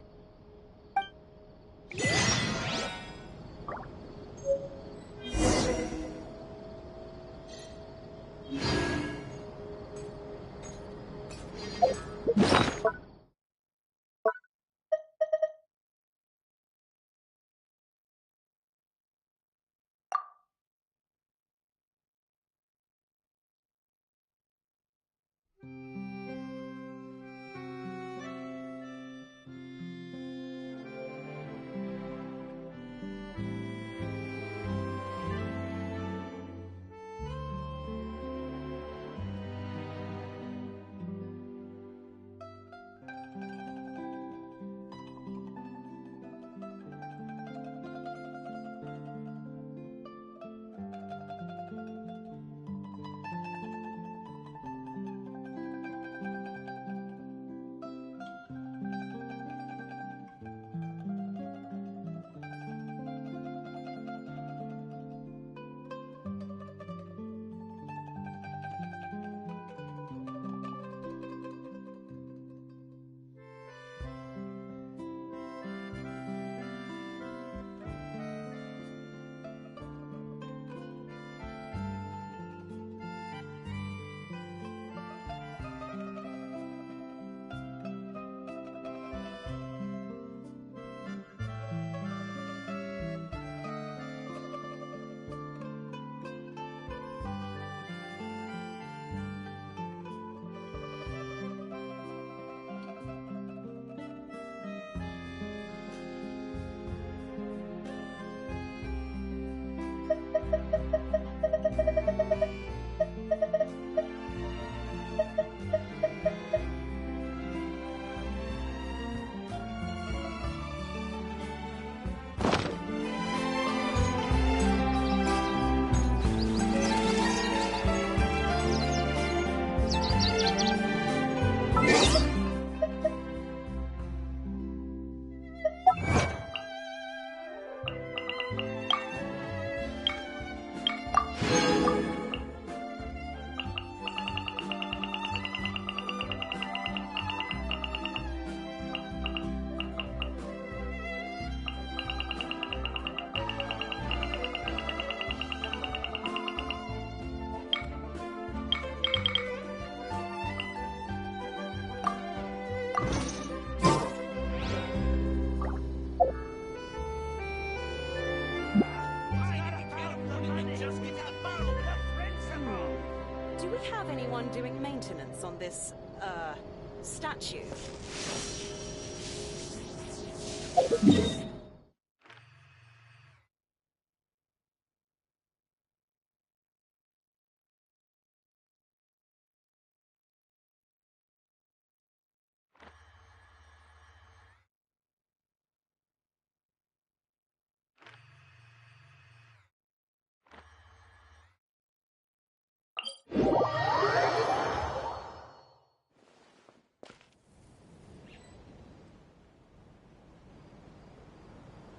Do we have anyone doing maintenance on this, statue?